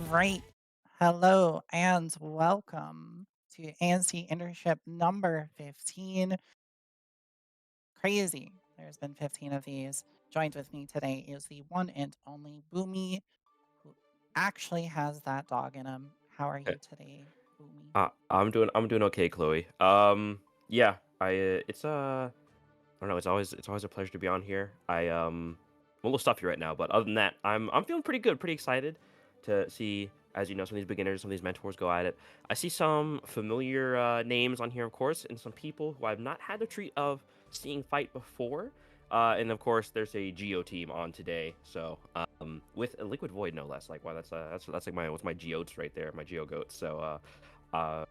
Right. Hello and welcome to ANC Internship number 15. Crazy. There's been 15 of these. Joined with me today is the one and only Boomy, who actually has that dog in him. How are you today, Boomy? I'm doing okay, Chloe. Yeah, I don't know, it's always a pleasure to be on here. I'm a little stuffy right now, but other than that, I'm feeling pretty good, pretty excited to see, as you know, some of these beginners, some of these mentors go at it. I see some familiar names on here, of course, and some people who I've not had the treat of seeing fight before. And of course, there's a Geo team on today, so with a Liquid Void, no less. Like, wow, that's like my Geodes right there, my Geo goats. So uh,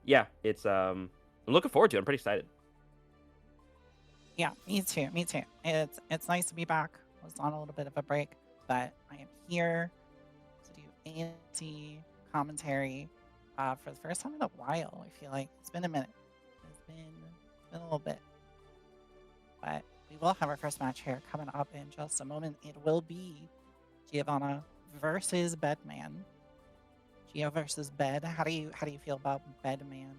yeah, I'm looking forward to it. I'm pretty excited. Yeah, me too. Me too. It's nice to be back. I was on a little bit of a break, but I am here to do ANC commentary for the first time in a while. I feel like it's been a minute. It's been a little bit, but we will have our first match here coming up in just a moment. It will be Giovanna versus Bedman. Gio versus Bed. How do you feel about Bedman?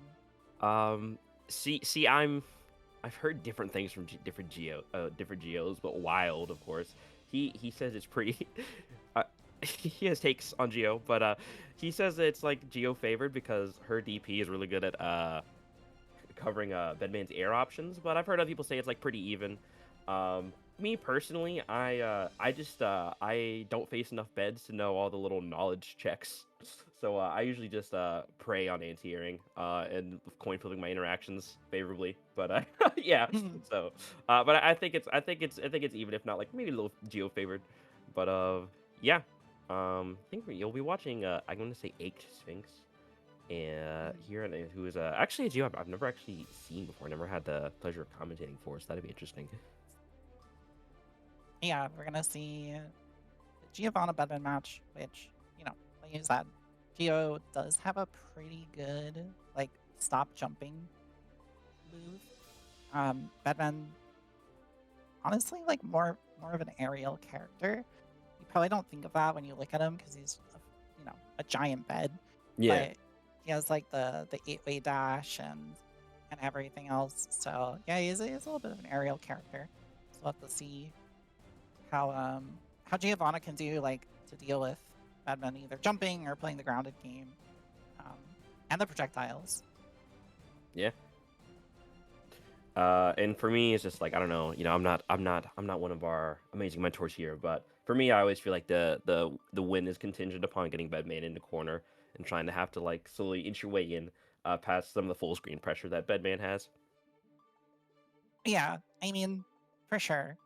Um, see, I've heard different things from different geos, but Wild, of course. He says it's pretty. uh, he has takes on Geo, but he says it's like Geo favored because her DP is really good at covering Bedman's air options, but I've heard other people say it's like pretty even. Me personally, I don't face enough beds to know all the little knowledge checks, so I usually just prey on anti-airing and coin flipping my interactions favorably. But yeah, Mhm. so but I think it's even if not like maybe a little geo favored, but yeah, I think you'll be watching I'm gonna say Ached Sphinx Mhm. here, and who is actually a Geo I've never actually seen before. Never had the pleasure of commentating for, so that'd be interesting. Yeah, we're gonna see the Giovanna Bedman match, which like you said, Gio does have a pretty good like stop jumping move. Bedman honestly like more of an aerial character. You probably don't think of that when you look at him because he's a giant bed, Yeah, but he has like the 8-way dash and everything else. So yeah, he's a little bit of an aerial character. So we'll have to see how Giovanna can do like to deal with Batman either jumping or playing the grounded game, and the projectiles. yeah. And for me, it's just like I don't know. I'm not one of our amazing mentors here, but for me, I always feel like the win is contingent upon getting Bedman in the corner and trying to have to like slowly inch your way in, past some of the full screen pressure that Bedman has. Yeah, I mean, for sure.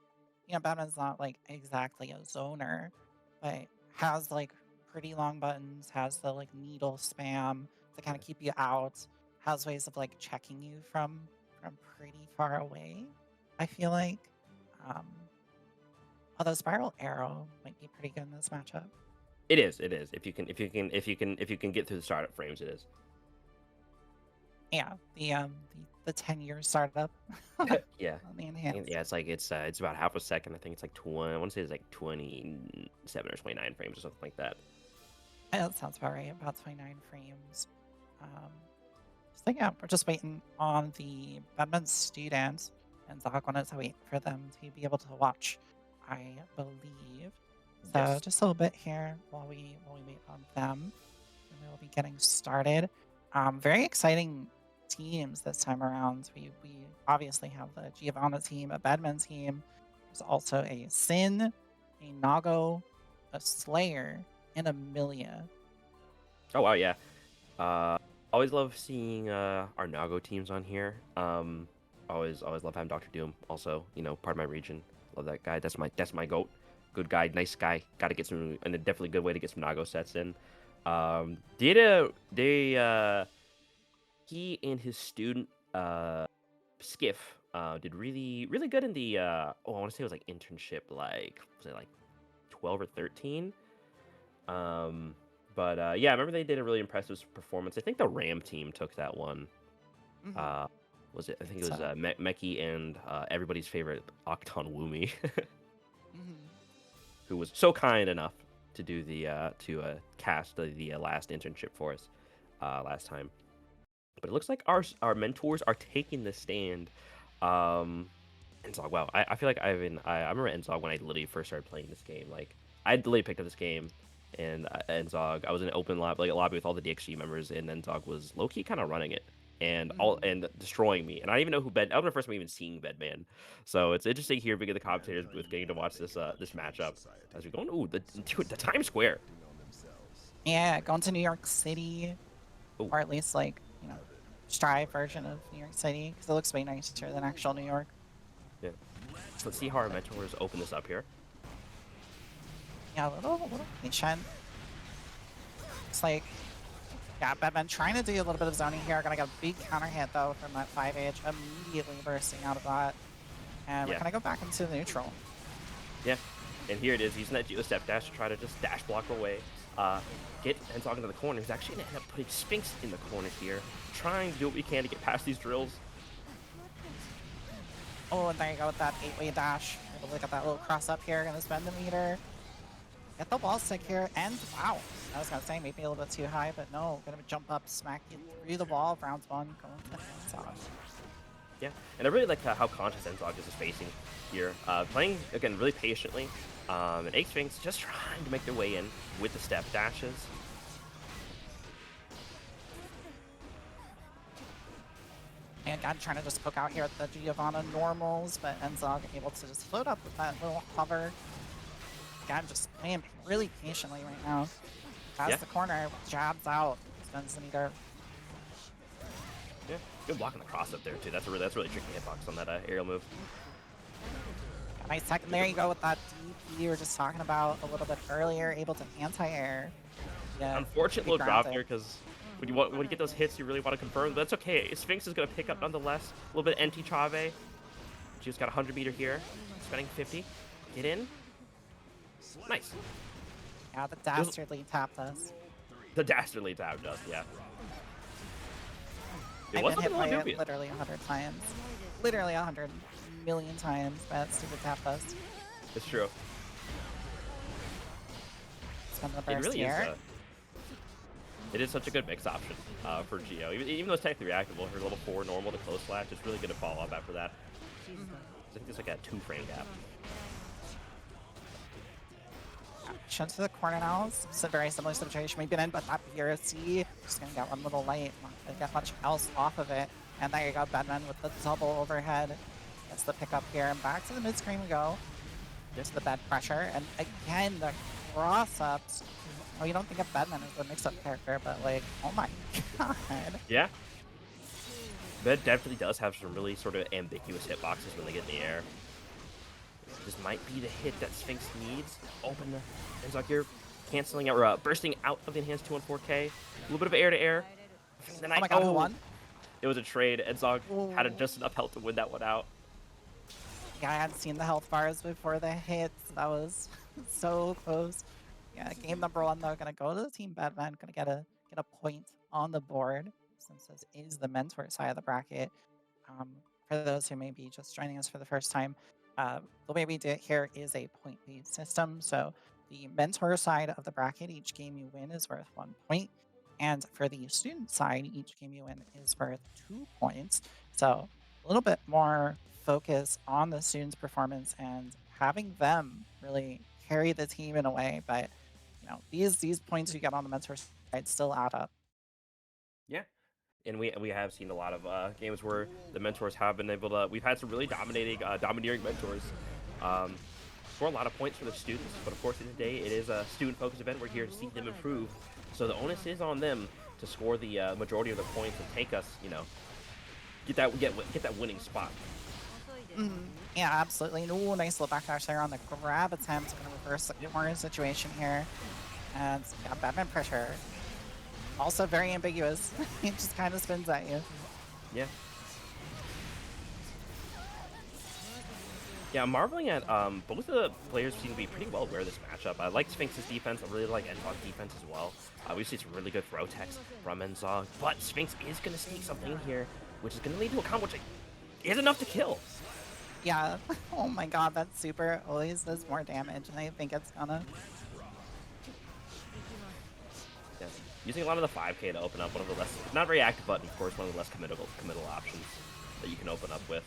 Batman's not like exactly a zoner, but has like pretty long buttons, has the like needle spam to kind of Yeah. keep you out, has ways of like checking you from pretty far away. I feel like. Um, Although Spiral Arrow might be pretty good in this matchup. It is. It is. If you can get through the startup frames, it is. Yeah, the 10-year startup Yeah. on the And enhanced. yeah, it's about half a second. I think it's like 20. I want to say it's like 27 or 29 frames or something like that. That sounds about right. About 29 frames. So yeah, we're just waiting on the Batman students and Zahakwana to wait for them to be able to watch, I believe. So Yes. just a little bit here while we wait on them, and we will be getting started. Very exciting teams this time around. We obviously have the Giovanna team, a Batman team. There's also a Sin, a Nago, a Slayer, and a Milia. Oh wow, yeah. Uh, always love seeing our Nago teams on here. Always love having Doctor Doom. Also, part of my region. Love that guy. That's my goat. Good guy, nice guy. Got to get some, and a definitely good way to get some Nago sets in. Did a they he and his student Skiff did really good in the I want to say it was like internship, like was it like 12 or 13. Um, but yeah, I remember they did a really impressive performance. I think the Ram team took that one. Hmm. Uh, was it? I think it was So, Meki and everybody's favorite Octon Woomy, mhm. who was so kind enough. to do the cast the last internship for us last time. But it looks like our mentors are taking the stand. Enzog, wow, I feel like I remember Enzog when I literally first started playing this game. Like I literally picked up this game, and Enzog, I was in an open lobby, like a lobby with all the DXG members, and Enzog was low key kind of running it and destroying me. And I didn't even know who Bed. I was the first time even seeing Bedman. So it's interesting here because the commentators with getting to watch this matchup as we go. Ooh, the Times Square. Yeah, going to New York City, Ooh. or at least like, Strive version of New York City, because it looks way nicer than actual New York. Yeah. So let's see how our mentors open this up here. Yeah, a little patient. It's like, yeah, Bedman trying to do a little bit of zoning here. Gonna get a big counter hit though from that 5H, immediately bursting out of that. And we're gonna go back into the neutral. Yeah, and here it is, using that Geo step dash to try to just dash block away. Get Enzog into the corner. He's actually gonna end up putting Sphinx in the corner here, trying to do what we can to get past these drills. Oh, and there you go with that 8-way dash. Able to get that little cross up here, gonna spend the meter. Get the ball stick here, and wow. I was gonna say maybe a little bit too high, but no, gonna jump up, smack you through the wall, round one, going to Enzog. Yeah, and I really like how conscious Enzog is facing here. Playing, again, really patiently. And Sphinx just trying to make their way in with the step dashes. And again, trying to just poke out here at the Giovanna normals, but Enzog able to just float up with that little hover. Again, just playing really patiently right now. Has the corner, jabs out, spends the meter. Yeah, good block on the cross up there too. That's a really tricky hitbox on that aerial move. Nice second. There you go with that DP you were just talking about a little bit earlier, able to anti-air. Yeah, unfortunate little drop there because when you get those hits, you really want to confirm. But that's okay. Sphinx is going to pick up nonetheless. A little bit of NT Chave. She's got 100 meter here, spending 50. Get in. Nice. Yeah, the dastardly tapped us. The dastardly tapped us, yeah. I've been hit by it literally 100 times. Literally 100 million times by that stupid tap us. It's true. Spend the burst here. It is such a good mix option for Geo. Even though it's technically reactable, her level 4 normal to close slash, it's really good to follow up after that. I think there's like a 2-frame gap. Shun to the corner now. It's a very similar situation we've been in, but that BRC just gonna get one little light, not gonna get much else off of it. And there you go, Bedman with the double overhead. Gets the pickup here, and back to the mid screen we go. Into the bed pressure, and again the cross ups. Oh, you don't think of Bedman as the mix-up character, but like, oh my god. Yeah. Bed definitely does have some really sort of ambiguous hitboxes when they get in the air. This might be the hit that Sphinx needs. Open the Enzog here, canceling out, or bursting out of the enhanced 214K. A little bit of air to air. Oh my god, who won? It was a trade. Enzog had just enough health to win that one out. Yeah, I hadn't seen the health bars before the hits. That was so close. Yeah, game number 1 though, gonna go to the team Bedman, gonna get a point on the board since this is the mentor side of the bracket. For those who may be just joining us for the first time, the way we do it here is a point-based system. So the mentor side of the bracket, each game you win is worth 1 point. And for the student side, each game you win is worth 2 points. So a little bit more focus on the students' performance and having them really carry the team in a way. But these points you get on the mentor side still add up. Yeah. And we have seen a lot of games where the mentors have been able to. We've had some really domineering mentors. Score a lot of points for the students, but of course, in the day, it is a student-focused event. We're here to see them improve, so the onus is on them to score the majority of the points and take us, get that winning spot. Yeah, absolutely. Ooh, nice little backdash there on the grab attempt. Going to reverse the corner situation here, and yeah, Batman pressure. Also very ambiguous. It just kind of spins at you. Yeah. Yeah, I'm marveling at both of the players seem to be pretty well aware of this matchup. I like Sphinx's defense. I really like Enzog's defense as well. We've seen some really good throw techs from Enzog, but Sphinx is going to sneak something in here, which is going to lead to a combo which is enough to kill. Yeah. Oh my god, that super always does more damage, and I think it's gonna. using a lot of the 5K to open up one of the less, not very active, but of course one of the less committal options that you can open up with.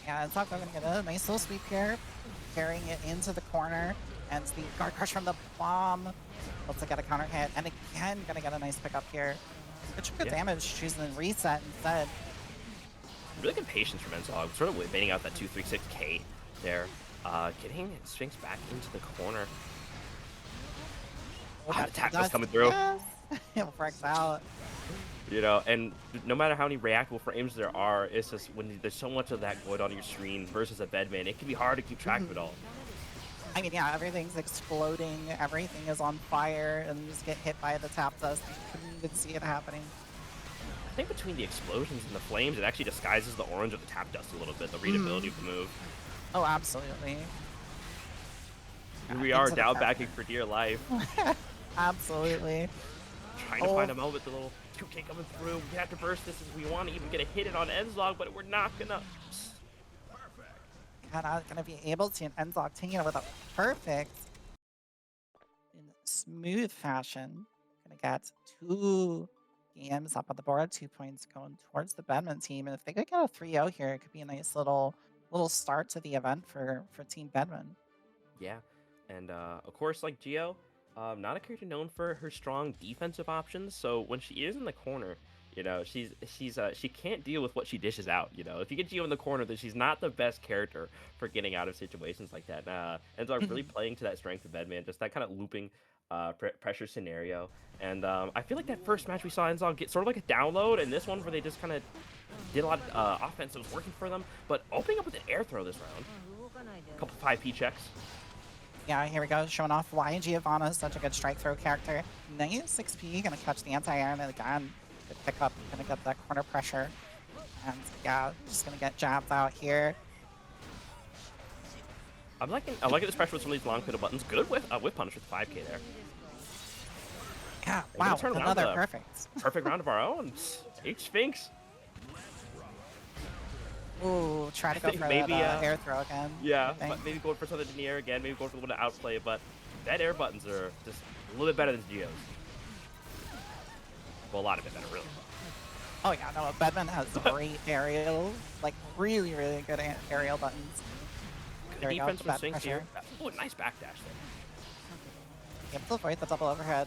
Yeah, it's not going to get a nice little sweep here, carrying it into the corner, and the guard crush from the bomb. Looks like got a counter hit, and again, gonna get a nice pickup here. Good damage, choosing the reset instead. Really good patience from Enzog, sort of baiting out that 236K there. Getting Sphinx back into the corner. Oh, The tackle's coming through. Yes. It works out. You know, and no matter how many reactable frames there are, it's just when there's so much of that going on your screen versus a Bedman, it can be hard to keep track of it all. I mean, yeah, everything's exploding, everything is on fire, and you just get hit by the tap dust. You couldn't even see it happening. I think between the explosions and the flames, it actually disguises the orange of the tap dust a little bit, the readability of the move. Oh, absolutely. Here we are, down backing for dear life. Absolutely. Trying to find a moment, the little 2K coming through. We have to burst this as we want to even get a hit in on Enzog, but we're not gonna. Not gonna be able to, and Enzog taking it with a perfect, in smooth fashion. Gonna get 2 games up on the board, 2 points going towards the Bedman team, and if they could get a 3-0 here, it could be a nice little start to the event for Team Bedman. Yeah, and of course, like Geo, not a character known for her strong defensive options. So when she is in the corner, you know, she can't deal with what she dishes out. You know, if you get Geo in the corner, then she's not the best character for getting out of situations like that. Ends up really playing to that strength of Bedman, just that kind of looping pressure scenario. And I feel like that first match we saw Enzog get sort of like a download, and this one where they just kind of did a lot of offense that was working for them, but opening up with an air throw this round. A couple 5P checks. Yeah, here we go, showing off why Giovanna is such a good strike throw character. Nice 6P, gonna catch the anti-air, and again, good pick up, gonna get that corner pressure. And yeah, just gonna get jabs out here. I'm liking this pressure with some of these long fiddle buttons. Good whip punish with 5K there. Yeah, wow, another Perfect round of our own. H Sphinx. Ooh, try to go for maybe that air throw again. Yeah, but maybe going for something in the air again. Maybe going for the one to outplay. But that air buttons are just a little bit better than Geo's. Well, a lot of it better, really. Oh yeah, no, Bedman has great aerial, like really, really good aerial buttons. Good defense from Sphinx here. Oh, nice backdash there. Able to avoid the double overhead.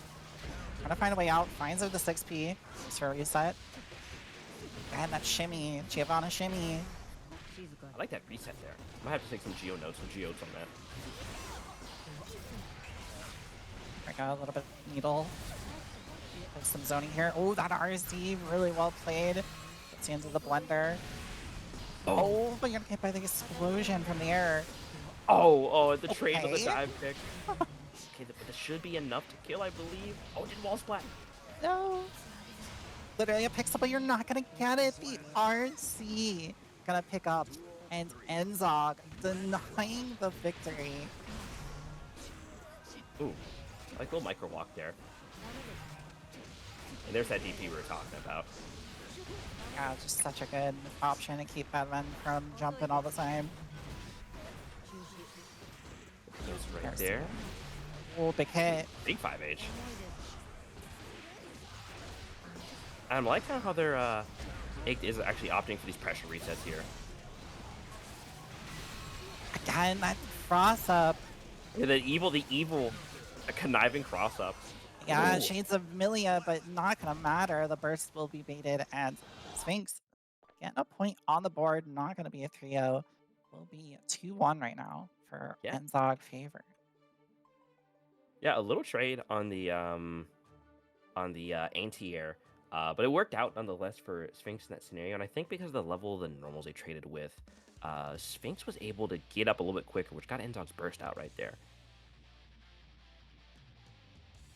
Trying to find a way out. Finds her the 6P. Just for a reset. And that shimmy, Giovanna shimmy. I like that reset there. I might have to take some Geo notes, on that. I got a little bit of needle. There's some zoning here. Oh, that RSD, really well played. Gets into the blender. Oh, but you're gonna get by the explosion from the air. Oh, the trade with the dive pick. Okay, but this should be enough to kill, I believe. Oh, did wall splat. No. Literally a picks up, but you're not gonna get it. The RC gonna pick up, and Enzog denying the victory. Ooh, I like a little micro walk there. And there's that DP we were talking about. Yeah, just such a good option to keep Bedman from jumping all the time. It's right there. Oh, big hit. Big 5H. I'm liking how their is actually opting for these pressure resets here. Again, that cross up. Yeah, the evil conniving cross up. Yeah, Shades of Milia, but not gonna matter. The burst will be baited, and Sphinx getting a point on the board. Not gonna be a 3-0. Will be 2-1 right now for Enzog favor. Yeah, a little trade on the anti-air. But it worked out nonetheless for Sphinx in that scenario, and I think because of the level of the normals they traded with, Sphinx was able to get up a little bit quicker, which got Enzog's burst out right there.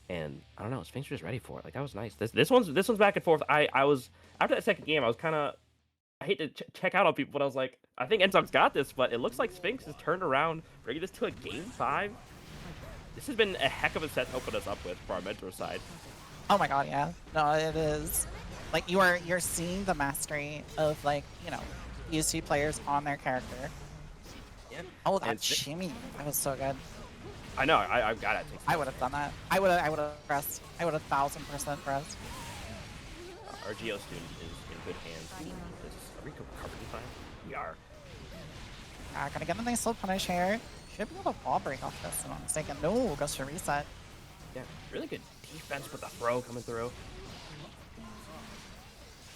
And I don't know, Sphinx was just ready for it. Like, that was nice. This one's back and forth. I was after that second game, I was kind of, I hate to check out on people, but I was like, I think Enzog's got this, but it looks like Sphinx has turned around, bringing this to a game 5. This has been a heck of a set to open us up with for our mentor side. Oh my god, yeah. No, it is. Like, you're seeing the mastery of, like, you know, these two players on their character. Yeah. Oh, that shimmy. That was so good. I know. I've got to take some I more would have done damage. that. I would have pressed. I would have 1000% pressed. Our Geo student is in good hands. Are we recovered in time? We are. Gonna get a nice little punish here. Should be able to wall break off this, if I'm not mistaken. No, goes for reset. Yeah, really good defense with the throw coming through.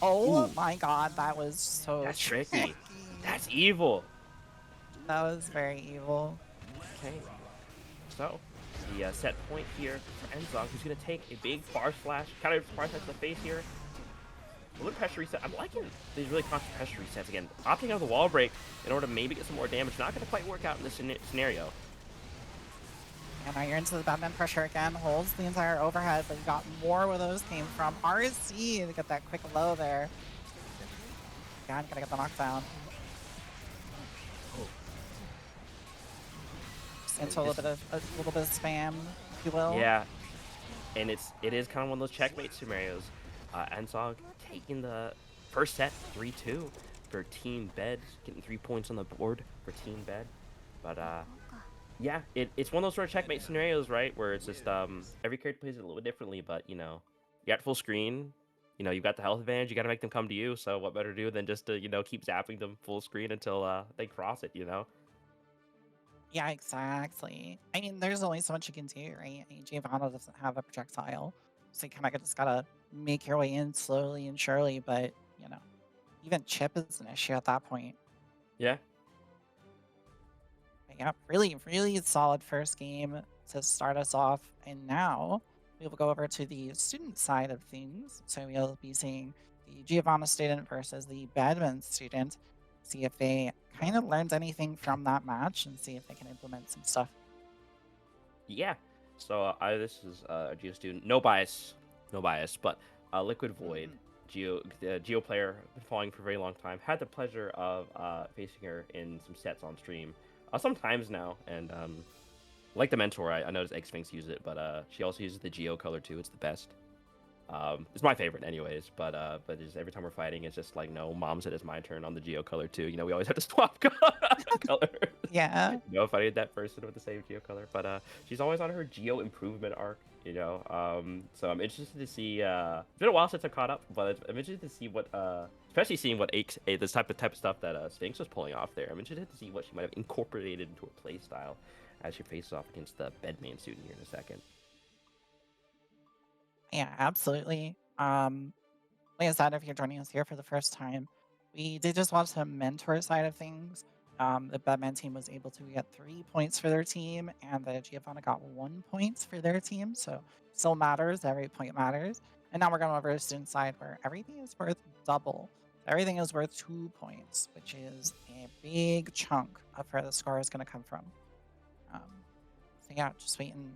Oh Ooh, my god, that was so that's tricky. tricky. That's evil. That was very evil. Okay, so the set point here for Enzog, who's going to take a big bar slash, counter bar slash to the face here. A little pressure reset. I'm liking these really constant pressure resets again. Opting out of the wall break in order to maybe get some more damage. Not going to quite work out in this scenario. And now you're into the Batman pressure again. Holds the entire overhead, but you got more where those came from. RC to get that quick low there. God, gotta get the knockdown. Oh, Just and into a little bit of spam, if you will. yeah, and it is kind of one of those checkmate scenarios. Enzog taking the first set 3-2 for Team Bed, getting 3 points on the board for Team Bed. But yeah, it's one of those sort of checkmate scenarios, right? Where it's just every character plays it a little bit differently, but you know, you got full screen, you know, you've got the health advantage, you got to make them come to you. So what better to do than just to, you know, keep zapping them full screen until they cross it, you know? Yeah, exactly. I mean, there's only so much you can do, right? I mean, Giovanna doesn't have a projectile, so you kind of just gotta make your way in slowly and surely. But you know, even chip is an issue at that point. Yeah. But yeah, really, really solid first game to start us off. And now we will go over to the student side of things. So we'll be seeing the Giovanna student versus the Badman student. See if they kind of learned anything from that match and see if they can implement some stuff. Yeah. So this is a Geo student, no bias, but Liquid Void, Mhm. Geo player, been following for a very long time. Had the pleasure of facing her in some sets on stream, sometimes now, and like the mentor, I noticed X Sphinx use it, but she also uses the Geo color too. It's the best. It's my favorite, anyways. But just every time we're fighting, it's just like, no, mom said it's my turn on the Geo color too. You know, we always have to swap colors. Yeah. You know, if I get that person with the same Geo color, but she's always on her Geo improvement arc. You know, so I'm interested to see. It's been a while since I caught up, but I'm interested to see what, especially seeing what this type of stuff that Sphinx was pulling off there. I'm interested to see what she might have incorporated into her play style as she faces off against the Bedman student here in a second. Yeah, absolutely. Like I said, if you're joining us here for the first time, we did just watch the mentor side of things. The Batman team was able to get 3 points for their team, and the Giovanna got 1 point for their team. So still matters. Every point matters. And now we're going over to the student side where everything is worth double. Everything is worth 2 points, which is a big chunk of where the score is going to come from. Um, so yeah, just waiting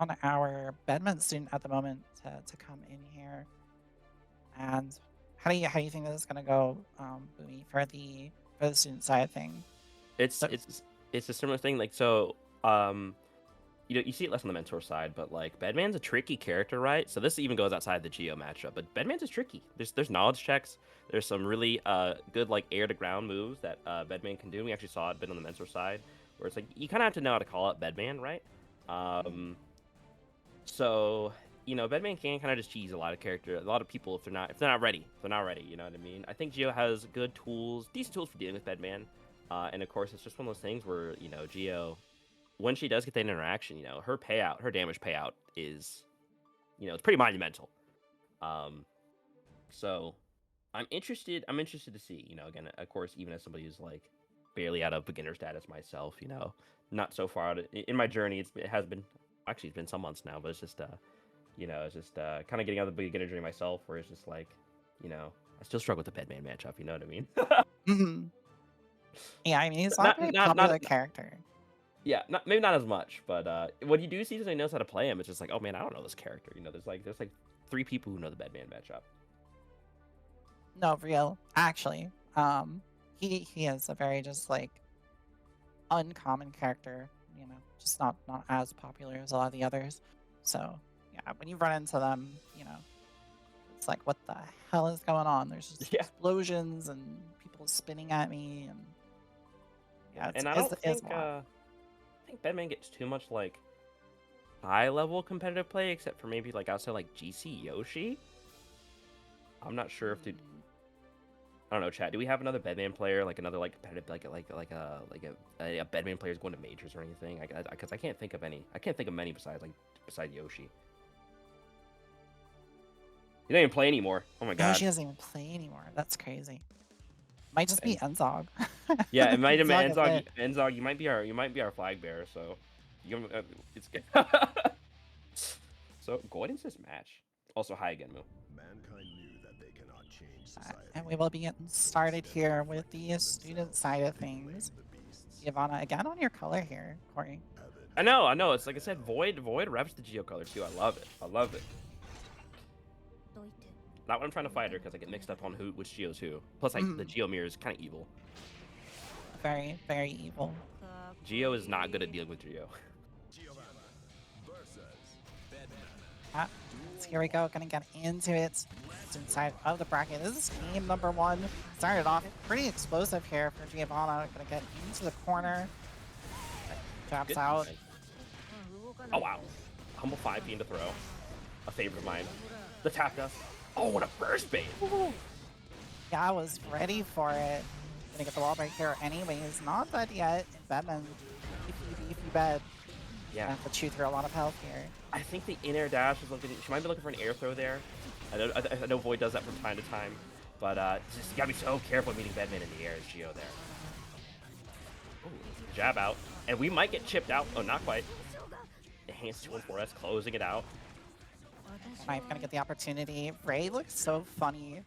on our Bedman student at the moment to come in here. And how do you think this is gonna go, Boomy, for the student side of thing? It's So it's it's a similar thing. Like so, you know, you see it less on the mentor side, but like Bedman's a tricky character, right? So this even goes outside the Geo matchup, but Bedman's is tricky. There's knowledge checks. There's some really good like air to ground moves that Bedman can do. We actually saw it been on the mentor side, where it's like you kind of have to know how to call out Bedman, right? mhm. Um, so you know, Bedman can kind of just cheese a lot of character, a lot of people if they're not ready, you know what I mean? I think Geo has good tools, decent tools for dealing with Bedman, and of course it's just one of those things where you know Geo, when she does get that interaction, you know her damage payout is, you know, it's pretty monumental. Um, so I'm interested to see, you know, again, of course, even as somebody who's like barely out of beginner status myself, you know, not so far out in my journey. It has been actually it's been some months now, but it's just you know, it's just kind of getting out of the beginner journey myself, where it's just like, you know, I still struggle with the Bedman matchup. You know what I mean? Mhm. Yeah, I mean, he's not a not, very not, not, popular character. yeah, not maybe not as much, but what you do see is he knows how to play him. It's just like, oh man, I don't know this character. You know, there's like 3 people who know the Bedman matchup. No, for real. Actually, he is a very just, like, uncommon character, you know, just not as popular as a lot of the others. So, yeah, when you run into them, you know, it's like, "What the hell is going on?" There's just Yeah, explosions and people spinning at me, and yeah, yeah, and I it's don't it's a think lot. think Bedman gets too much like high level competitive play, except for maybe like outside like GC Yoshi. I'm not sure if to. Mm, I don't know, chat. Do we have another Bedman player, like another like competitive, a Bedman player is going to majors or anything? Because I can't think of any. I can't think of many besides Yoshi. He doesn't even play anymore. Oh my No, god. she doesn't even play anymore. That's crazy. Might just be And Enzog. yeah, it might have been Enzog is Enzog. it. Enzog, you might be our flag bearer. So, it's so go ahead and this match. Also, hi again, Moo. Mankind knew that they cannot change And society. we will be getting started Instead, here they with fight the within student themselves side of and blame things. the beasts. Giovanna, again on your color here, Corey. Avid I know. It's like I said, Void reps the Geo color too. I love it. I love it. Not when I'm trying to fight her because I get mixed up on which Geo's who. Plus, the Mhm. Geo mirror is kind of evil. Very, very evil. Geo is not good at dealing with Geo. Giovanna versus Bedman. Ah, so here we go, gonna get into it. Student side of the bracket. This is game number 1. Started off pretty explosive here for Giovanna. Gonna get into the corner. Jabs Good out. defense. Oh wow. Humble 5 into throw. A favorite of mine. The tap dust. Oh, what a burst bait. Yeah, I was ready for it. Gonna get the wall break here anyways. Not dead yet. Batman, beefy bed. Yeah. Have to chew through a lot of health here. I think the in-air dash is looking. She might be looking for an air throw there. I know Void does that from time to time, but just you gotta be so careful meeting Bedman in the air as Geo there. Ooh, jab out, and we might get chipped out. Oh, not quite. Enhanced 214S closing it out. I'm gonna get the opportunity. Ray looks so funny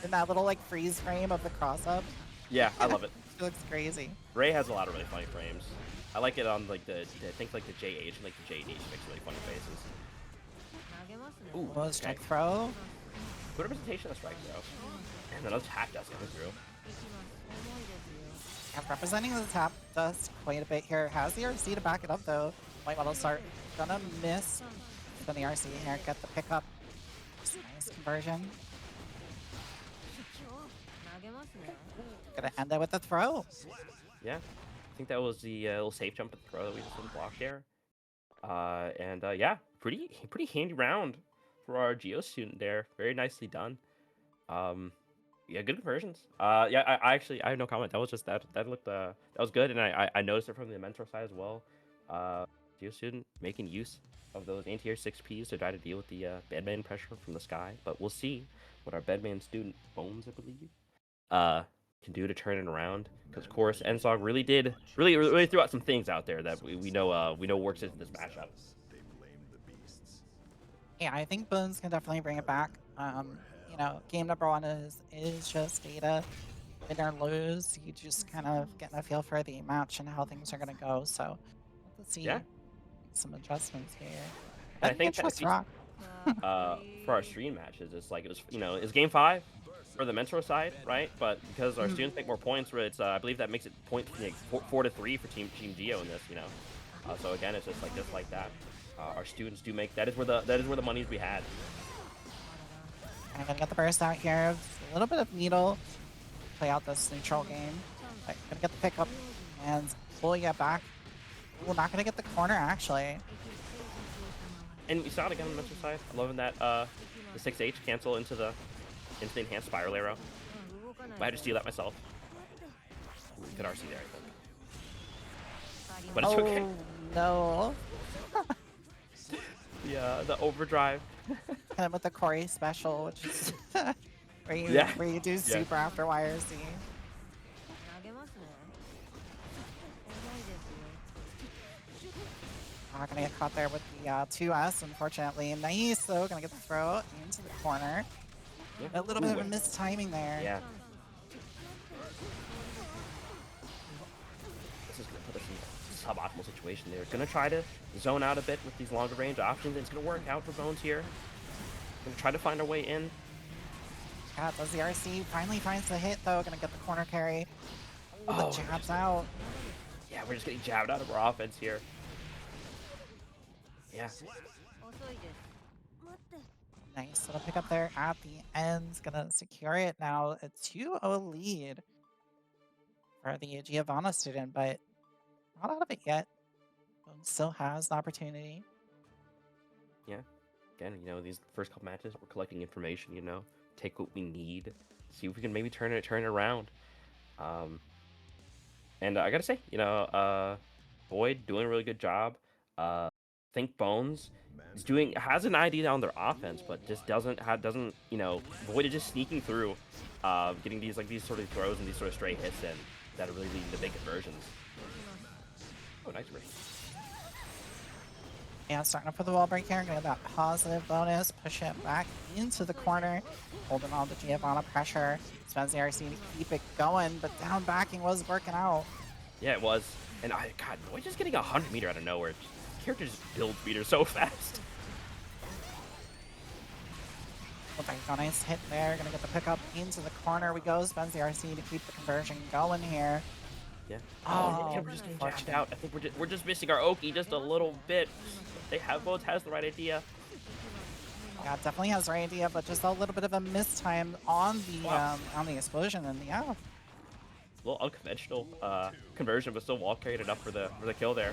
in that little like freeze frame of the cross up. Yeah, I love it. She looks crazy. Ray has a lot of really funny frames. I like it on like I think like the JH and like the JH makes really funny faces. Ooh, Oh, strike throw. Good representation of strike throw. And another tap dust coming through. Yeah, representing the tap dust quite a bit here. Has the RC to back it up though. White Waddle start. Gonna miss. Then the RC here. Get the pickup. Nice conversion. Gonna end it with the throw. Yeah, I think that was the little safe jump at the throw that we just didn't block there. Yeah, pretty handy round for our Geo student there. Very nicely done. Yeah, good conversions. Yeah, I actually I have no comment. That was just that looked that was good, and I noticed it from the mentor side as well. Geo student making use of those anti-air 6Ps to try to deal with the Bedman pressure from the sky, but we'll see what our Bedman student Bones, I believe, can do to turn it around. Because of course, Ensog really threw out some things out there that we know works into this matchup. They blamed the beasts. Yeah, I think Bones can definitely bring it back. You know, game number 1 is just data. Win or lose, you just kind of get a feel for the match and how things are gonna go. So let's see Yeah, some adjustments here. and I I think think it's just that rock. for our stream matches, it's like it's game 5 for the mentor side, right? But because our students make more points, where it's I believe that makes it like 4-3 for Team Geo in this, So again, it's just like that. Our students do make that is where the money's be had. I'm gonna get the burst out here. A little bit of needle. Play out this neutral game. But gonna get the pickup and pull you back. We're not gonna get the corner actually. And we saw it again on the mentor side. I'm loving that the 6H cancel into the enhanced spiral arrow. I had to steal that myself. Ooh, good RC there, I think. But it's okay. Oh no. The overdrive. Kind of with the Corey special, which is where you do super after YRC. Not gonna get caught there with the 2S, unfortunately. Nice though, gonna get the throw into the corner. Yeah. A little bit of a missed timing there. Yeah. This is gonna put us in a suboptimal situation. They're gonna try to zone out a bit with these longer range options. It's gonna work out for Bones here. Gonna try to find our way in. Yeah, does the RC finally finds the hit though? Gonna get the corner carry. Oh, The jabs out. Yeah, we're just getting jabbed out of our offense here. Yeah. Nice little pick up there at the end. Gonna secure it now. A 2-0 lead for the Giovanna student, but not out of it yet. Still has the opportunity. Yeah. Again, these first couple matches, we're collecting information. Take what we need, see if we can maybe turn it around. Um, and I gotta say, Boyd doing a really good job. Think Bones is doing has an idea on their offense, but just doesn't Void is just sneaking through, getting these sort of throws and these sort of stray hits in that are really leading to big conversions. Oh, nice break. Yeah, starting up for the wall break here. Get that positive bonus. Push it back into the corner. Holding on to Giovanna pressure. Spends the RC to keep it going, but down backing was working out. Yeah, it was. And God, Void just getting 100-meter out of nowhere. Character just builds meter so fast. Looks like a nice hit there. Gonna get the pickup into the corner. We go. Spends the RC to keep the conversion going here. Yeah. Oh, Yeah, we're just getting jacked out. I think we're just missing our Oki just a little bit. Both has the right idea. Yeah, definitely has the right idea, but just a little bit of a mistime on the explosion, and yeah. A little unconventional conversion, but still wall carried enough for the kill there.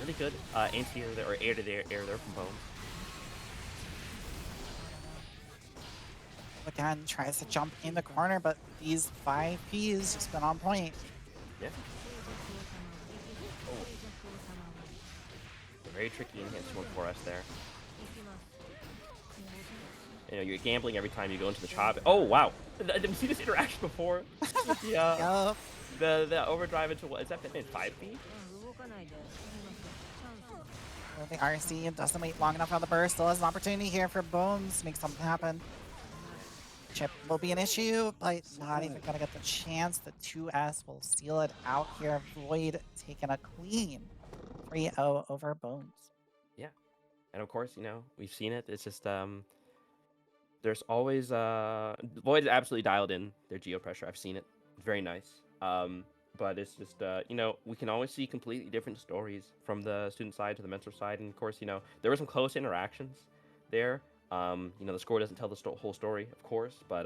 Really good anti-air there, or air there from Bones. Again, tries to jump in the corner, but these 5 Ps just been on point. Yeah. Oh. Very tricky enhanced one for us there. You're gambling every time you go into the chop. Oh wow! I didn't see this interaction before. Yeah. Yep. The overdrive into what is that? 5 feet? Well, the RC doesn't wait long enough on the burst. Still has an opportunity here for Bones to make something happen. Chip will be an issue, but not even gonna get the chance. The 2S will seal it out here. Void taking a clean 3-0 over Bones. Yeah, and of course, we've seen it. It's just there's always Void is absolutely dialed in their geo pressure. I've seen it. It's very nice. But it's just we can always see completely different stories from the student side to the mentor side, and of course, there were some close interactions there. The score doesn't tell the whole story, of course, but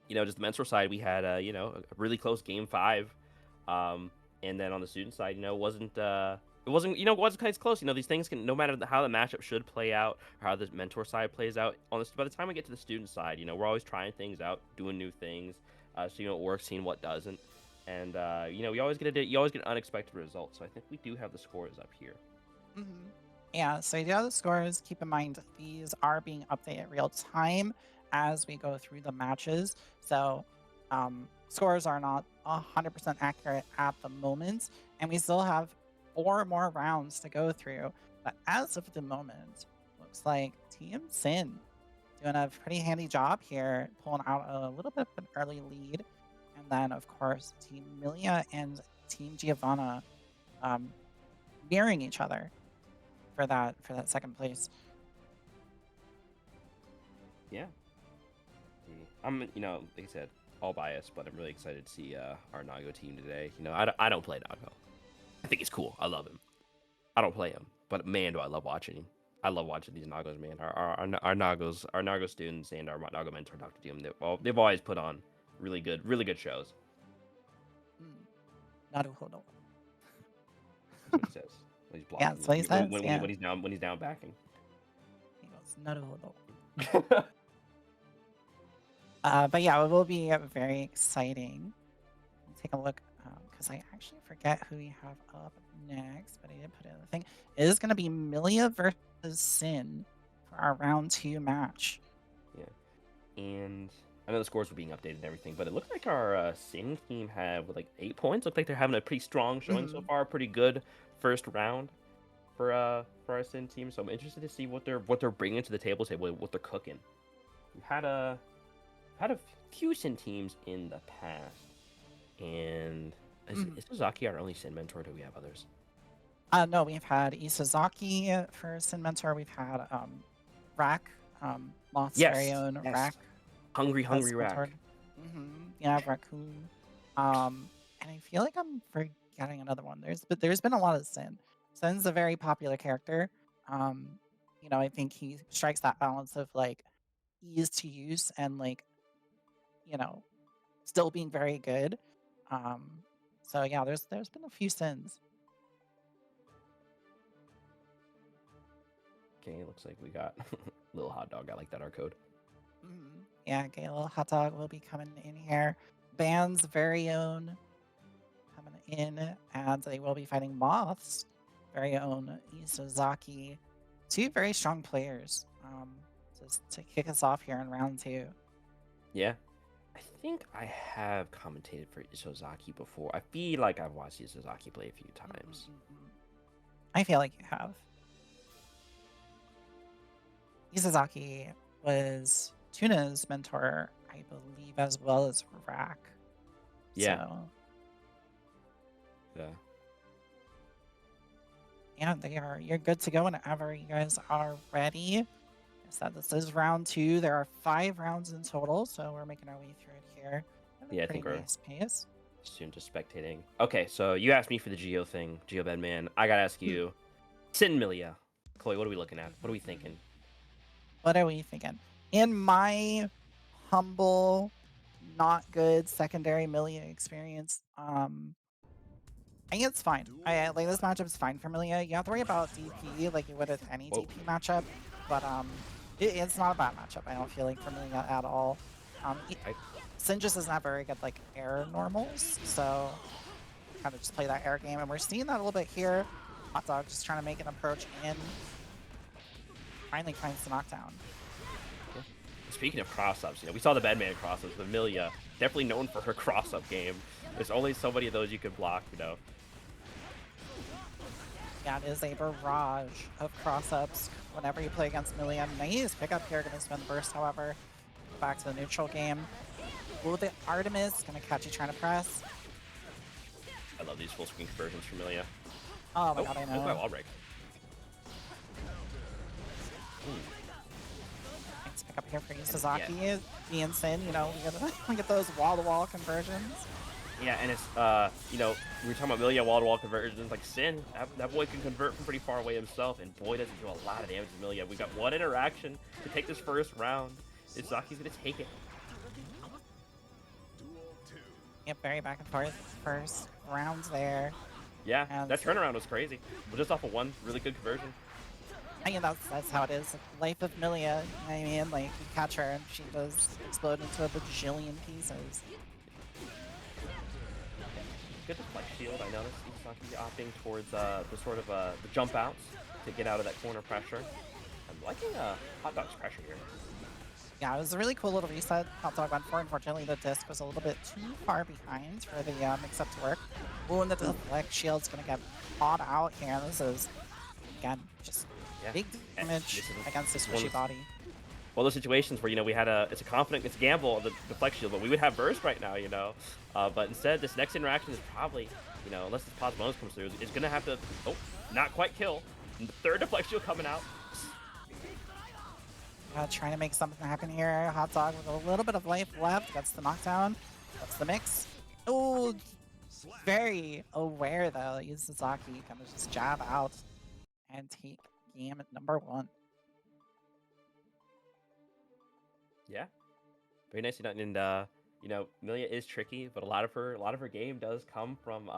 just the mentor side, we had a really close game 5, and then on the student side, it wasn't quite as close. These things can, no matter how the matchup should play out or how the mentor side plays out. By the time we get to the student side, we're always trying things out, doing new things, seeing what works, seeing what doesn't, and you always get unexpected results. So I think we do have the scores up here. Mm-hmm. Yeah, so you do have the scores. Keep in mind, these are being updated real time as we go through the matches. So scores are not 100% accurate at the moment. And we still have 4 more rounds to go through. But as of the moment, looks like Team Sin doing a pretty handy job here, pulling out a little bit of an early lead. And then, of course, Team Milia and Team Giovanna mirroring each other for that second place. Yeah. I'm, like I said, all biased, but I'm really excited to see our Nago team today. I don't play Nago. I think he's cool. I love him. I don't play him, but man, do I love watching him. I love watching these Nagos, man. Our Nago students and our Nago mentor, Dr. Doom, they've always put on really good shows. Naruhodo. That's what he says. When he's blocking. Yeah, that's what he says. When he's down backing. He goes, Naruhodo. But yeah, it will be very exciting. Take a look, because I actually forget who we have up next, but I did put it in the thing. It is going to be Milia versus Sin for our round 2 match. Yeah, and I know the scores were being updated and everything, but it looked like our Sin team had 8 points. Looked like they're having a pretty strong showing so far. Pretty good first round for our Sin team. So I'm interested to see what they're bringing to the table, what they're cooking. We've had a few Sin teams in the past, and is Isazaki our only Sin mentor? Or do we have others? No, we've had Isazaki for Sin mentor. We've had Rack, Moth's very own Rack. Hungry Rack. Yeah, Raccoon. And I feel like I'm forgetting another one. There's been a lot of Sin. Sin's a very popular character. I think he strikes that balance of ease to use and still being very good. So yeah, there's been a few sins. Okay, looks like we got little hot dog. I like that, our code. Yeah, Gale Hot Dog will be coming in here. Band's very own coming in, and they will be fighting Moth's very own Isozaki. Two very strong players. Just to kick us off here in round two. Yeah. I think I have commentated for Isozaki before. I feel like I've watched Isozaki play a few times. I feel like you have. Isozaki was Tuna's mentor, I believe, as well as Rack. Yeah. So, Yeah. yeah, you're good to go whenever you guys are ready. So this is round two. There are 5 rounds in total, so we're making our way through it here at a Yeah, I pretty think we're nice pace. soon just spectating. Okay, so you asked me for the Geo thing, Geo Bedman. I gotta ask you, Sin and Milia. Chloe, what are we looking at? What are we thinking? What are we thinking? In my humble, not good secondary Milia experience, I think it's fine. I like this matchup is fine for Milia. You have to worry about DP like you would with any Whoa. DP matchup, but it's not a bad matchup. I don't feel like for Milia at all. Sin just doesn't have very good like air normals, so kind of just play that air game, and we're seeing that a little bit here. Hot Dog just trying to make an approach in. Finally finds the knockdown. Speaking of cross-ups, we saw the Bedman cross-ups, but Milia, definitely known for her cross-up game. There's only so many of those you can block. Yeah, it is a barrage of cross-ups whenever you play against Milia. Nice pickup here, gonna spin the burst, however. Back to the neutral game. Ooh, the Artemis gonna catch you trying to press. I love these full-screen conversions from Milia. Oh my god, I know. Wall break. Nice pickup here for Isozaki. Me and Sin, we get those wall-to-wall conversions. Yeah, and it's, we were talking about Milia wall-to-wall conversions, like Sin, that boy can convert from pretty far away himself, and boy does he do a lot of damage to Milia. We got one interaction to take this first round. Izaki's gonna take it. Yep, very back and forth first rounds there. Yeah, And that turnaround was crazy. But just off of one really good conversion. I mean, that's how it is. Life of Milia, I mean, like, you catch her and she does explode into a bajillion pieces. Good deflect shield. I noticed Isaki opting towards the jump outs to get out of that corner pressure. I'm liking Hot Dog's pressure here. Yeah, it was a really cool little reset. Hot Dog went for. Unfortunately, the disc was a little bit too far behind for the mix-up to work. Ooh, and the deflect shield's going to get caught out here. This is, again, just big damage against the squishy body. One of those situations where, it's a gamble, the deflect shield, but we would have burst right now, But instead, this next interaction is probably, unless this pause bonus comes through, is going to have to, not quite kill. And the third deflect shield coming out. Trying to make something happen here. Hot Dog with a little bit of life left. Gets the knockdown. That's the mix. Oh, very aware though. Isozaki kind of just jab out and take game at number 1. Yeah, very nice. And Milia is tricky, but a lot of her game does come from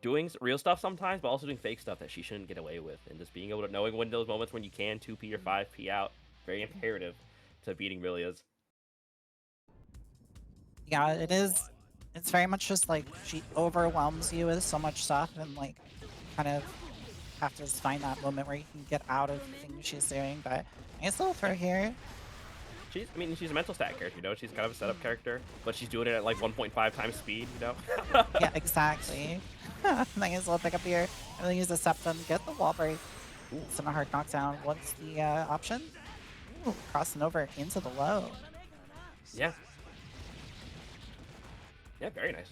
doing real stuff sometimes, but also doing fake stuff that she shouldn't get away with, and just being able to knowing when those moments when you can 2P or 5P out, very imperative to beating Milia's. Yeah, it is. It's very much just like she overwhelms you with so much stuff, and like kind of have to just find that moment where you can get out of the things she's doing. But I still throw here. She's a mental stat character, She's kind of a setup character, but she's doing it at like 1.5 times speed, Yeah, exactly. Nice little pick up here. And then use the septum, get the wall break. Some hard knockdown. What's the option? Ooh, crossing over into the low. Yeah. Yeah, very nice.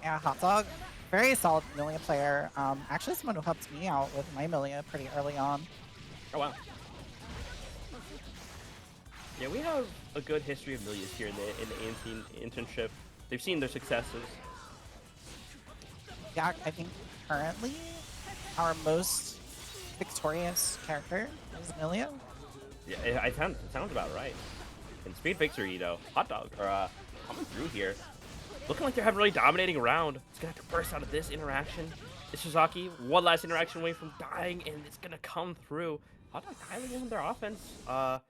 Yeah, Hot Dog. Very solid Milia player. Actually, someone who helped me out with my Milia pretty early on. Oh, wow. Yeah, we have a good history of Milias here in the internship. They've seen their successes. Yeah, I think currently our most victorious character is Milia. Yeah, it sounds about right. And speed victory, Hot Dog are coming through here. looking like they're having a really dominating round. It's gonna have to burst out of this interaction. Ishizaki, one last interaction away from dying, and it's gonna come through. Hot Dog dialing in their offense. Not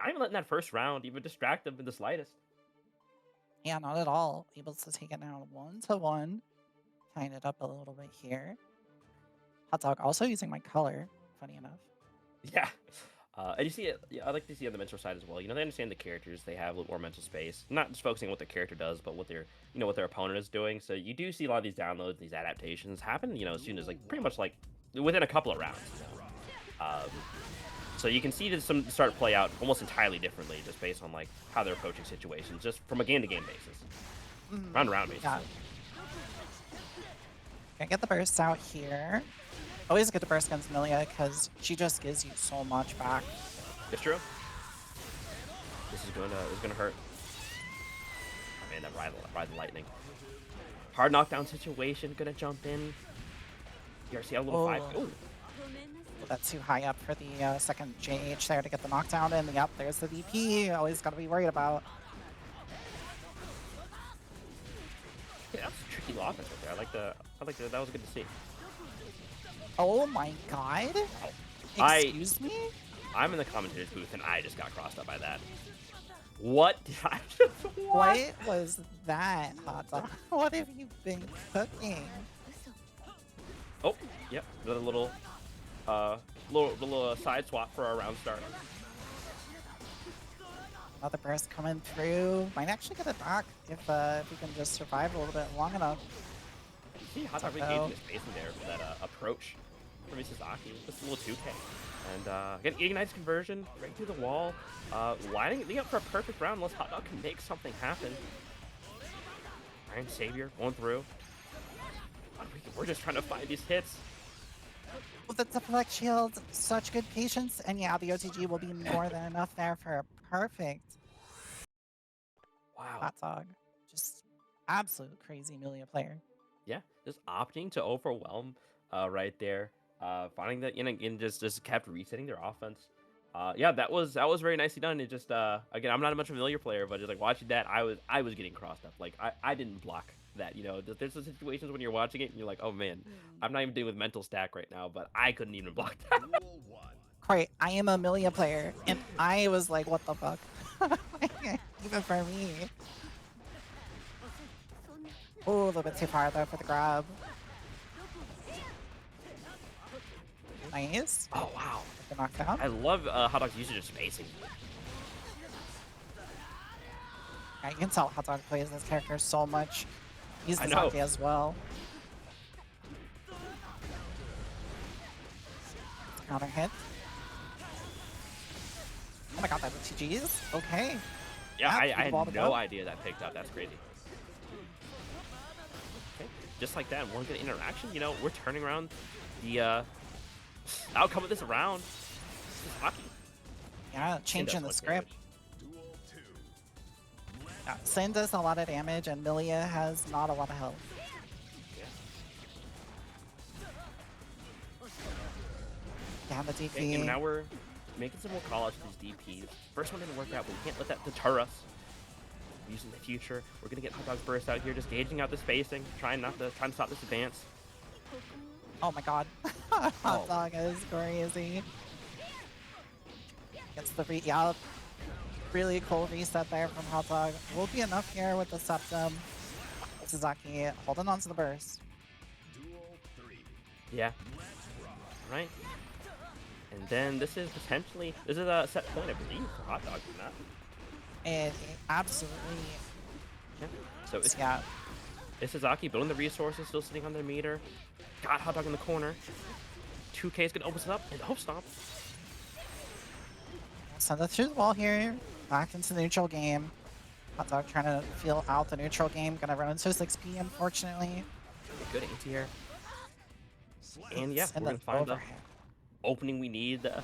even letting that first round even distract them in the slightest. Yeah, not at all. Able to take it down 1-1. Tighten it up a little bit here. Hot Dog also using my color, funny enough. Yeah. And you see it. Yeah, I like to see on the mental side as well. You know, they understand the characters. They have a little more mental space, not just focusing on what their character does, but what their, what their opponent is doing. So you do see a lot of these downloads, these adaptations happen. As soon as like pretty much like within a couple of rounds. Um, so you can see this some start to play out almost entirely differently, just based on like how they're approaching situations, just from a game-to-game basis, round-to-round basis. Yeah. Gonna get the bursts out here. Always good to burst against Milia because she just gives you so much back. It's true. This is gonna hurt. Oh man, that ride the lightning. Hard knockdown situation. Gonna jump in. DRC a little 5. Ooh. That's too high up for the second JH there to get the knockdown in. Yep, there's the VP. Always got to be worried about. Yeah, that's a tricky offense right there. I like the. That was good to see. Oh my god. Excuse me? I'm in the commentator's booth and I just got crossed up by that. What did I What was that, Hot Dog? What have you been cooking? Oh, yep. Another little side swap for our round start. Another burst coming through. Might actually get it back if we can just survive a little bit long enough. See how that engaging the spacing there for that approach from Isazaki. Just a little 2K. And again, Ignite's conversion right through the wall. Lining it up for a perfect round unless Hot Dog can make something happen. Iron Savior going through. We're just trying to find these hits. With the deflect shield, such good patience, and yeah, the OTG will be more than enough there for a perfect Wow. Hot Dog. Just absolute crazy Milia player. Yeah, just opting to overwhelm right there. Finding that and just kept resetting their offense. Yeah, that was very nicely done. It just again, I'm not a much familiar player, but just like watching that, I was getting crossed up. Like I didn't block that. There's some situations when you're watching it and you're like, oh man, I'm not even dealing with mental stack right now, but I couldn't even block that. Quite, I am a Milia player, and I was like, what the fuck? Even for me. Oh, a little bit too far though for the grab. Nice. Oh wow. The knockdown. I love Hot Dog's usage of spacing. Yeah, you can tell Hot Dog plays this character so much. He's the know. Saki as well. Counter hit. Oh my god, that was TG's? Okay. Yeah, I the ball to had no go. idea that picked up. That's crazy. Okay, just like that, one good interaction. We're turning around the outcome of this round. This is hockey. Yeah, changing the script. Yeah, Sin does a lot of damage, and Milia has not a lot of health. Yeah, the DP. Okay, and now we're making some more call-outs to these DPs. First one didn't work out, but we can't let that deter us. Using the future, we're gonna get Hot Dog's burst out here, just gauging out the spacing, trying to stop this advance. Oh my god. Hot Dog is crazy. Gets the yeah, really cool reset there from Hot Dog. Will be enough here with the septum. Suzaki holding on to the burst. Yeah. Right. And then this is a set point, I believe, for Hot Dog, isn't that? It absolutely. Yeah. So it's Yeah. Isazaki building the resources, still sitting on their meter. Got Hot Dog in the corner. 2K is gonna open us up and hope stomp. Send it through the wall here. Back into the neutral game. Hot Dog trying to feel out the neutral game. Gonna run into 6P, unfortunately. Good anti-air. And yeah, And we're then gonna find the overhead. opening we need, the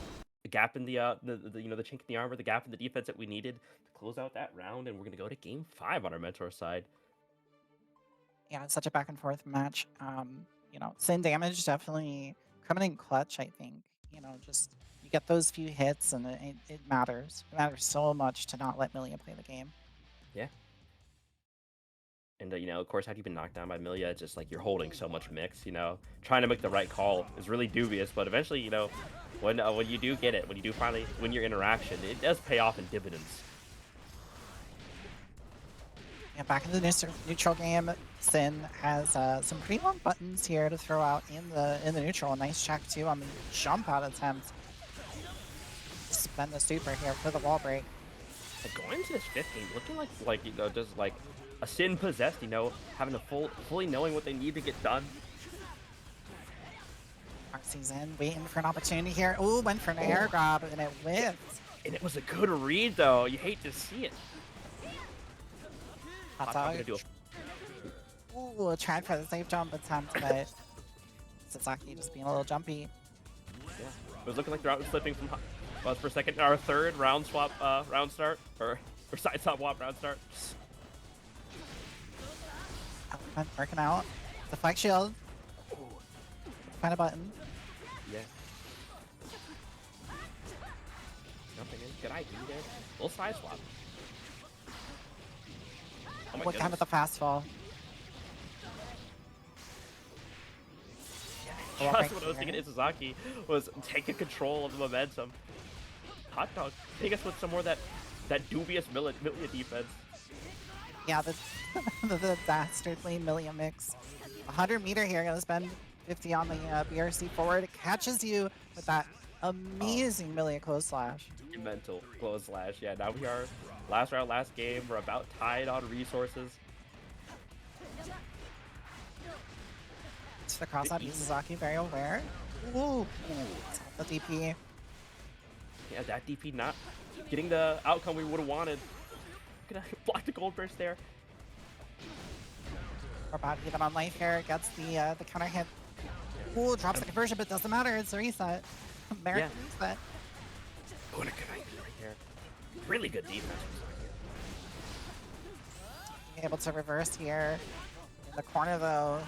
gap in the chink in the armor, the gap in the defense that we needed to close out that round, and we're gonna go to game 5 on our mentor side. Yeah, it's such a back and forth match. Sin damage definitely coming in clutch, I think. Just you get those few hits and it matters. It matters so much to not let Milia play the game. Yeah. And of course, had you been knocked down by Milia, it's just like you're holding so much mix. Trying to make the right call is really dubious. But eventually, when you do get it, when you do finally win your interaction, it does pay off in dividends. Yeah, back in the neutral game, Sin has some pretty long buttons here to throw out in the neutral. A nice check too on the jump out attempt. Spend the super here for the wall break. Like going into this fifth game, looking like just like a Sin possessed. Having a fully knowing what they need to get done. Marcy's in, waiting for an opportunity here. Ooh, went for an air grab and it whiffed. And it was a good read though. You hate to see it. Hot Hot dog. do Ooh, tried for the safe jump attempt, but Sasaki just being a little jumpy. Yeah. It was looking like the route was slipping from was for second or third round swap round start or side swap round start. Working out. Deflect shield. Find a button. Yeah. Jumping in. Good idea there. Little side swap. Oh my What kind goodness. of the fast fall? Just what I was thinking Izuzaki was taking control of the momentum. Hot dog, take us with some more of that dubious Milia defense. Yeah, the dastardly Milia mix. 100-meter here, gonna spend 50 on the BRC forward. It catches you with that amazing Milia close slash. Mental close slash. Yeah, now we are last round, last game. We're about tied on resources. It's the cross up, Izuzaki very aware. Ooh, the DP. Yeah, that DP not getting the outcome we would have wanted. Gonna block the gold burst there. We're about even on life here. Gets the counter hit. Ooh, drops the conversion, but doesn't matter. It's a reset. American reset. What a good idea right there. Really good defense. Being able to reverse here. In the corner though,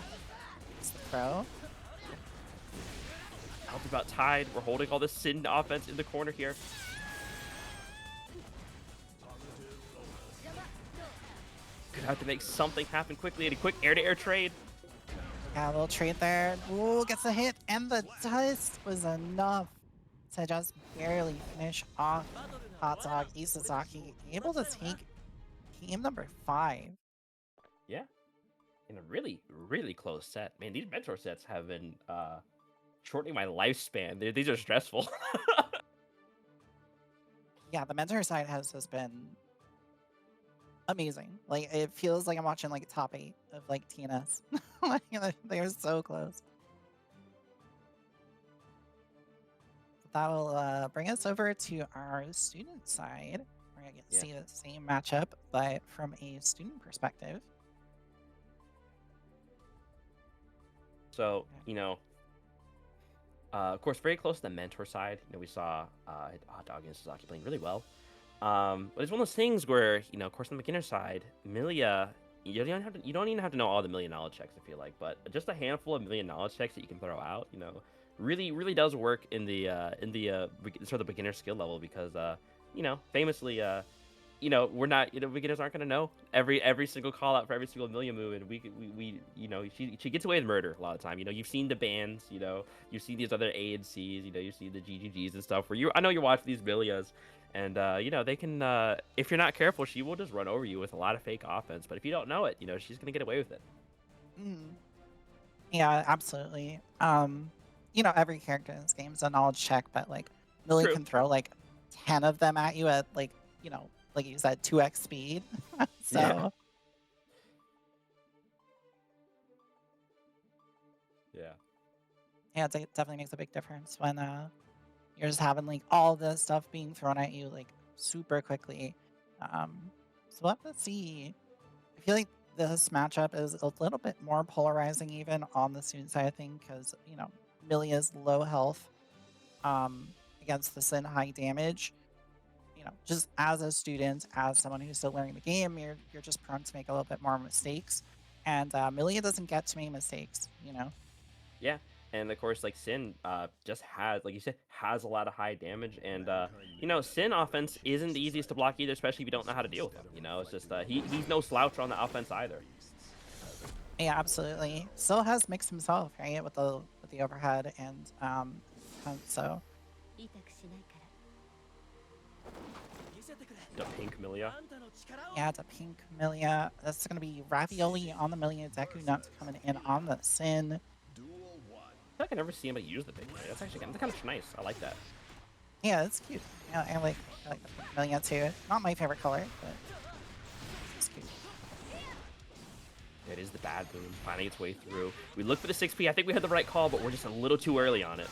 it's the throw. Health about tied. We're holding all this Sin offense in the corner here. Gonna have to make something happen quickly. And a quick air-to-air trade. Yeah, a little trade there. Ooh, gets a hit, and the dust was enough to just barely finish off Hot Dog Isazaki, able to take game number 5. Yeah. In a really, really close set. Man, these mentor sets have been shortening my lifespan. These are stressful. Yeah, the mentor side has just been amazing. Like, it feels like I'm watching like top 8 of like TNS. Like, they are so close. That will bring us over to our student side. We're gonna get to see the same matchup, but from a student perspective. So, of course, very close to the mentor side. We saw Hot Dog and Sasaki playing really well. But it's one of those things where, of course, on the beginner side, Milia, you don't even have to know all the Milia knowledge checks, I feel like, but just a handful of Milia knowledge checks that you can throw out, really, really does work in the sort of beginner skill level because, famously, we're not, beginners aren't going to know every single call out for every single Milia move, and she gets away with murder a lot of the time. You've seen the bans, you've seen these other A and C's, you see the GGGs and stuff where I know you watch these Milias, and they can, if you're not careful, she will just run over you with a lot of fake offense. But if you don't know it, she's gonna get away with it. Yeah, absolutely. Every character in this game is a knowledge check, but like Millie True. can throw like 10 of them at you at like you said, 2x speed. So yeah, it definitely makes a big difference when you're just having like all this stuff being thrown at you like super quickly. So we'll have to see. I feel like this matchup is a little bit more polarizing even on the student side of things because Milia's low health against the Sin high damage. Just as a student, as someone who's still learning the game, you're just prone to make a little bit more mistakes. And Milia doesn't get too many mistakes, Yeah, and of course, like Sin, just has, like you said, has a lot of high damage, and Sin offense isn't the easiest to block either, especially if you don't know how to deal with him. It's just he's no slouch on the offense either. Yeah, absolutely. Still has mixed himself, right, with the overhead and so 痛くしないから。 The pink Milia. yeah, it's a pink Milia. That's gonna be Ravioli on the Milia, Deku Nuts coming in on the Sin. Duel 1. I feel like I never see anybody use the pink Milia. That's actually kind of nice. I like that. Yeah, it's cute. Yeah, I like the pink Milia too. Not my favorite color, but it's cute. It is the bad boom finding its way through. We look for the 6P. I think we had the right call, but we're just a little too early on it.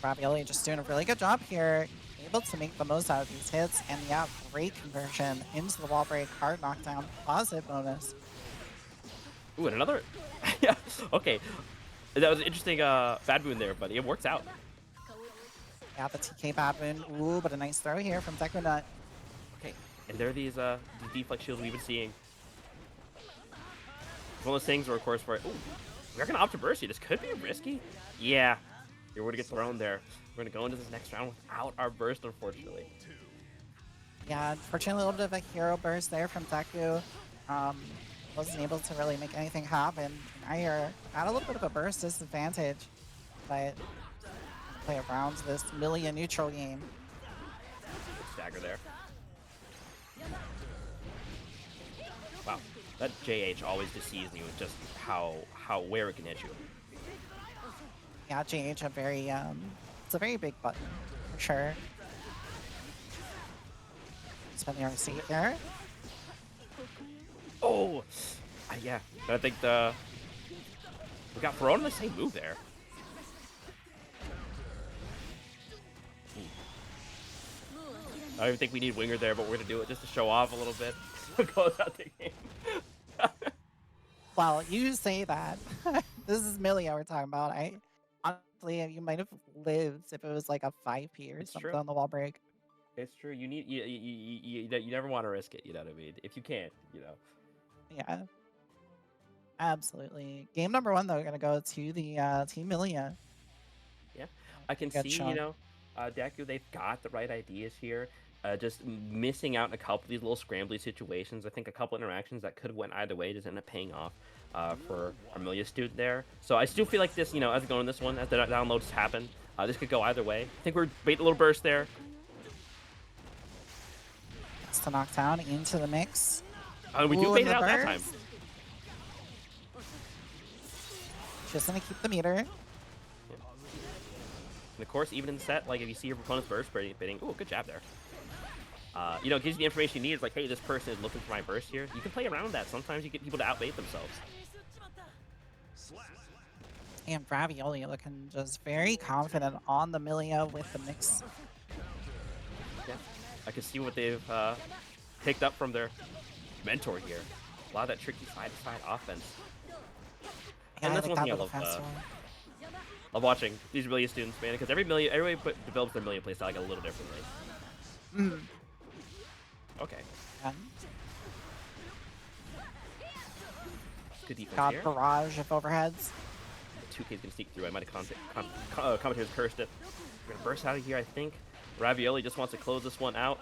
Ravioli just doing a really good job here, able to make the most out of these hits, and yeah, great conversion into the wall break, hard knockdown, positive bonus. Ooh, and another. Yeah, okay. That was an interesting bad boon there, but it works out. Yeah, the TK bad boon. Ooh, but a nice throw here from Deku Nut. Okay, and there are these deflex shields we've been seeing. It's one of those things where, of course, we're gonna opt to burst you. This could be risky. Yeah, you're gonna get thrown there. We're gonna go into this next round without our burst, unfortunately. Yeah, unfortunately, a little bit of a hero burst there from Deku. Wasn't able to really make anything happen. Now you're at a little bit of a burst disadvantage, but play around this Milia neutral game. Good stagger there. Wow, that JH always deceives me with just where it can hit you. Yeah, GH a very it's a very big button for sure. Spend the RC here. Oh, yeah. I think we got thrown in the same move there. I don't even think we need Winger there, but we're gonna do it just to show off a little bit. Close out the game. Well, you say that. This is Milia we're talking about. I honestly, you might have lived if it was like a 5P or It's something true. on the wall break. It's true. You need you never want to risk it. You know what I mean? If you can, you know. Yeah, absolutely. Game number 1 though, gonna go to the Team Milia. Yeah, I can Good see, shot. Deku, they've got the right ideas here. Just missing out in a couple of these little scrambly situations. I think a couple interactions that could have went either way just end up paying off for Armilia student there. So I still feel like this, as we go in this one, as the downloads happen, this could go either way. I think we're bait a little burst there. It's the knockdown into the mix. We do Ooh, bait and it the out that time. burst. Just gonna keep the meter. And of course, even in the set, like if you see your opponent's burst baiting, ooh, good job there. It gives you the information you need. It's like, hey, this person is looking for my burst here. You can play around that. Sometimes you get people to outbait themselves. And Ravioli looking just very confident on the Milia with the mix. Yeah, I can see what they've picked up from their mentor here. A lot of that tricky side-to-side offense. Yeah, And that's one thing I was a love. fast one. Love watching these Milia students, man, because everybody develops their Milia playstyle like a little differently. Mm. Okay, And good defense got here. barrage of overheads. 2K's gonna sneak through. I might have commentators cursed it. We're gonna burst out of here, I think. Ravioli just wants to close this one out.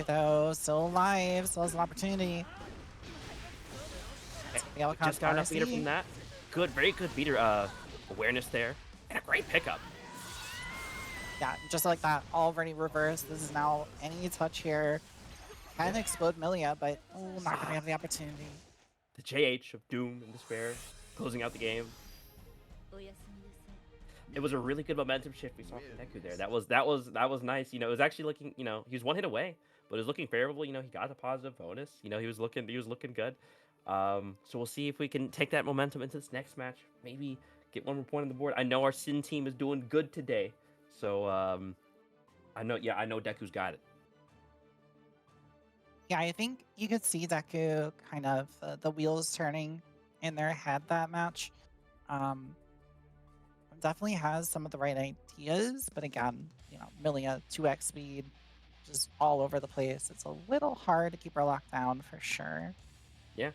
Though still alive, still has an opportunity. Just got enough beater from that. Good, very good beater awareness there. And a great pickup. Yeah, just like that, already reversed. This is now any touch here. Can explode Milia, but not gonna have the opportunity. The JH of Doom and Despair closing out the game. おやすみなさい。 It was a really good momentum shift we saw from Deku there. That was nice. It was actually looking, he was one hit away, but it was looking favorable. He got the positive bonus. He was looking good. So we'll see if we can take that momentum into this next match. Maybe get one more point on the board. I know our Sin team is doing good today. So I know Deku's got it. Yeah, I think you could see Deku kind of the wheels turning in their head that match. Definitely has some of the right ideas, but again, Milia 2x speed, just all over the place. It's a little hard to keep her locked down for sure. Yeah.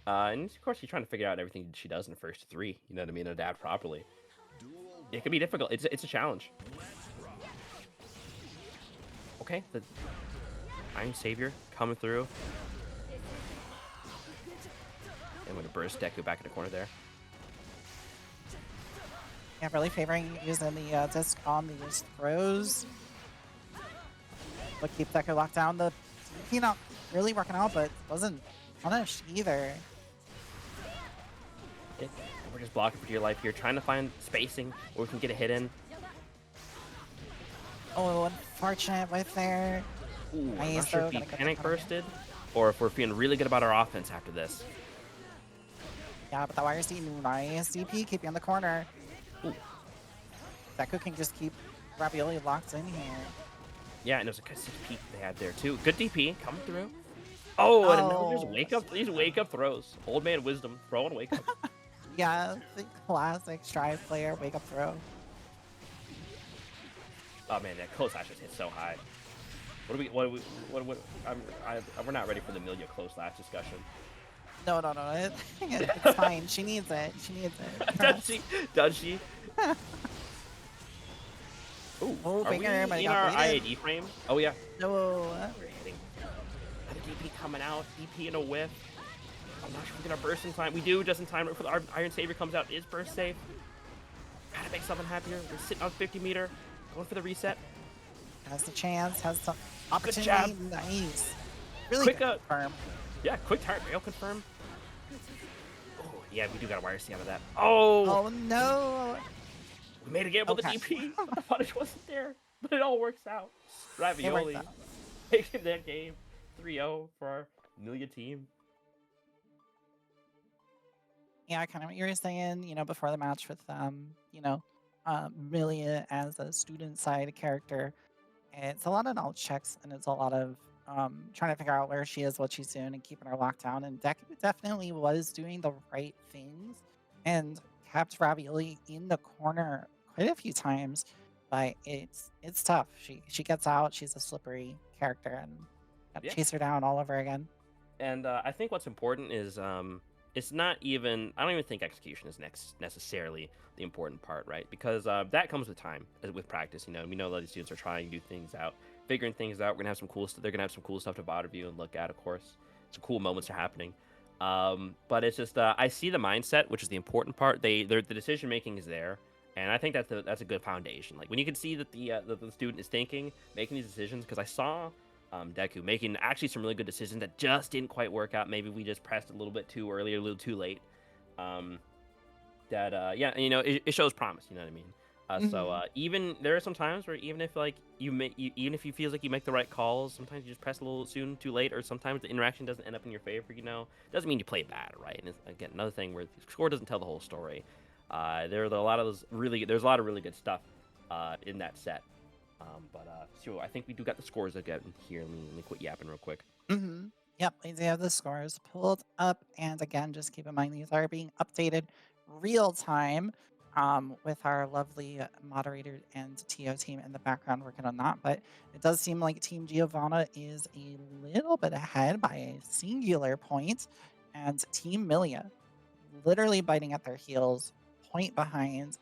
And of course, she's trying to figure out everything she does in the first 3. You know what I mean? Adapt properly. It can be difficult. It's a challenge. Okay, the Iron Savior coming through. I'm gonna burst Deku back in the corner there. Yeah, really favoring using the disc on these throws. But keep Deku locked down. The DP not really working out, but wasn't punished either. We're just blocking for dear life here, trying to find spacing where we can get a hit in. Oh, unfortunate whiff there. Ooh, I'm Nice, not sure though, if he gotta get panic the counter. bursted or if we're feeling really good about our offense after this. Yeah, but the YRC, nice DP, keep you in the corner. Ooh. Deku can just keep Ravioli locked in here. Yeah, and there's a consistent peek they had there too. Good DP coming through. Oh, and another just these wake up throws. Old man wisdom, throw and wake up. Yeah, the classic Strive player wake up throw. Oh man, that close slash just hit so high. We're not ready for the Amelia close slash discussion. No, it's fine. She needs it. She needs it. Does she? Does she? Ooh, Oh, are we finger, but he in got our baited. IAD frame? Oh yeah. No. We're hitting. Another DP coming out. DP in a whiff. I'm not sure we're gonna burst in time. We do just in time. Right before our Iron Savior comes out. Is burst safe? Gotta make something happen here. We're sitting on 50 meter. Going for the reset. Has the chance. Has some Good opportunity. jab. Nice. Really Quick good confirm. Yeah, quick tire rail confirm. Oh, yeah, we do got a wire C out of that. Oh, Oh no. we made a game with Okay. the DP. The punish wasn't there, but it all works out. It worked Ravioli out. taking that game 3-0 for our Amelia team. Yeah, kind of what you were saying, before the match with Milia as a student side character. It's a lot of knowledge checks and it's a lot of trying to figure out where she is, what she's doing, and keeping her locked down. And Deku definitely was doing the right things and kept Ravioli in the corner quite a few times. But it's tough. She gets out. She's a slippery character, and gotta Yeah. chase her down all over again. And I think what's important is it's not even. I don't even think execution is necessarily the important part, right? Because that comes with time, with practice. We know that these students are trying to do things out, figuring things out. We're gonna have some cool stuff. They're gonna have some cool stuff to bother you and look at, of course. Some cool moments are happening. But it's just I see the mindset, which is the important part. The decision making is there, and I think that's a good foundation. Like when you can see that the student is thinking, making these decisions. Because I saw Deku making actually some really good decisions that just didn't quite work out. Maybe we just pressed a little bit too early, or a little too late. It shows promise. You know what I mean? So even there are some times where even if like even if you feel like you make the right calls, sometimes you just press a little soon, too late, or sometimes the interaction doesn't end up in your favor. Doesn't mean you play bad, right? And it's, again, another thing where the score doesn't tell the whole story. There's a lot of really good stuff in that set. So I think we do got the scores again here. Let me quit yapping real quick. Yep, we do have the scores pulled up, and again, just keep in mind these are being updated real time with our lovely moderator and TO team in the background working on that. But it does seem like Team Giovanna is a little bit ahead by a singular point, and Team Milia literally biting at their heels, point behind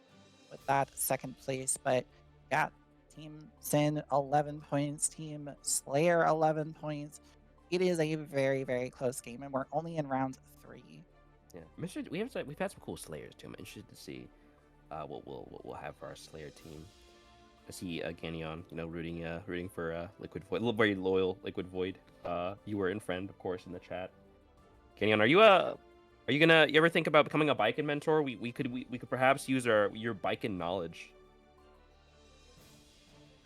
with that second place. But yeah, Team Sin 11 points, Team Slayer 11 points. It is a very, very close game, and we're only in round 3. Yeah, we've had some cool Slayers too. I'm interested to see what we'll have for our Slayer team. I see Ganyon, rooting for Liquid Void, a little very loyal Liquid Void viewer and friend, of course, in the chat. Ganyon, are you ever think about becoming a Biken mentor? We could perhaps use your Biken knowledge.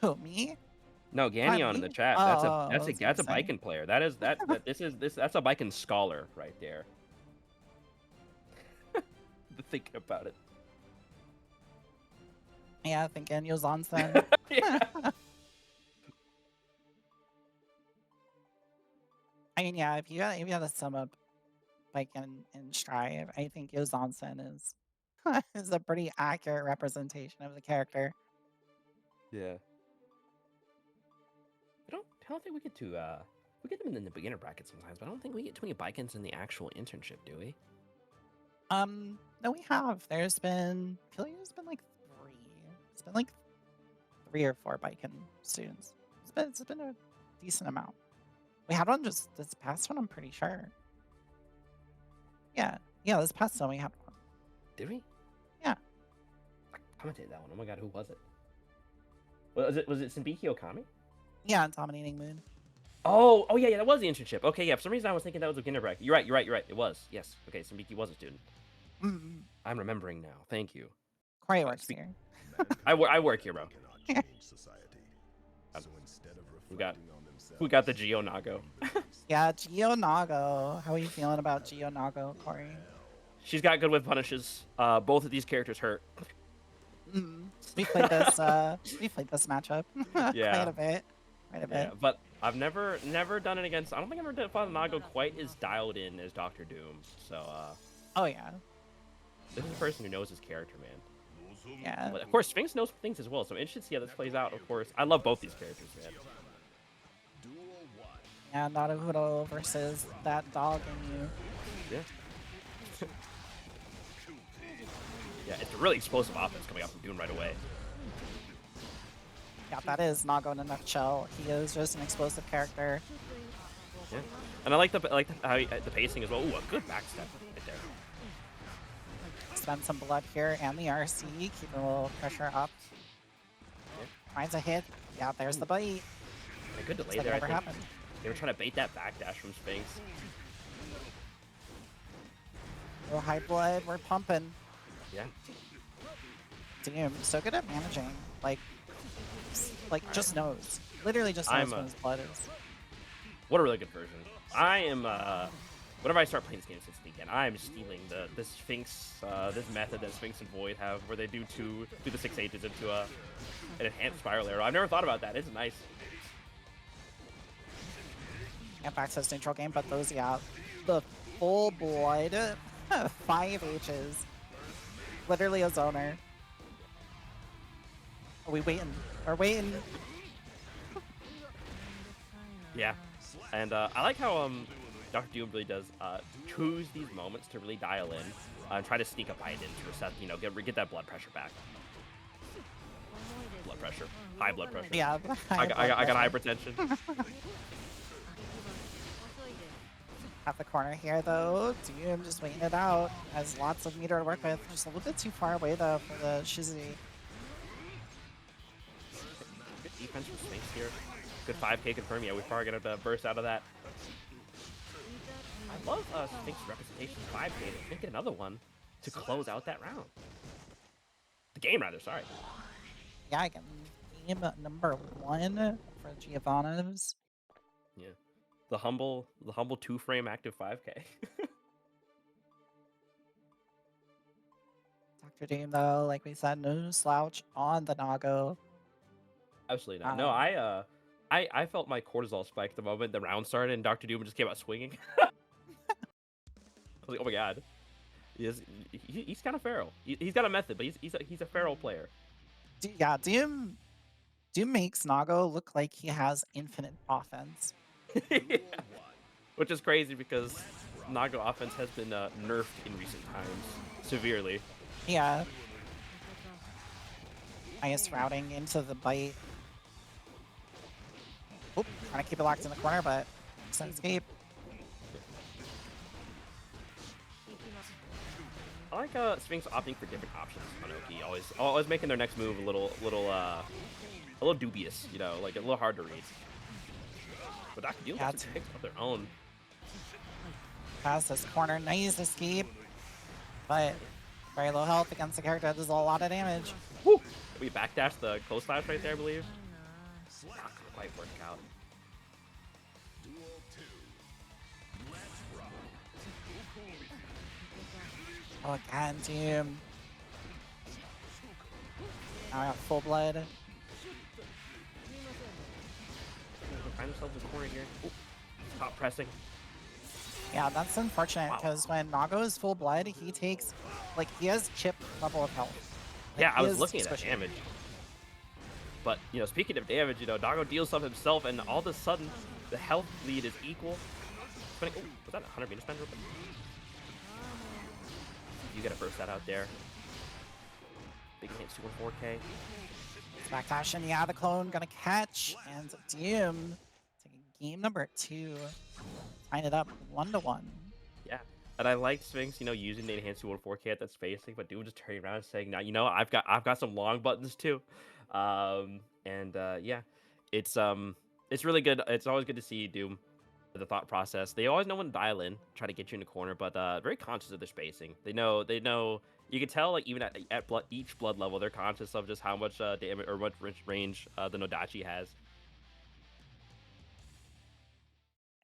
Who, me? No, Ganyon in the me? chat. Oh, That's I a was gonna say. Biken player. That's a Biken scholar right there. Thinking about it. Yeah, I think Anyo's on sen. Yeah. I mean, yeah, if you had to sum up Biken and Strive, I think Yozansen is is a pretty accurate representation of the character. Yeah. I don't think we get to we get them in the beginner bracket sometimes, but I don't think we get too many Bikens in the actual internship, do we? No, we have. I feel like there's been like 3. It's been like 3 or 4 Biken students. It's been a decent amount. We had one just this past one, I'm pretty sure. Yeah, Yeah, this past time we had one. Did we? Yeah. I commented that one. Oh my god, who was it? Was it Sabiki Okami? Yeah, Dominating Moon. Oh yeah, that was the internship. Okay, yeah. For some reason, I was thinking that was a Ginnerbreck. You're right. It was. Yes. Okay, Sabiki was a student. Mm, I'm remembering now. Thank you. Corey works speak- here. I work here, bro. Cannot change society. Um, So instead of we got- reflecting on themselves, We got the Geo Nago. Yeah, Geo Nago. How are you feeling about Geo Nago, Corey? She's got good whip punishes. Both of these characters hurt. We played this. We played this matchup. Yeah. Quite a bit. Quite a bit. Yeah, but I've never done it against. I don't think I've ever fought a Nago quite as dialed in as Doctor Doom. So Oh yeah. this is a person who knows his character, man. Yeah. But of course, Sphinx knows things as well. So I'm interested to see how this plays out. Of course, I love both these characters, man. duel one. Yeah, Naruto versus that dog in you. Yeah. Yeah, it's a really explosive offense coming up from Doom right away. Yeah, that is Nago in a nutshell. He is just an explosive character. Yeah, and I like the pacing as well. Ooh, a good backstep right there. Spend some blood here and the RC. Keep a little pressure up. Finds a hit. Yeah, there's the bite. A good Looks delay like it there. I never think happened. they were trying to bait that backdash from Sphinx. Little high blood. We're pumping. Yeah. Damn, so good at managing. Like just knows. Literally just knows when his blood is. What a really good version. I am whenever I start playing this game since the weekend, I am stealing the Sphinx this method that Sphinx and Void have where they do the 6 ages into an enhanced spiral arrow. I've never thought about that. It's nice. And back to this neutral game, but those, yeah, the full blood 5 H's. Literally a zoner. Are we waiting? We're waiting. Yeah. And I like how Dr. Doom really does choose these moments to really dial in and try to sneak a bite in to reset, get that blood pressure back. Blood pressure. High blood pressure. Yeah. I got hypertension. At the corner here, though, Doom just waiting it out. Has lots of meter to work with. Just a little bit too far away, though, for the Shizzy. Good defense from Sphinx here. Good 5k confirm. Yeah, we probably gonna have to burst out of that. I love Sphinx's representation 5k to make it another one to close out that round. The game, rather. Sorry. Yeah, again, game number 1 for Giovanna's. Yeah. The humble 2-frame active 5k. Dr. Doom, though, like we said, no slouch on the Nago. Absolutely not. No, I felt my cortisol spike the moment the round started and Dr. Doom just came out swinging. I was like, oh my god. He's kind of feral. He's got a method, but he's a feral player. Yeah, Doom makes Nago look like he has infinite offense. Yeah. Which is crazy because Nago offense has been nerfed in recent times severely. Yeah. Nice routing into the bite. Oop, trying to keep it locked in the corner, but makes an escape. I like Sphinx opting for different options on Oki. Always making their next move a little dubious, like a little hard to read. But Dr. Doom Yeah, gets some picks of their own. Past this corner, nice escape. But very low health against the character that does a lot of damage. Woo! We backdash the close slash right there, I believe. Not gonna quite work out. Duel 2. Let's rock. Oh, again, Doom. Now I got full blood. Find themselves in the corner here. Ooh. Top pressing. Yeah, that's unfortunate Wow. because when Nago is full blood, he takes, he has chip level of health. Yeah, I he was is looking at that squishy. damage. But, speaking of damage, Nago deals some himself, and all of a sudden, the health lead is equal. Oh, was that a 100 meter spend? You gotta burst that out there. Big hits, 214k. Backdash, and yeah, the clone gonna catch, and Doom taking game number 2. Tying it up 1-1. Yeah. And I like Sphinx, using the enhanced 214K at that spacing, but Doom just turning around and saying, "Now, I've got some long buttons too." Yeah, it's it's really good. It's always good to see Doom, the thought process. They always know when to dial in, try to get you in the corner, but very conscious of their spacing. They know. You can tell, like, even at each blood level, they're conscious of just how much damage or much range the Nodachi has.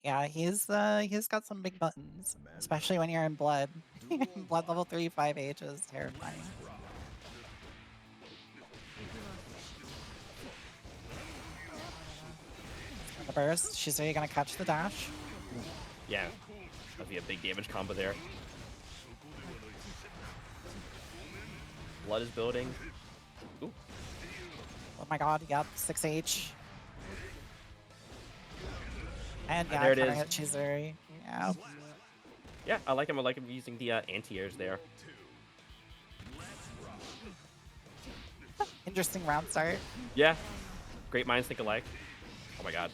Yeah, he's got some big buttons, especially when you're in blood. Blood level 3 5H is terrifying. The burst, she's really gonna catch the dash. Yeah, that'd be a big damage combo there. Blood is building. Ooh. Oh my god, yep, 6H. And yeah, There it cutting is. it, she's very, yeah. Yeah, I like him. I like him using the anti-airs there. Interesting round start. Yeah, great minds think alike. Oh my god.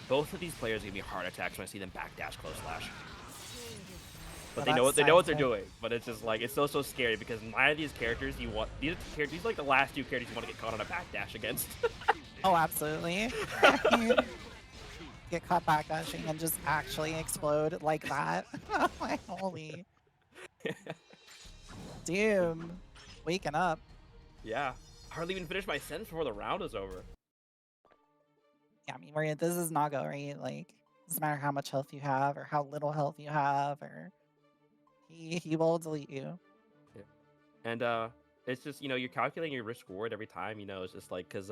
Both of these players give me heart attacks when I see them backdash close slash. But Well, they know what they're that's doing. But it's just like, it's so scary because neither of these characters these are like the last two characters you want to get caught on a backdash against. Oh, absolutely. Get caught backdashing and just actually explode like that. Like, holy. Doom. Waking up. Yeah, hardly even finished my sentence before the round is over. Yeah, I mean, this is Nago, right? Like, doesn't matter how much health you have or how little health you have, or he will delete you. Yeah. And it's just, you're calculating your risk reward every time. It's just like, because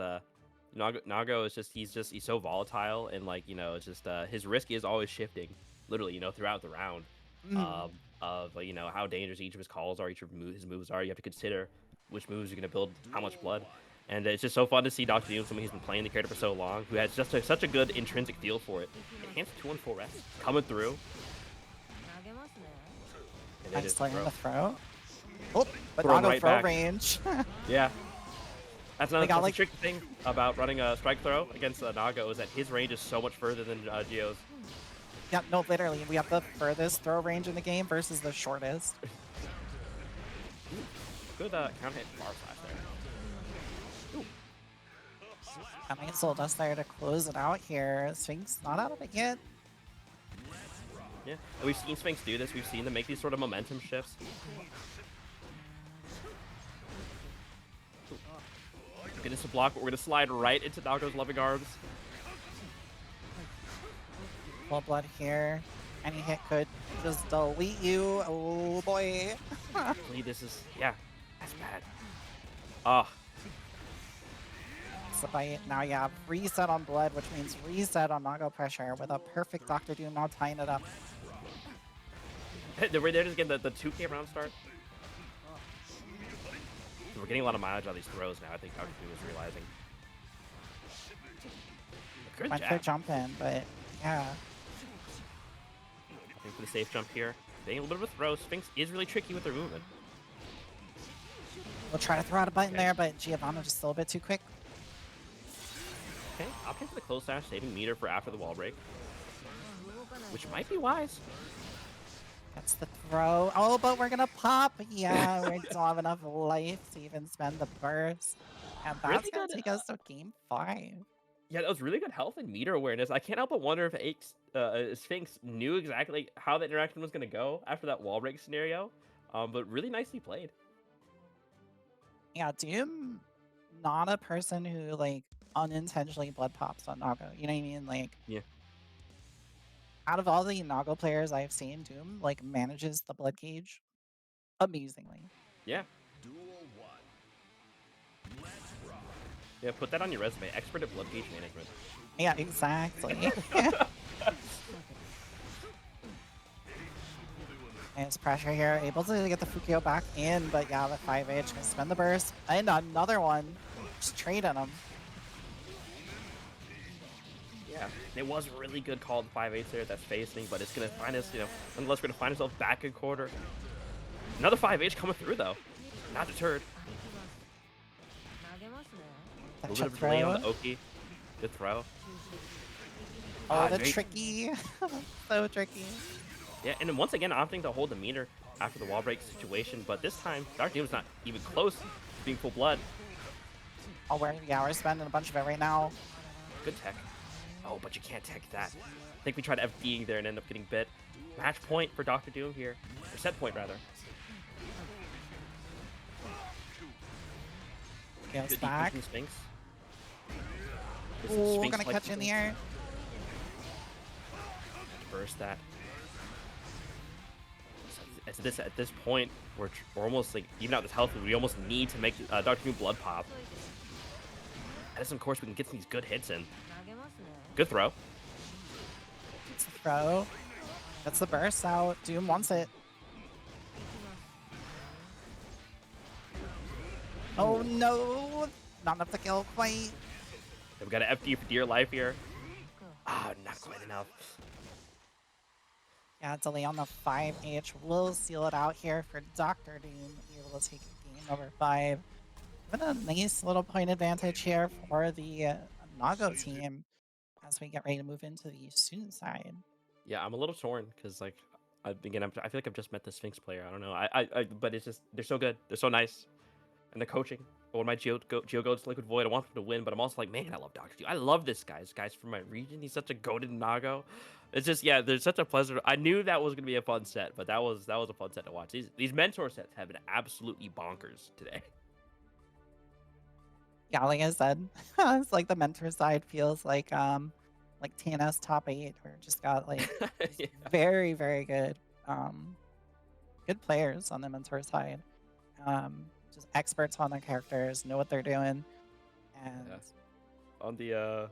Nago is just he's so volatile, and like, it's just his risk is always shifting, literally, throughout the round. Mm. Of like, how dangerous each of his calls are, each of his moves are. You have to consider which moves you're gonna build how much blood. And it's just so fun to see Dr. Doom, someone who's been playing the character for so long, who has just such a good intrinsic feel for it. Enhanced 2-1-4 rest coming through. And I'm it is still in throw. the throw. Oh, but Throw him Nago right throw back. range. Yeah. That's another got, that's a tricky thing about running a strike throw against Nago, is that his range is so much further than Gio's. Yeah, no, literally, we have the furthest throw range in the game versus the shortest. Good counter hit bar slash there. Ooh. And nice little dust there to close it out here. Sphinx not out of it yet. Yeah, and we've seen Sphinx do this. We've seen them make these sort of momentum shifts. Get this to block, but we're gonna slide right into Nago's loving arms. Full blood here. Any hit could just delete you. Oh boy. Actually, this is, yeah, that's bad. Oh, So by now you have reset on blood, which means reset on Nago pressure with a perfect Dr. Doom now tying it up. they're just getting the 2K round start. We're getting a lot of mileage out of these throws now. I think Dr. Doom is realizing. Good Went for jab. jump in, but yeah. Looking for the safe jump here. Getting a little bit of a throw. Sphinx is really tricky with their movement. We'll try to throw out a button there, but Giovanna just still a bit too quick. Okay, opting for the close dash, saving meter for after the wall break. Which might be wise. That's the throw. Oh, but we're gonna pop. Yeah, we don't have enough life to even spend the burst. And that's Really gonna good, take us to game 5. Yeah, that was really good health and meter awareness. I can't help but wonder if Sphinx knew exactly how that interaction was going to go after that wall break scenario. But really nicely played. Yeah, Doom, not a person who like unintentionally blood pops on Nago. You know what I mean? Like, Yeah. out of all the Nago players I've seen, Doom like manages the blood gauge amazingly. Yeah. Duel 1. Let's rock. Yeah, put that on your resume. Expert at blood gauge management. Yeah, exactly. Nice pressure here, able to get the Fukio back in, but yeah, the 5H can spend the burst. And another one. Just trade on him. Yeah, it was a really good call to 5-8 there at that spacing, but it's going to find us, unless we're going to find ourselves back in quarter. Another 5H coming through, though. Not deterred. A That little bit chip of delay on throw. the Oki. Good throw. Oh, the great. tricky. So tricky. Yeah, and then once again opting to hold the meter after the wall break situation, but this time Dr. Doom's not even close to being full blood. Oh, we're spending a bunch of it right now. Good tech. Oh, but you can't tech that. I think we tried FDing there and end up getting bit. Match point for Dr. Doom here. Or set point, rather. Gets Good back. DP from Sphinx. Oh, Sphinx gonna like catch you in the air. Burst that. At this point, we're almost like, even out this health, we almost need to make Dr. Doom blood pop. And this, of course, we can get these good hits in. Good throw. It's the throw. That's the burst out. Doom wants it. Oh no! Not enough to kill quite. We got an FD for dear life here. Ah, not quite enough. Yeah, delay on the 5H will seal it out here for Dr. Doom. Able to take game number 5. Even a nice little point advantage here for the Nago team as we get ready to move into the student side. Yeah, I'm a little torn because, like, I feel like I've just met the Sphinx player. I don't know. But it's just, they're so good. They're so nice. And the coaching. But when my Geo goes to Liquid Void, I want them to win, but I'm also like, man, I love Dr. Doom. I love this guy. This guy's from my region. He's such a goated Nago. It's just, yeah, there's such a pleasure. I knew that was gonna be a fun set, but that was a fun set to watch. These mentor sets have been absolutely bonkers today. Yeah, like I said, it's like the mentor side feels like TNS top 8, where it just got like Yeah. very, very good good players on the mentor side. Just experts on their characters, know what they're doing. And Yeah. On the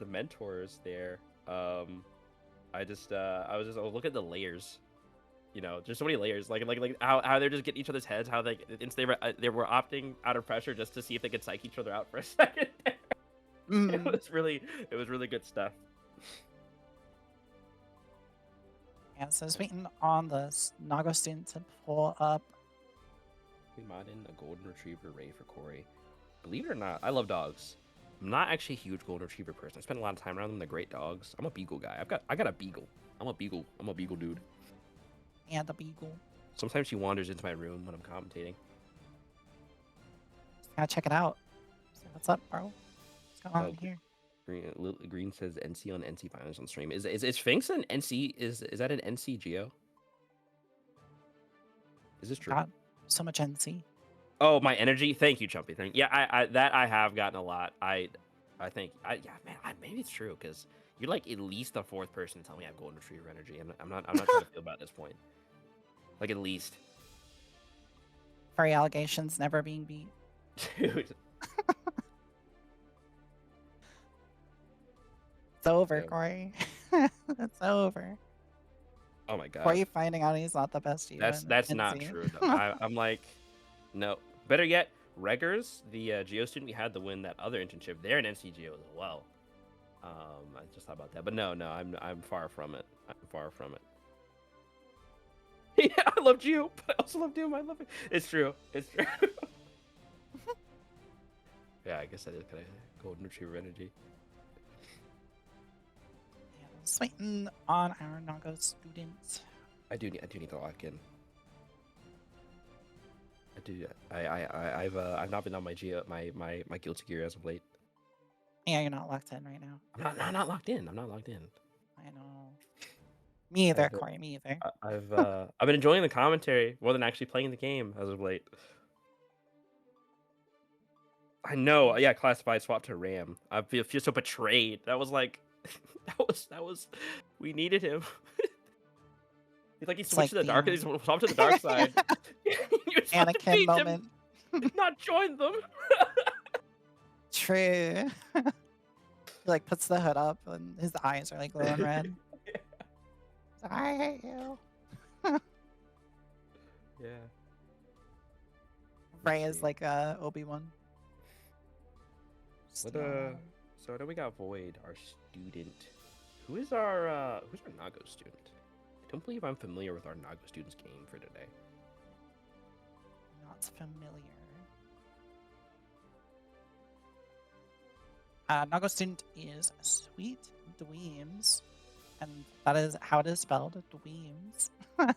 mentors there, I was looking at the layers. You know, there's so many layers. Like how they're just getting each other's heads. How they were opting out of pressure just to see if they could psych each other out for a second. mm, It was really good stuff. yeah, so just waiting on the Nago student to pull up. We mod in a golden retriever Ray for Corey. Believe it or not, I love dogs. I'm not actually a huge golden retriever person. I spend a lot of time around them. They're great dogs. I'm a beagle guy. I got a beagle. I'm a beagle dude. And the beagle. Sometimes he wanders into my room when I'm commentating. Just gotta check it out. So what's up, bro? What's going on Oh, here? Green says NC on NC finals on stream. Is Sphinx an NC? Is that an NC Geo? Is this true? Got so much NC. Oh, my energy. Thank you, Chumpy. Yeah, I have gotten a lot. I think yeah, man. Maybe it's true because you're like at least the 4th person to tell me I have golden retriever energy. I'm not trying to feel bad at this point. Like at least. Furry allegations never being beat. Dude. It's over, Yeah. Corey. It's over. Oh my god. Corey finding out he's not the best you. That's not true though. I'm like, no. Better yet, Reggers, the Geo student we had to win that other internship, they're an NC Geo as well. I just thought about that, but no, I'm far from it. I'm far from it. Yeah, I love Geo, but I also love Doom. I love it. It's true. It's true. Yeah, I guess that is kind of golden retriever energy. Yeah, just waiting on our Nago students. I do need to lock in. I do. I've not been on my Guilty Gear as of late. Yeah, you're not locked in right now. I'm not locked in. I'm not locked in. I know. Me either, I've, Corey. Me either. I've been enjoying the commentary more than actually playing the game as of late. I know. Yeah, classified swap to RAM. I feel so betrayed. That was like, that was. We needed him. He's like he switched to the dark. He swapped to the dark side. Anakin moment. Not join them. True. He like puts the hood up and his eyes are like glowing red. Yeah. I hate you. Yeah. Ray is like Obi-Wan. So I know we got Void, our student. Who's our Nago student? I don't believe I'm familiar with our Nago student's game for today. Not familiar. Nago student is Sweet Dweems, and That is how it is spelled. Dweems.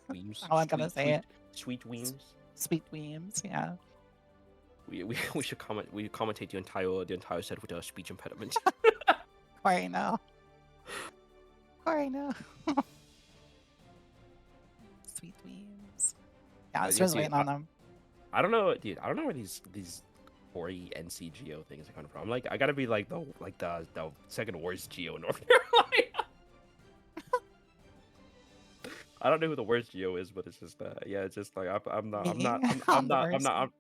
Weems, How I'm gonna say it. sweet weems. Sweet Dweems. Yeah. We should commentate the entire set with a speech impediment. Corey, no. Corey, no. Sweet Dweems. Yeah, I was Yeah, just dude, waiting on them. I don't know, dude. I don't know where these Ori NC things are coming from. Like, I gotta be like the second worst Geo in North Carolina. I don't know who the worst Geo is, but it's just yeah, it's just like I'm not I'm Me? not I'm, I'm I'm the not I'm worst. not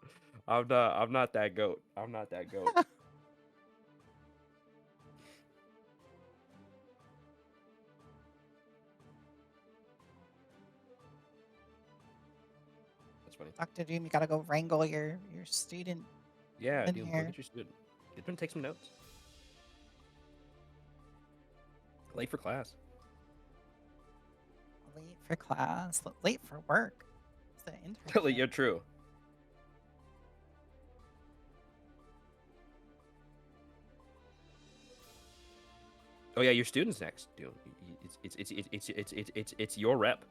I'm not that goat. I'm not that goat. That's funny. Dr. Doom, you gotta go wrangle your student Yeah, in dude, go here. get your student. Get them to take some notes. Late for class. Late for class. Late for work. It's the internship. You're true. Oh yeah, your student's next, dude. It's your rep.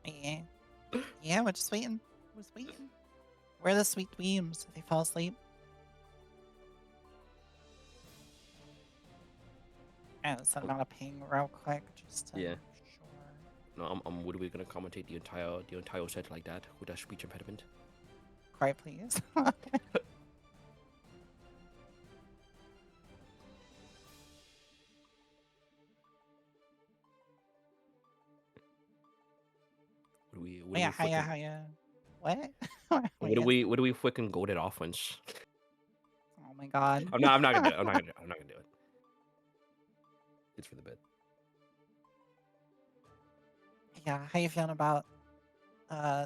Yeah. Yeah, we're just waiting. We're just waiting. Where are the sweet dweems? They fall asleep. And send out a ping real quick just to Yeah. make sure. No, I'm literally gonna commentate the entire set like that with a speech impediment. Cry, please. What Yeah, how ya? What? do we freaking gold it offense? Oh my god. I'm not gonna do it. I'm not gonna do it. It's for the bit. Yeah, how you feeling about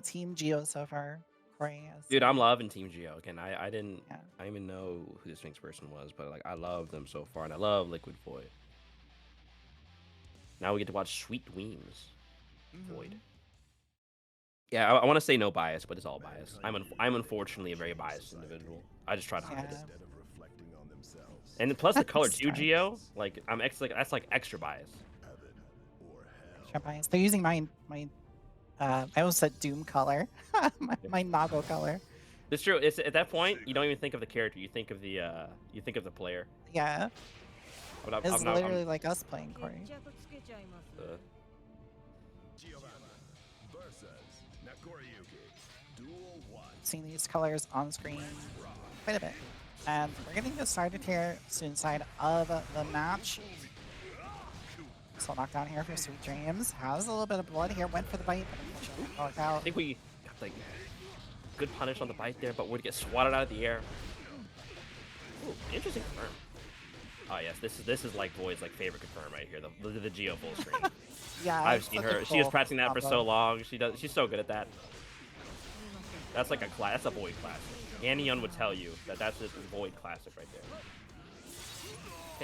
Team Geo so far, Corey? Dude, I'm loving Team Geo. Again, I didn't Yeah. I didn't even know who this next person was, but like I love them so far, and I love Liquid Void. Now we get to watch Sweet Weems Void. Mhm. Yeah, I want to say no bias, but it's all bias. I'm unfortunately a very biased individual. I just try to hide it. Yeah. Instead of reflecting on themselves, And plus the color too, Sorry. Geo. Like that's like extra bias. heaven or hell. Extra bias. They're using my I almost said Doom color. my Nago color. It's true. It's at that point you don't even think of the character. You think of the player. Yeah. But It's literally like us playing Corey. Giovanna versus Nakoriyuki. Duel 1. Seeing these colors on screen quite a bit. And we're getting this started here, student side of the match. So knockdown here for Sweet Dreams. Has a little bit of blood here. Went for the bite, but unfortunately didn't work I out. think we got like good punish on the bite there, but would get swatted out of the air. Ooh, interesting confirm. Oh yes, this is like Void's like favorite confirm right here. The Geo full screen. Yeah, I've it's seen such a her. She was cool practicing that for so combo. long. She's so good at that. That's like that's a Void classic. Annion would tell you that that's just a Void classic right there.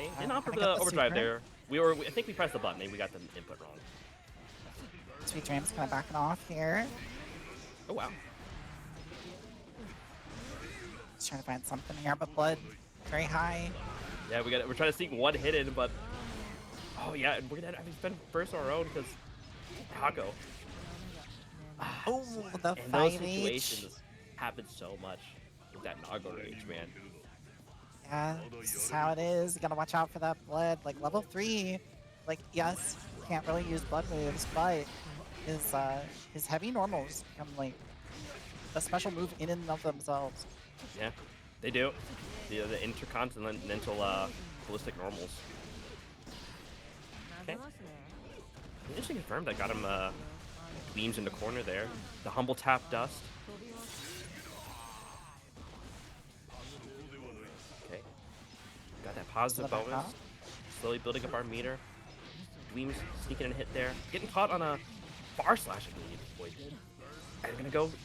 Okay, and I off of get the the overdrive super. there. I think we pressed the button. Maybe we got the input wrong. Sweet Dreams kind of backing off here. Oh wow. Just trying to find something here, but blood very high. Yeah, we're trying to sneak one hidden, but oh yeah, we're gonna have to spend first on our own because Taco. Oh, the And those 5H. situations happen so much with that Nago rage, man. Yeah, this is how it is. You gotta watch out for that blood. Like level 3, like yes, can't really use blood moves, but his heavy normals become like a special move in and of themselves. Yeah, they do. The intercontinental ballistic normals. Okay. Interesting confirmed. I got him beams in the corner there. The humble tap dust. Okay. Got that positive Still back bonus. up. Slowly building up our meter. Dweems sneaking in a hit there. Getting caught on a bar slash, I believe. Void did.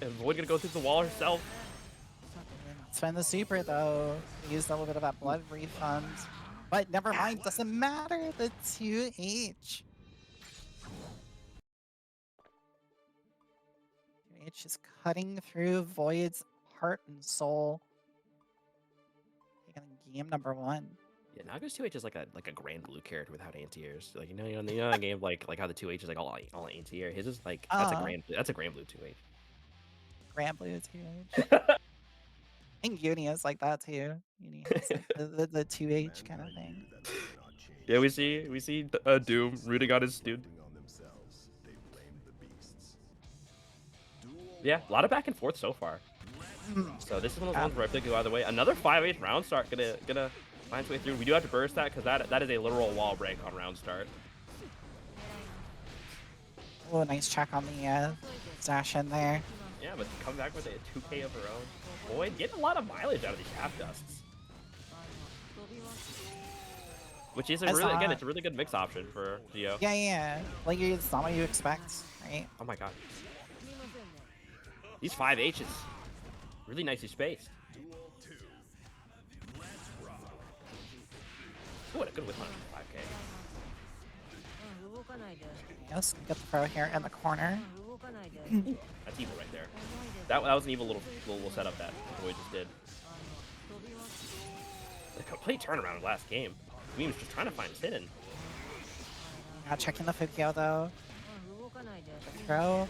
And Void gonna go through the wall herself. Spend the super though. Use a little bit of that blood refund. But never mind, doesn't matter. The 2H. 2H is cutting through Void's heart and soul. Taking game number 1. Yeah, Naga's 2H is like a grand blue character without anti-airs. Like you know that game like how the 2H is like all anti-air. His is like that's a grand blue 2H. Grand Blue 2H. I think Uni is like that too. Uni has like the 2H kind of thing. Mankind knew that they cannot change Yeah, we see Doom rooting on his dude. Reflecting on themselves, they blamed the beasts. Yeah, a lot of back and forth so far. So this is one of those ones where I think go either way. Another 5H round start gonna find its way through. We do have to burst that because that is a literal wall break on round start. Oh, nice check on the dash in there. Yeah, but come back with a 2K of her own. Boy, getting a lot of mileage out of these half dusts. Which is it's a really good mix option for Geo. Yeah. Like it's not what you expect, right? Oh my god. These 5Hs really nicely spaced. Oh, and a good whip on 5K. Yes, get the throw here in the corner. That's evil right there. That was an evil little setup that Boy just did. The complete turnaround of last game. He was just trying to find his hidden. Checking the Fukio though. Throw.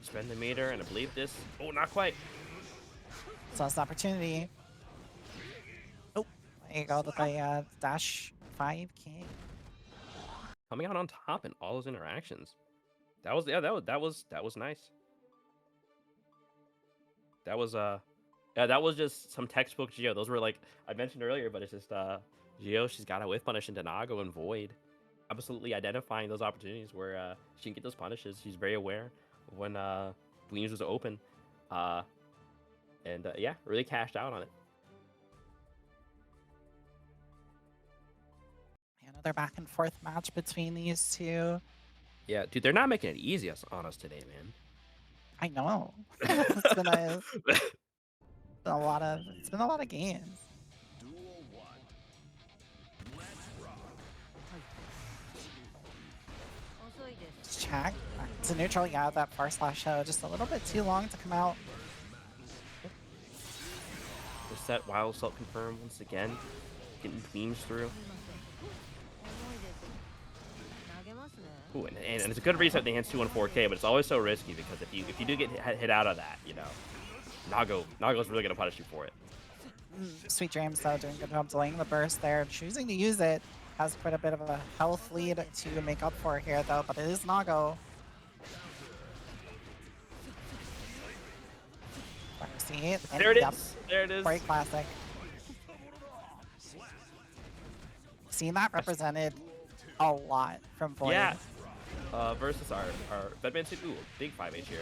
Spend the meter, and I believe this. Oh, not quite. So it's an opportunity. Oh, there you go with the dash 5K. Coming out on top in all those interactions. That was nice. That was that was just some textbook Geo. Those were like I mentioned earlier, but it's just Geo, she's got a whiff punish into Nago and Void. Absolutely identifying those opportunities where she can get those punishes. She's very aware of when Weems was open. And yeah, really cashed out on it. Another back and forth match between these two. Yeah, dude, they're not making it easy on us today, man. I know. It's been a lot of games. Duel 1. Let's rock. Check. Back to neutral. Yeah, that far slash just a little bit too long to come out. Reset Wild Assault confirm once again. Getting beams through. Ooh, and it's a good reset the hands 2 on 4K, but it's always so risky because if you do get hit out of that, you know, Nago's really gonna punish you for it. Sweet Dreams though doing a good job delaying the burst there, choosing to use it. Has quite a bit of a health lead to make up for here though, but it is Nago. See it? And There it is. yep, There it is. very classic. Seeing that represented a lot from Void. Yeah. Versus our Bedman City. Ooh, big 5H here.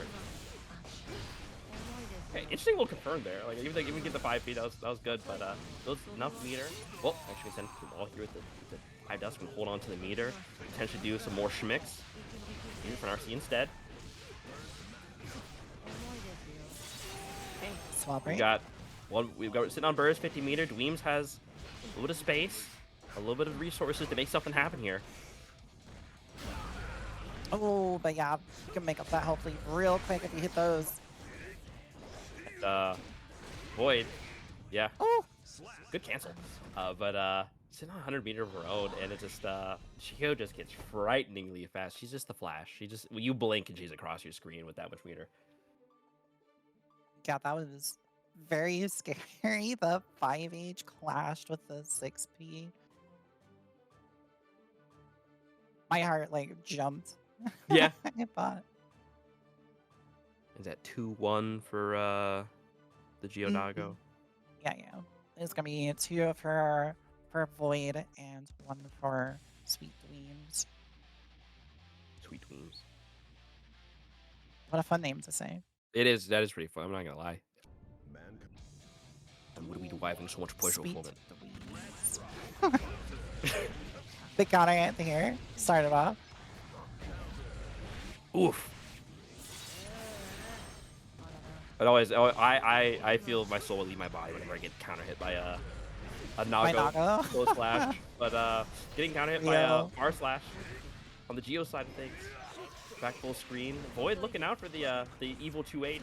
Okay, interesting little confirm there. Like even get the 5 feet, that was good, but those enough meter. Well, actually send the wall here with the 5 dust can hold on to the meter. Potentially do some more schmicks. Use it for an RC instead. Okay, swap rate. We've got sitting on burst 50 meter. Dweems has a little bit of space, a little bit of resources to make something happen here. Oh, but yeah, you can make up that health lead real quick if you hit those. Void, yeah, Oh, good cancel. But sitting on 100 meter of her own, and it just Shio just gets frighteningly fast. She's just the Flash. When you blink and she's across your screen with that much meter. yeah, that was very scary. The 5H clashed with the 6P. My heart like jumped. Yeah. I thought. Is that 2-1 for the Geonago? Yeah. It's gonna be 2 for Void and 1 for Sweet Dreams. Sweet Dweems. What a fun name to say. That is pretty fun. I'm not gonna lie. Mankind. And what are we deriving so much pleasure Sweet from it? Dweems. Big counter right here. Started off. Oof. I feel my soul will leave my body whenever I get counter hit by a Nago close slash. But getting counter hit by a R slash on the Geo side of things. Back full screen. Void looking out for the evil 2H.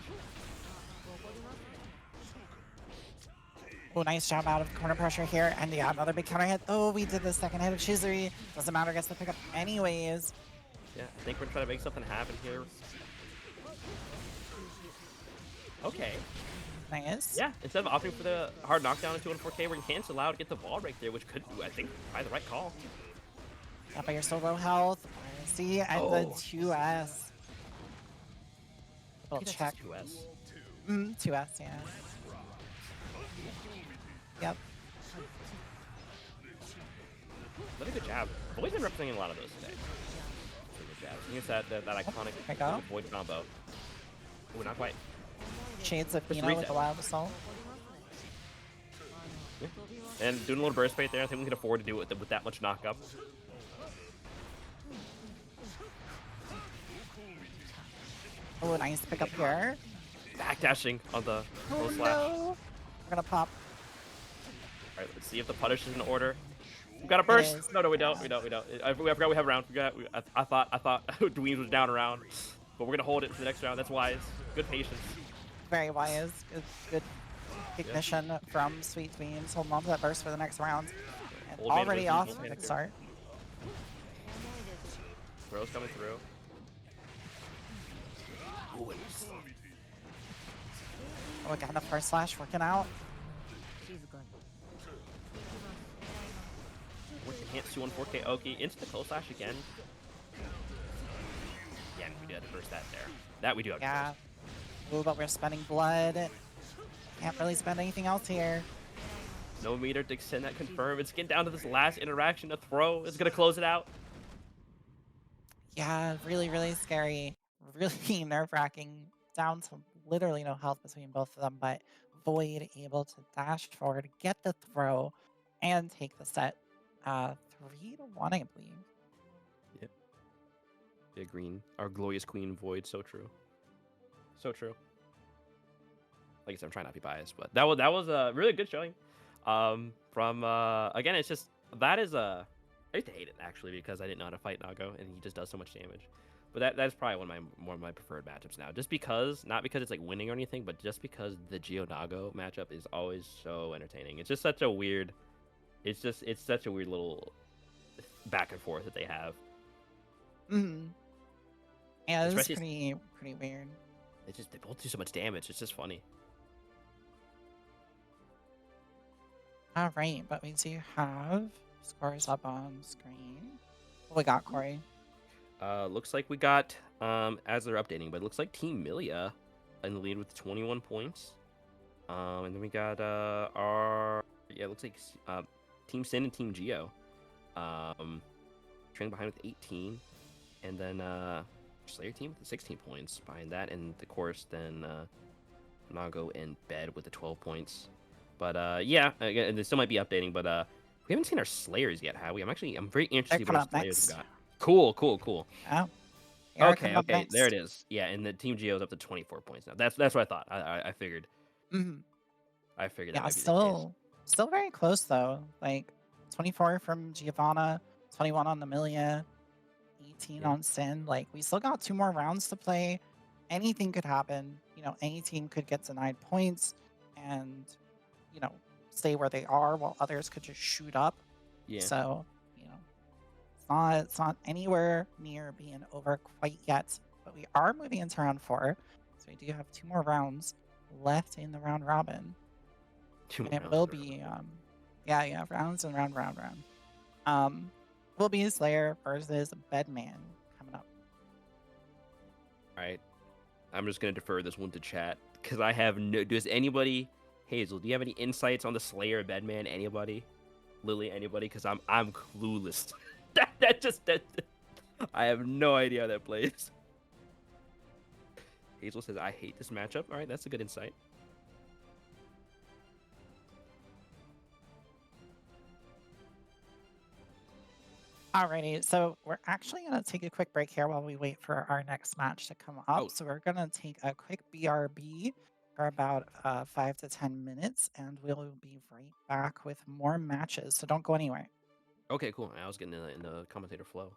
Oh, nice job out of corner pressure here. And yeah, another big counter hit. Oh, we did the second hit of Chizuri. Doesn't matter, gets the pickup anyways. Yeah, I think we're trying to make something happen here. Okay. Nice. Yeah, instead of opting for the hard knockdown into 4K, we're cancel out, get the wall right there, which could, I think, probably the right call. Yeah, but you're still low health. See, and the 2S. Little check. 2S. 2S, yeah. Yep. Another good jab. I've always been representing a lot of those today. Good jab. I think it's that iconic There you go. void combo. Oh, not quite. Shades of Just Pino with reset. the Wild Assault. Yeah. And doing a little burst bait there, I think we can afford to do it with that much knockup. Oh, nice pickup here. Backdashing on the Oh low slash. no! We're gonna pop. Alright, let's see if the punish is in order. We got a burst! is, No, we don't. yeah. We don't. I forgot we have a round. I thought Dweens was down a round. But we're gonna hold it for the next round. That's wise. Good patience. Very wise. Good ignition from Sweet Dreams. Holding on to that burst for the next round. And Old man already wisdom, off old to a man good here. start. Throw's coming through. Ooh, it's- Oh, again, the first slash working out. Can't 2-1-4K Oki into the close slash again. Yeah, we do have to burst that there. That we do have to Yeah. burst. Ooh, but we're spending blood. Can't really spend anything else here. No meter to extend that confirm. It's getting down to this last interaction. A throw is gonna close it out. Yeah, really, really scary. Really nerve-wracking. Down to literally no health between both of them, but Void able to dash forward, get the throw, and take the set. 3-1, I believe. Yep. Yeah, green. Our glorious queen Void. So true. So true. Like I said, I'm trying not to be biased, but that was a really good showing. From again, it's just that is I used to hate it actually because I didn't know how to fight Nago and he just does so much damage. But that's probably one of my preferred matchups now. Just because, not because it's like winning or anything, but just because the Geo Nago matchup is always so entertaining. It's just such a weird, it's such a weird little back and forth that they have. Mm-hmm. Yeah, this is Especially- pretty weird. They both do so much damage. It's just funny. All right, but we do have scores up on screen. What we got, Corey? Looks like we got as they're updating, but it looks like Team Milia in the lead with 21 points. And then we got it looks like Team Sin and Team Geo trailing behind with 18, and then Slayer team with 16 points behind that, and of course then Nago and Bed with the 12 points. But yeah, again, they still might be updating, but we haven't seen our Slayers yet, have we? I'm very interested in coming what up Slayers next. we got. Cool. Oh. Here it Okay, comes up next. there it is. Yeah, and the Team Geo's up to 24 points now. That's what I thought. I figured. Mm-hmm. I figured that Yeah, might be the case. still very close though. Like 24 from Giovanna, 21 on the Milia, 18 Yeah. on Sin. Like we still got 2 more rounds to play. Anything could happen. You know, any team could get denied points and, you know, stay where they are while others could just shoot up. Yeah. So, you know, it's not anywhere near being over quite yet. But we are moving into round 4. So we do have 2 more rounds left in the round robin. Two more And it rounds will for be everyone. rounds and round. Will be Slayer versus Bedman coming up. All right. I'm just gonna defer this one to chat because I have no. Does anybody, Hazel? Do you have any insights on the Slayer Bedman? Anybody? Lily? Anybody? Because I'm clueless. that I have no idea how that plays. Hazel says I hate this matchup. All right, that's a good insight. Alrighty, so we're actually going to take a quick break here while we wait for our next match to come up. Oh. So we're going to take a quick BRB for about 5 to 10 minutes, and we'll be right back with more matches. So don't go anywhere. Okay, cool. I was getting in the commentator flow.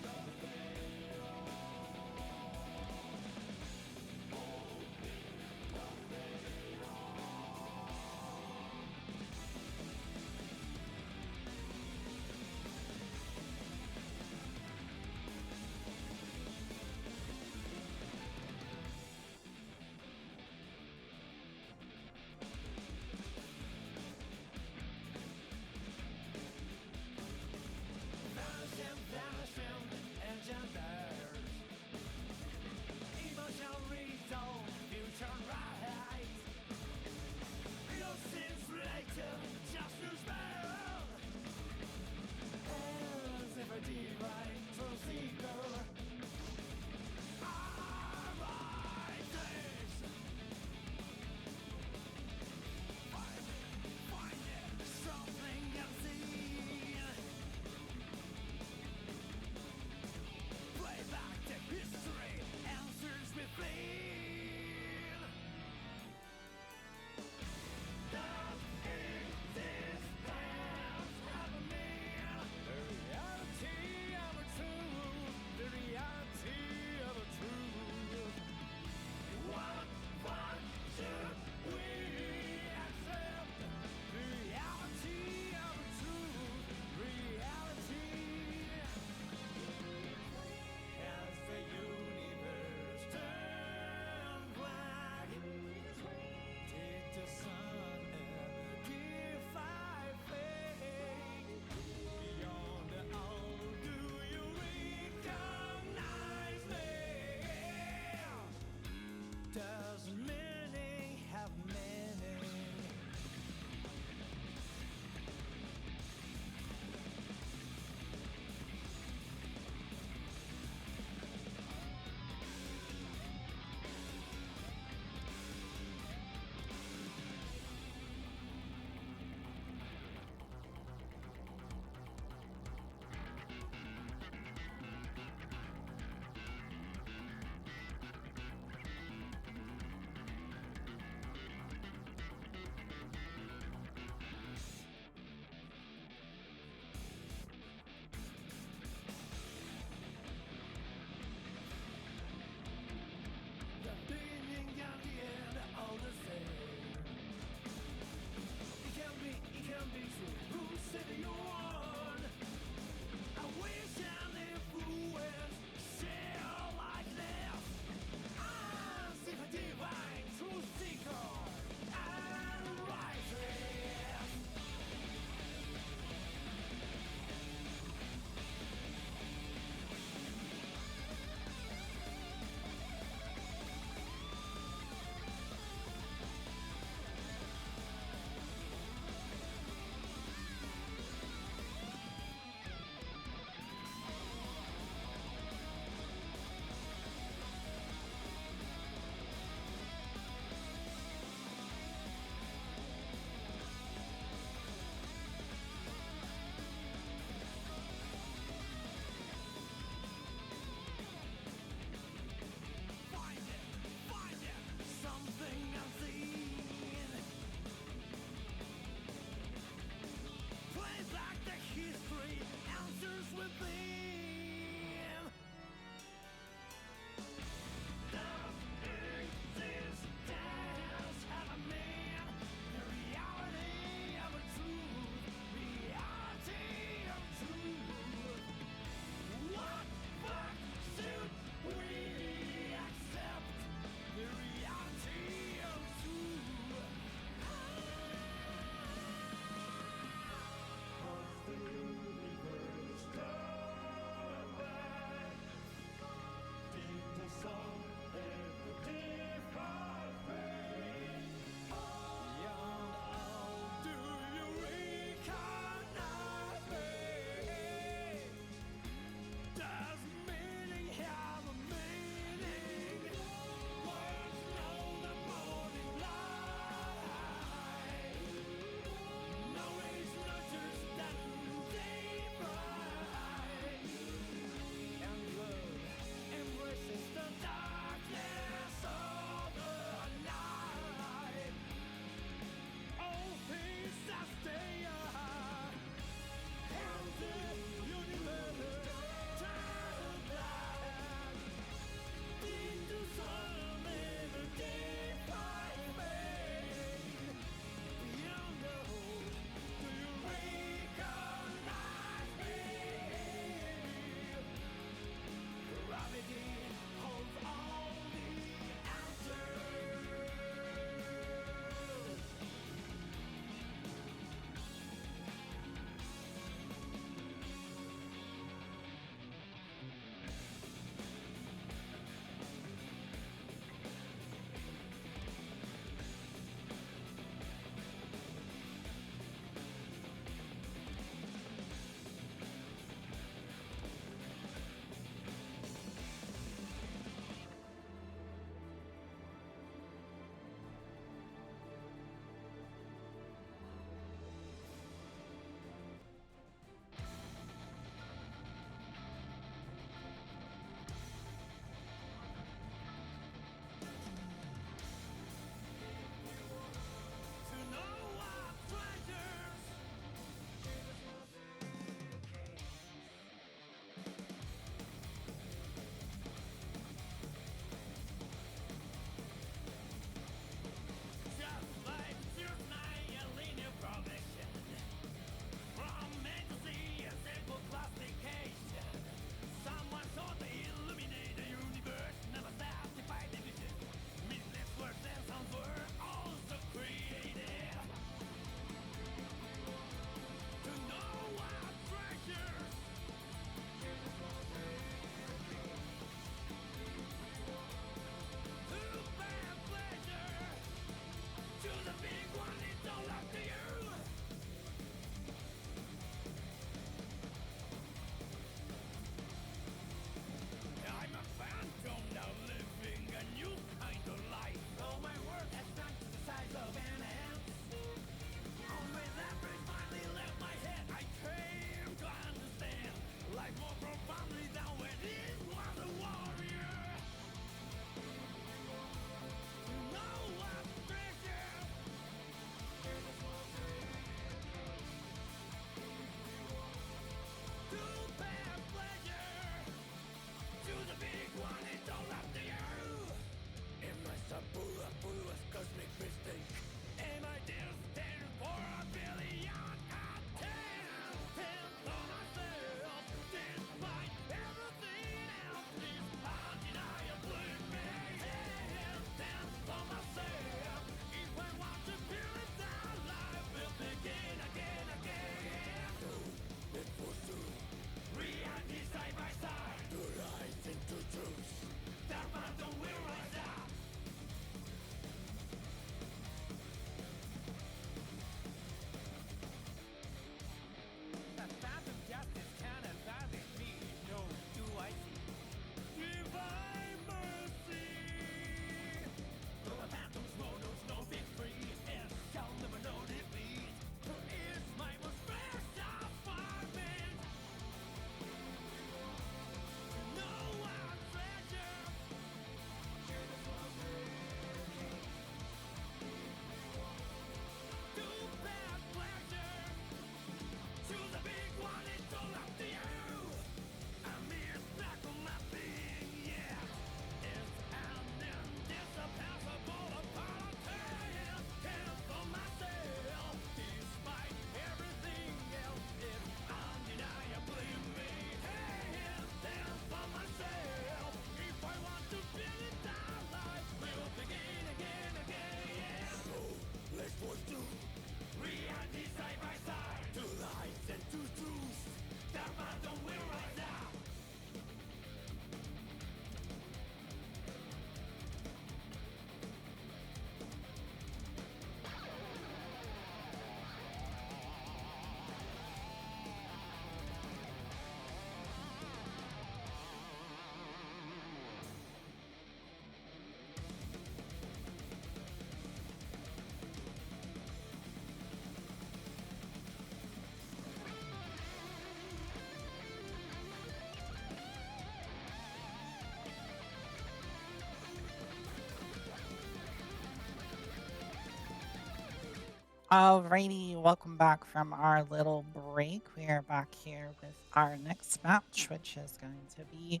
Alrighty, welcome back from our little break. We are back here with our next match, which is going to be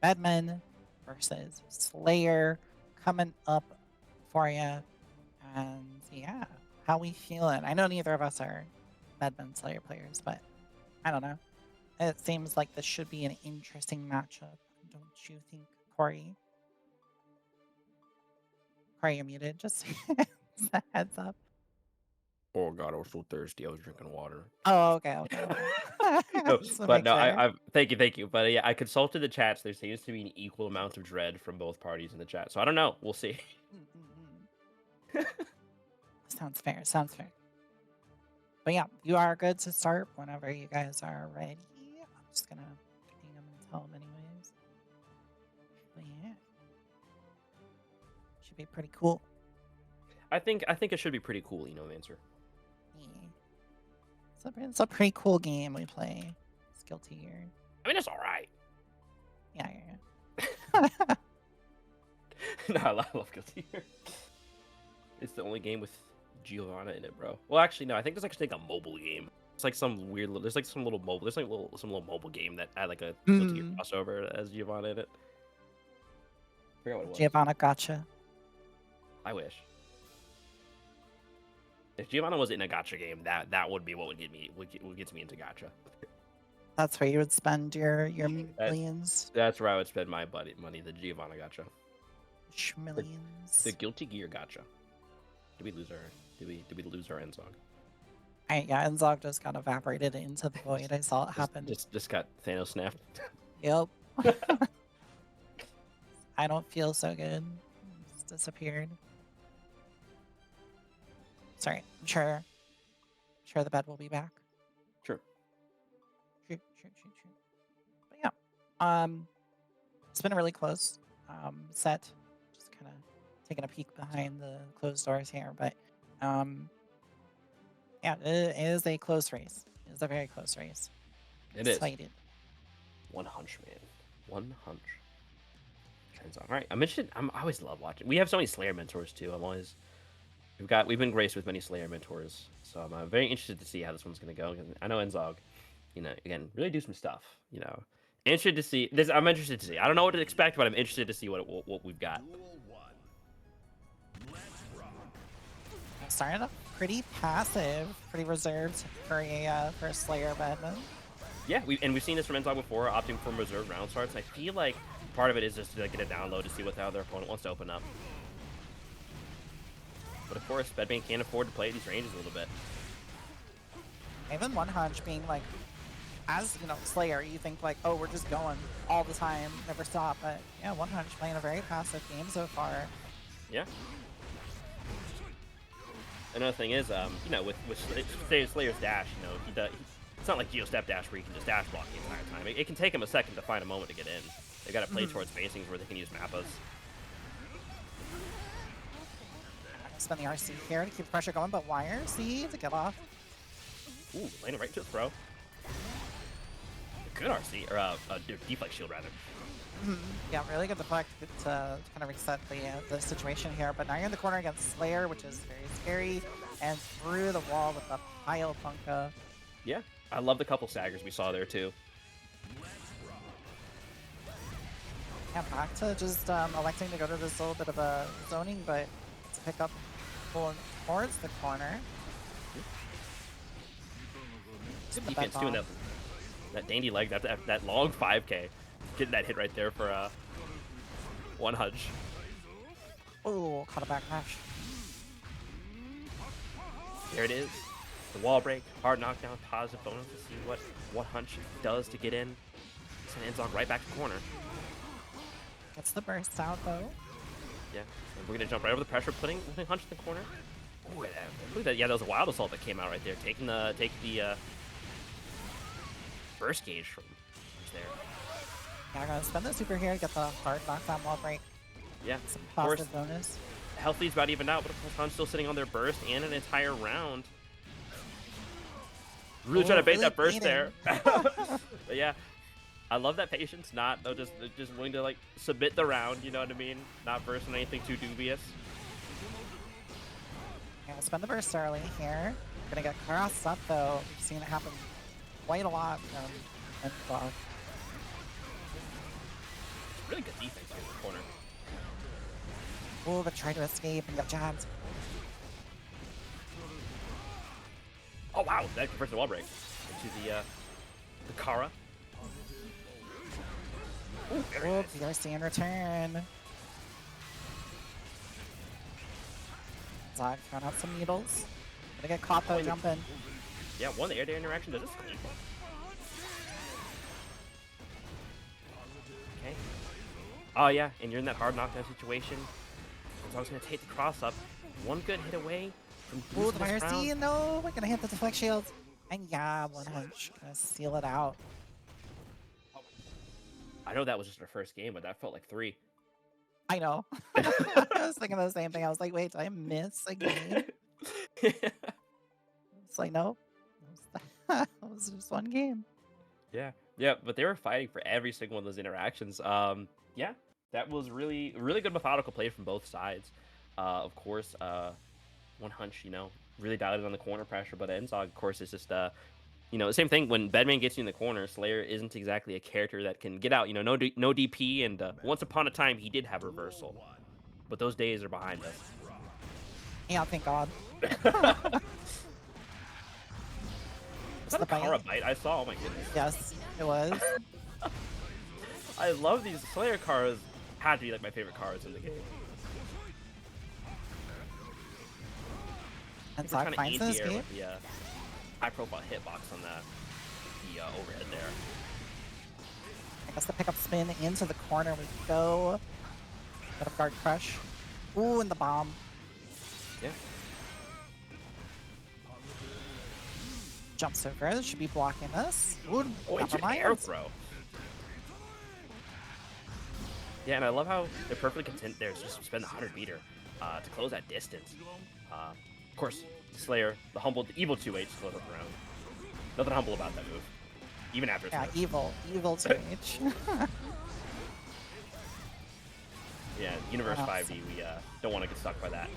Bedman versus Slayer coming up for you. And yeah, how we feeling? I know neither of us are Bedman Slayer players, but I don't know. It seems like this should be an interesting matchup, don't you think, Corey? Corey, you're muted. Just as a heads up. Oh god, I was so thirsty. I was drinking water. Oh, okay. No, Just to but make no, sure. I've thank you. But yeah, I consulted the chats. There seems to be an equal amount of dread from both parties in the chat. So I don't know. We'll see. Sounds fair. Sounds fair. But yeah, you are good to start whenever you guys are ready. I'm just gonna ping them and tell them anyways. But yeah, should be pretty cool. I think it should be pretty cool, you know, Mancer. Yeah. It's a pretty cool game we play. It's Guilty Gear. I mean, it's all right. Yeah. No, I love Guilty Gear. It's the only game with Giovanna in it, bro. Well, actually, no. I think there's actually like a mobile game. It's like some weird. There's like some little mobile. There's like some little mobile game that had like a Guilty Gear crossover as Giovanna in it. I forgot what it was. Giovanna gotcha. I wish. If Giovanna was in a gacha game, that would be what would gets me into gacha. That's where you would spend your millions. That's where I would spend my money. The Giovanna gacha. Schmillions. The Guilty Gear gacha. Did we lose our? Did we lose our Enzog? Yeah, Enzog just got evaporated into the void. I saw it happen. Just got Thanos snapped. Yep. I don't feel so good. It's disappeared. Sorry, I'm sure the bed will be back. Sure. But yeah, it's been a really close set. Just kind of taking a peek behind the closed doors here, but yeah, it is a close race. It is a very close race. It is. Excited. One hunch, man. One hunch. All right, I'm interested. I always love watching. We have so many Slayer mentors too. We've been graced with many Slayer mentors, so I'm very interested to see how this one's gonna go. I know Enzog, you know, again, really do some stuff. You know, interested to see this. I'm interested to see. I don't know what to expect, but I'm interested to see what we've got. Duel 1. Let's rock. Started off pretty passive, pretty reserved for a Slayer Bedman. Yeah, we've seen this from Enzog before, opting for reserved round starts. I feel like part of it is just to get a download to see what the other opponent wants to open up. But of course, Bedman can't afford to play these ranges a little bit. Even One Hunch being like, as you know, Slayer, you think like, oh, we're just going all the time, never stop. But yeah, One Hunch playing a very passive game so far. Yeah. Another thing is, you know, with Slayer's dash, you know, it's not like Geostep dash where you can just dash block the entire time. It can take him a second to find a moment to get in. They got to play towards spacings where they can use Mappas. Spend the RC here to keep the pressure going, but Wire C to get off. Ooh, landing right to the throw. Good RC, or deflect shield rather. Yeah, really good deflect to kind of reset the situation here. But now you're in the corner against Slayer, which is very scary, and through the wall with the pile Funka. Yeah, I love the couple staggers we saw there too. Yeah, back to just electing to go to this little bit of a zoning, but to pick up pulling towards the corner. Defense doing that dandy leg, that long 5K, getting that hit right there for One Hunch. Oh, caught a backlash. There it is. The wall break, hard knockdown, positive bonus to see what One Hunch does to get in. Send Enzog right back to the corner. Gets the burst out though. Yeah, and we're gonna jump right over the pressure, putting Hunch in the corner. Ooh, look at that! Yeah, that was a wild assault that came out right there, taking the burst gauge from there. Yeah, I'm gonna spend the super here to get the hard knockdown wall break. Yeah, Some of course, positive bonus. health lead's about evened out, but of course Hunch still sitting on their burst and an entire round. Really trying to bait really that burst baiting. there. But yeah, I love that patience. Just willing to like submit the round. You know what I mean? Not bursting anything too dubious. Yeah, spend the burst early here. Gonna get crossed up though. We've seen it happen quite a lot from Infog. Really good defense here in the corner. Oh, but tried to escape and got jabbed. Oh wow, that converts the wall break into the Kara. Ooh, very Oh, nice. PRC in return. Zog throwing out some needles. Gonna get caught though, jumping. Yeah, one air-to-air interaction does this clean. Okay. Oh yeah, and you're in that hard knockdown situation. So I was gonna take the cross up. One good hit away from Oh, the losing this PRC, round. no! We're gonna hit the deflect shield. And yeah, one hunch. Gonna seal it out. I know that was just our first game, but that felt like 3. I know. I was thinking the same thing. I was like, wait, did I miss a game? It's like, nope. It was just one game. Yeah, but they were fighting for every single one of those interactions. Yeah, that was really good methodical play from both sides. Of course, one hunch, really dialed in on the corner pressure, but Enzog, of course, is just the same thing. When Bedman gets you in the corner, Slayer isn't exactly a character that can get out. No DP, and once upon a time he did have reversal, but those days are behind us. Yeah, thank God. Is that a Kara bite I saw? Oh my goodness. Yes, it was. I love these Slayer Karas. Had to be like my favorite Karas in the game. And We're Zog trying to finds eat an the air escape. with the high-profile hitbox on the overhead there. I guess the pickup spin into the corner we go. Bit of guard crush. Ooh, and the bomb. Yeah. Jumps over. Should be blocking this. Ooh, Oh, it's never an mind. air throw. Yeah, and I love how they're perfectly content there to just spend the 100 meter to close that distance. Of course, Slayer, the humble, the evil 2H to close up the round. Nothing humble about that move, even after it's Yeah, nerfed. evil 2H. Yeah, Universe Wow. 5D, we don't want to get stuck by that.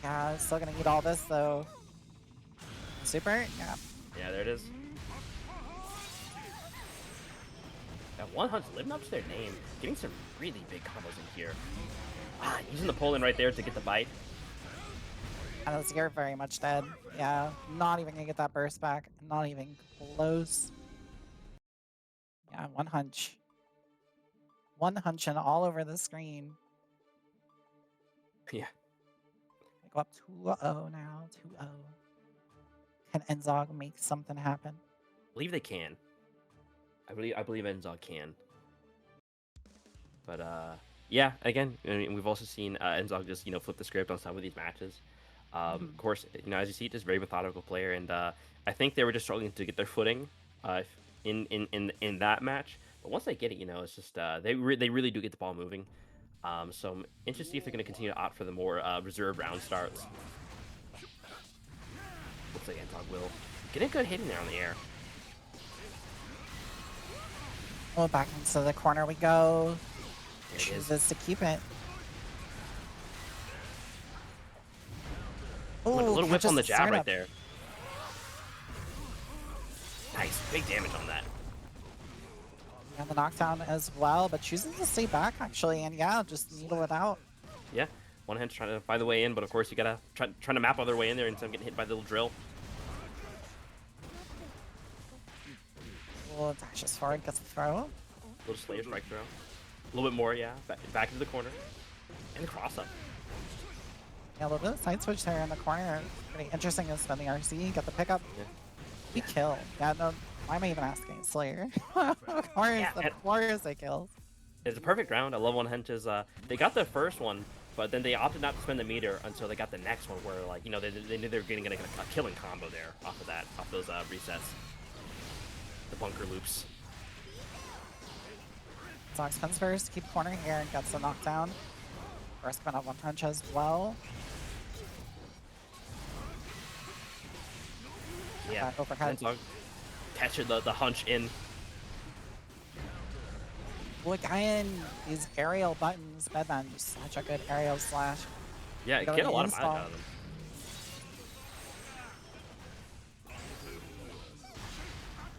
Yeah, still gonna eat all this though. Super? Yeah. Yeah, there it is. That one hunt's living up to their name, getting some really big combos in here. Using the pull-in right there to get the bite. And you're very much dead. Yeah, not even gonna get that burst back. Not even close. Yeah, one hunch. One hunching all over the screen. Yeah. I go up 2-0 now. 2-0. Can Enzog make something happen? I believe they can. I believe Enzog can. But yeah, again, I mean, we've also seen Enzog just flip the script on some of these matches. Of course, as you see, just very methodical player, and I think they were just struggling to get their footing in that match. But once they get it, it's just they really do get the ball moving. So I'm interested to see if they're going to continue to opt for the more reserved round starts. Looks like Enzog will get a good hit in there on the air. Oh, back into the corner we go. There it is. Chooses to keep it. Ooh, a little whip catches on the the jab startup. right there. Nice, big damage on that. And the knockdown as well, but chooses to stay back actually, and yeah, just needle it out. Yeah, one hand's trying to find the way in, but of course you gotta trying to map other way in there instead of getting hit by the little drill. Oh, dashes forward, gets the throw. Little Slayer strike throw. A little bit more, yeah. Back into the corner. And the cross up. Yeah, a little bit of side switch there in the corner. Pretty interesting to spend the RC, get the pickup. Yeah. He killed. Yeah, no, why am I even asking? Slayer. Of course they killed. It's a perfect round. I love one hench's. They got the first one, but then they opted not to spend the meter until they got the next one, where they knew they were gonna get a killing combo there off those resets. The bunker loops. Zog spins first, keep corner here and gets the knockdown. First spin up one punch as well. Yeah. Overhead. Catch the hunch in. Look, in these aerial buttons, Bedman, just such a good aerial slash. Yeah, Go get to a lot of mileage install. out of them.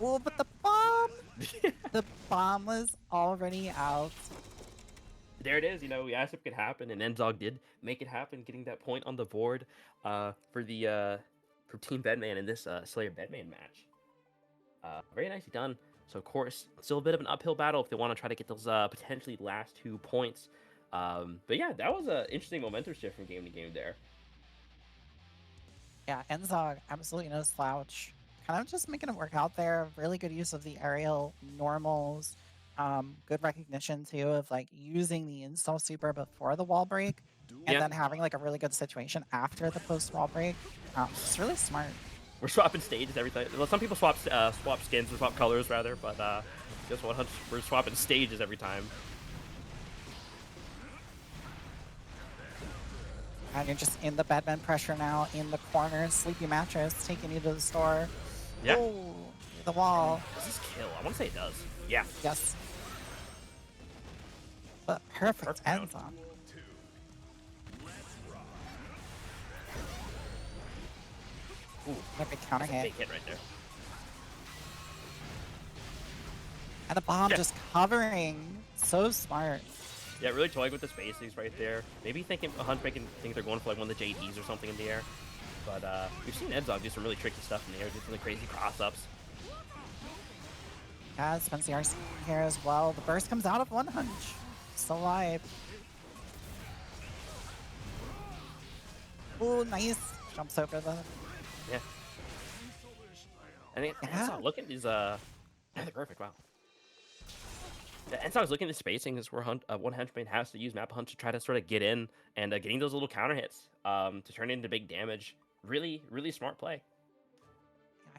Oh, but the bomb! The bomb was already out. There it is. You know, we asked if it could happen, and Enzog did make it happen, getting that point on the board for the for Team Bedman in this Slayer Bedman match. Very nicely done. So of course, still a bit of an uphill battle if they want to try to get those potentially last 2 points. But yeah, that was an interesting momentum shift from game to game there. Yeah, Enzog, absolutely no slouch. Kind of just making it work out there. Really good use of the aerial normals. Good recognition too of like using the install super before the wall break, and Yeah, then having like a really good situation after the post wall break. It's really smart. we're swapping stages every time. Well, some people swap skins or swap colors rather, but just 100, we're swapping stages every time. And you're just in the bedman pressure now, in the corner, sleepy mattress taking you to the store. Yeah. Oh, the wall. Does this kill? I want to say it does. Yeah. Yes. But perfect Perfect round. ends on. Ooh, Perfect counter that's a hit. big hit right there. And the bomb Yeah. just covering. So smart. Yeah, really toying with the spacings right there. Maybe thinking Hunt making think they're going for like one of the JDs or something in the air. But we've seen Edzog do some really tricky stuff in the air, do some crazy cross-ups. Yeah, Spencer RC here as well. The burst comes out of one hunch. Still alive. Ooh, nice. Jumps over the... Yeah. I think Yeah. look at these yeah, they're perfect, wow. Yeah, and so I was looking at the spacing is where one henchman has to use map hunt to try to sort of get in and getting those little counter hits to turn into big damage. Really, really smart play.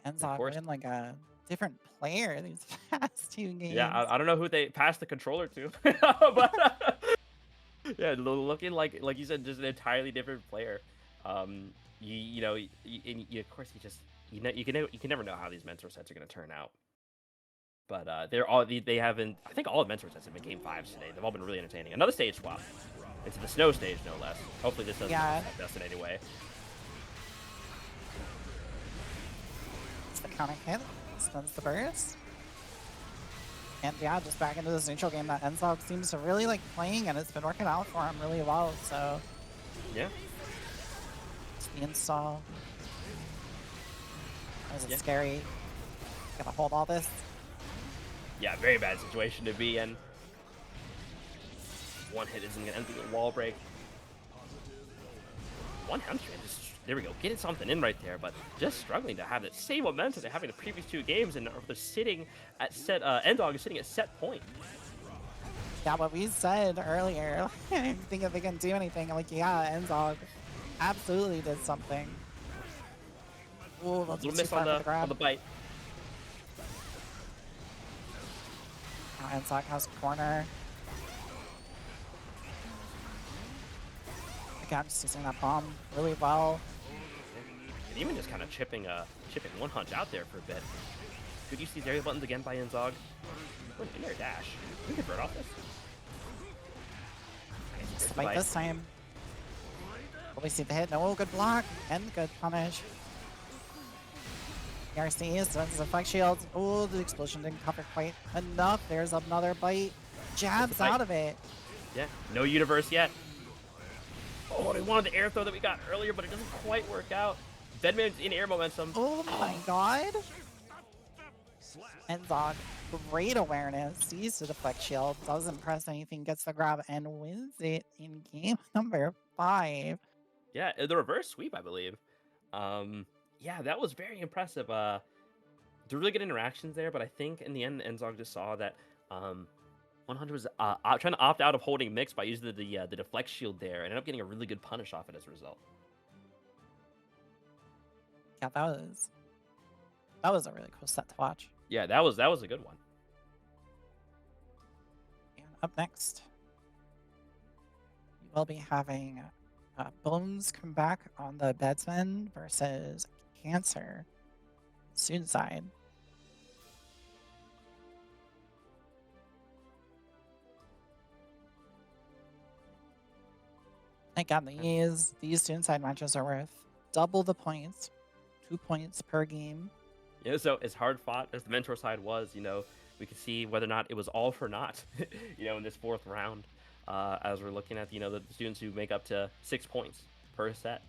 Yeah, Enzog course. been like a different player these past 2 games. Yeah, I don't know who they passed the controller to, but yeah, looking like you said, just an entirely different player. You know, of course, you know you can never know how these mentor sets are going to turn out. But they haven't. I think all the mentor sets have been game 5s today. They've all been really entertaining. Another stage swap into the snow stage, no less. Hopefully this doesn't affect us in any way. It's the counter hit. Stuns the burst. And yeah, just back into this neutral game that Enzog seems to really like playing, and it's been working out for him really well. So Yeah. it's the install. Is it Yeah. scary? Gotta hold all this. Yeah, very bad situation to be in. One hit isn't going to end the wall break. One hamstring, there we go, getting something in right there, but just struggling to have that same momentum they're having the previous 2 games, and they're sitting at set, Endog is sitting at set point. Yeah, what we said earlier, I think if they can do anything, like, yeah, Enzog absolutely did something. Ooh, that's Little too miss far on for the grab. the bite. Now Enzog has corner. Again, just using that bomb really well. And even just kind of chipping one hunch out there for a bit. Good use these area buttons again by Enzog. What an in-air dash. Can we convert off this? Nice, Spike this time. Will we see the hit? No, good block and good punish. RC sends the flex shield. Oh, the explosion didn't cover quite enough. There's another bite. Jabs bite. out of it. Yeah, no universe yet. Oh, they wanted the air throw that we got earlier, but it doesn't quite work out. Bedman's in air momentum. Oh my god. Enzog, great awareness. Sees the deflect shield. Doesn't press anything. Gets the grab and wins it in game number 5. Yeah, the reverse sweep, I believe. Yeah, that was very impressive. There were really good interactions there, but I think in the end, Enzog just saw that 100 was trying to opt out of holding mix by using the deflect shield there, and ended up getting a really good punish off it as a result. Yeah, that was a really cool set to watch. Yeah, that was a good one. And up next, we will be having Bones come back on the Bedsman versus Cancer student side. Again, these suicide matches are worth double the points, 2 points per game. Yeah, so as hard fought as the mentor side was, we could see whether or not it was all for naught, in this fourth round, as we're looking at, the students who make up to 6 points per set.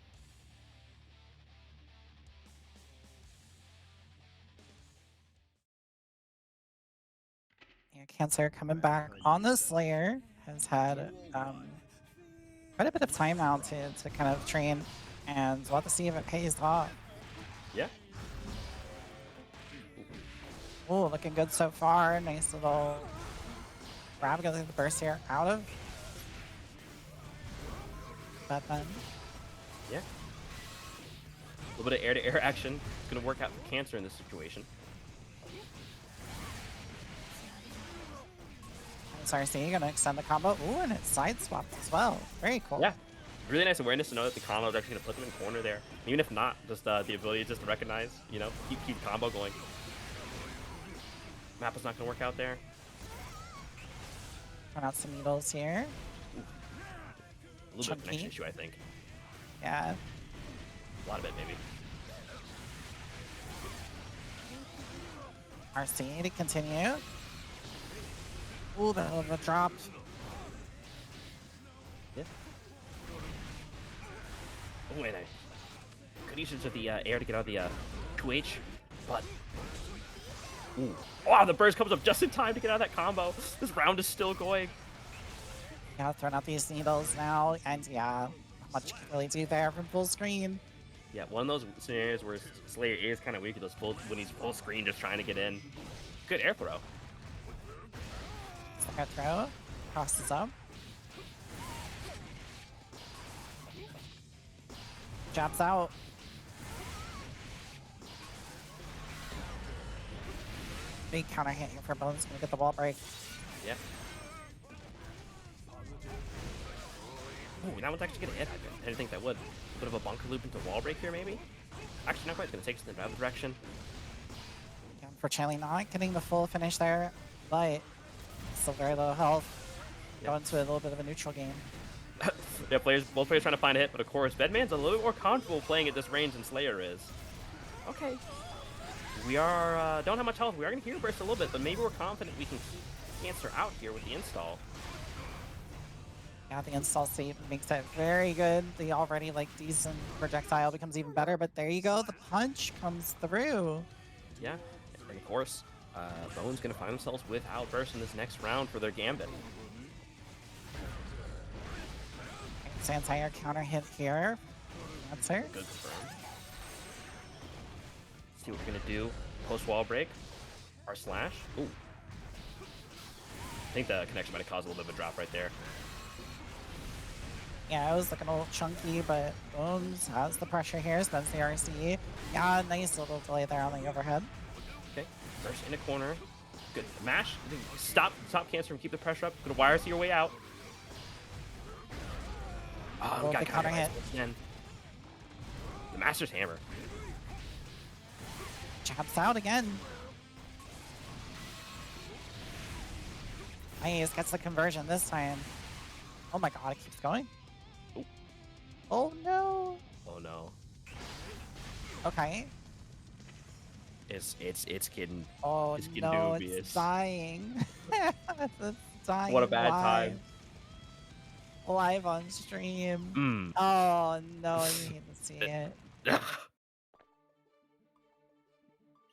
Yeah, Cancer coming back on the Slayer has had quite a bit of time now to kind of train, and we'll have to see if it pays off. Yeah. Oh, looking good so far. Nice little grab, getting the burst here out of. But then, Yeah. A little bit of air-to-air action. It's going to work out for Cancer in this situation. SRC gonna extend the combo. Ooh, and it's side swapped as well. Very cool. Yeah. Really nice awareness to know that the combo is actually going to put them in corner there. Even if not, just the ability just to recognize, keep the combo going. Map is not going to work out there. Turn out some needles here. A little bit of connection issue, I think. Yeah. A lot of it, maybe. RC to continue. Ooh, bit of a drop. Yeah. Oh, and good usage of the air to get out of the 2H, but... Ooh. Wow, the burst comes up just in time to get out of that combo. This round is still going. Yeah, throwing out these needles now, and yeah, not much you can really do there from full screen. Yeah, one of those scenarios where Slayer is kind of weak at those when he's full screen just trying to get in. Good air throw. Sucker throw, crosses up. Jabs out. Big counter hit here for Bones, gonna get the wall break. Yeah. Ooh, that one's actually gonna hit. I didn't think that would. Bit of a bunker loop into wall break here, maybe? Actually, not quite. It's gonna take us in the other direction. Yeah, unfortunately not getting the full finish there, but still very low health. Yeah. Go into a little bit of a neutral game. Yeah, both players trying to find a hit, but of course, Bedman's a little bit more comfortable playing at this range than Slayer is. Okay. We are, don't have much health. We are going to hero burst a little bit, but maybe we're confident we can keep Mancer out here with the install. Yeah, the install save makes it very good. The already, decent projectile becomes even better, but there you go. The punch comes through. Yeah, and of course, Bone's going to find themselves with Outburst in this next round for their Gambit. It's anti-air counter hit here. Mancer. Good confirm. See what we're going to do. Post wall break. Our slash. Ooh. I think the connection might have caused a little bit of a drop right there. Yeah, it was looking a little chunky, but Bones has the pressure here, spends the RC. Yeah, nice little delay there on the overhead. Okay, first in a corner. Good. Mash. Stop Cancer and keep the pressure up. Good wires your way out. Oh, we got counter hit again. The Master's Hammer. Jabs out again. Nice, gets the conversion this time. Oh my god, it keeps going. Ooh. Oh no. Oh no. Okay. It's getting. Oh it's getting no, dubious. it's dying. It's dying. What a bad time. Live on stream. Mm. Oh no, you hate to see it.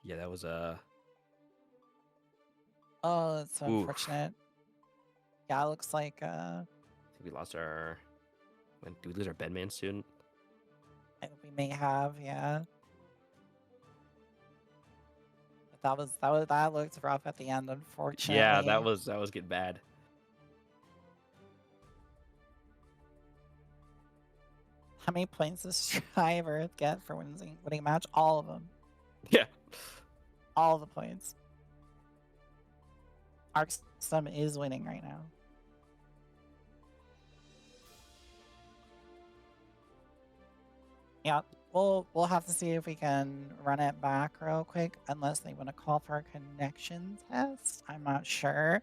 Yeah, that was Oh, that's so Ooh. unfortunate. Yeah, it looks like I think we lost our. When do we lose our Bedman student? we may have, yeah. But that looked rough at the end, unfortunately. Yeah, that was getting bad. How many points does Striver get for winning a match? All of them. Yeah. All the points. Arc System is winning right now. Yeah, we'll have to see if we can run it back real quick, unless they want to call for a connection test. I'm not sure.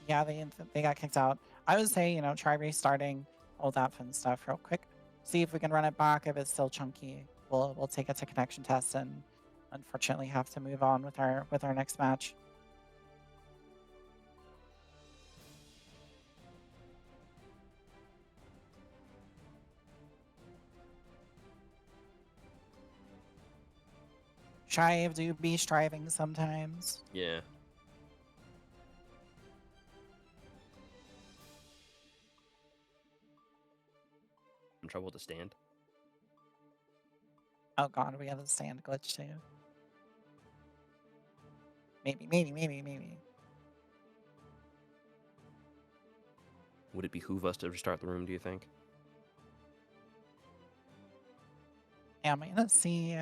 Yeah, they got kicked out. I would say, try restarting all that fun stuff real quick. See if we can run it back. If it's still chunky, we'll take it to connection test and unfortunately have to move on with our next match. Strive do be striving sometimes. Yeah. I'm trouble to stand. Oh god, we have a stand glitch too. Maybe. Would it behoove us to restart the room, do you think? Yeah, I'm gonna see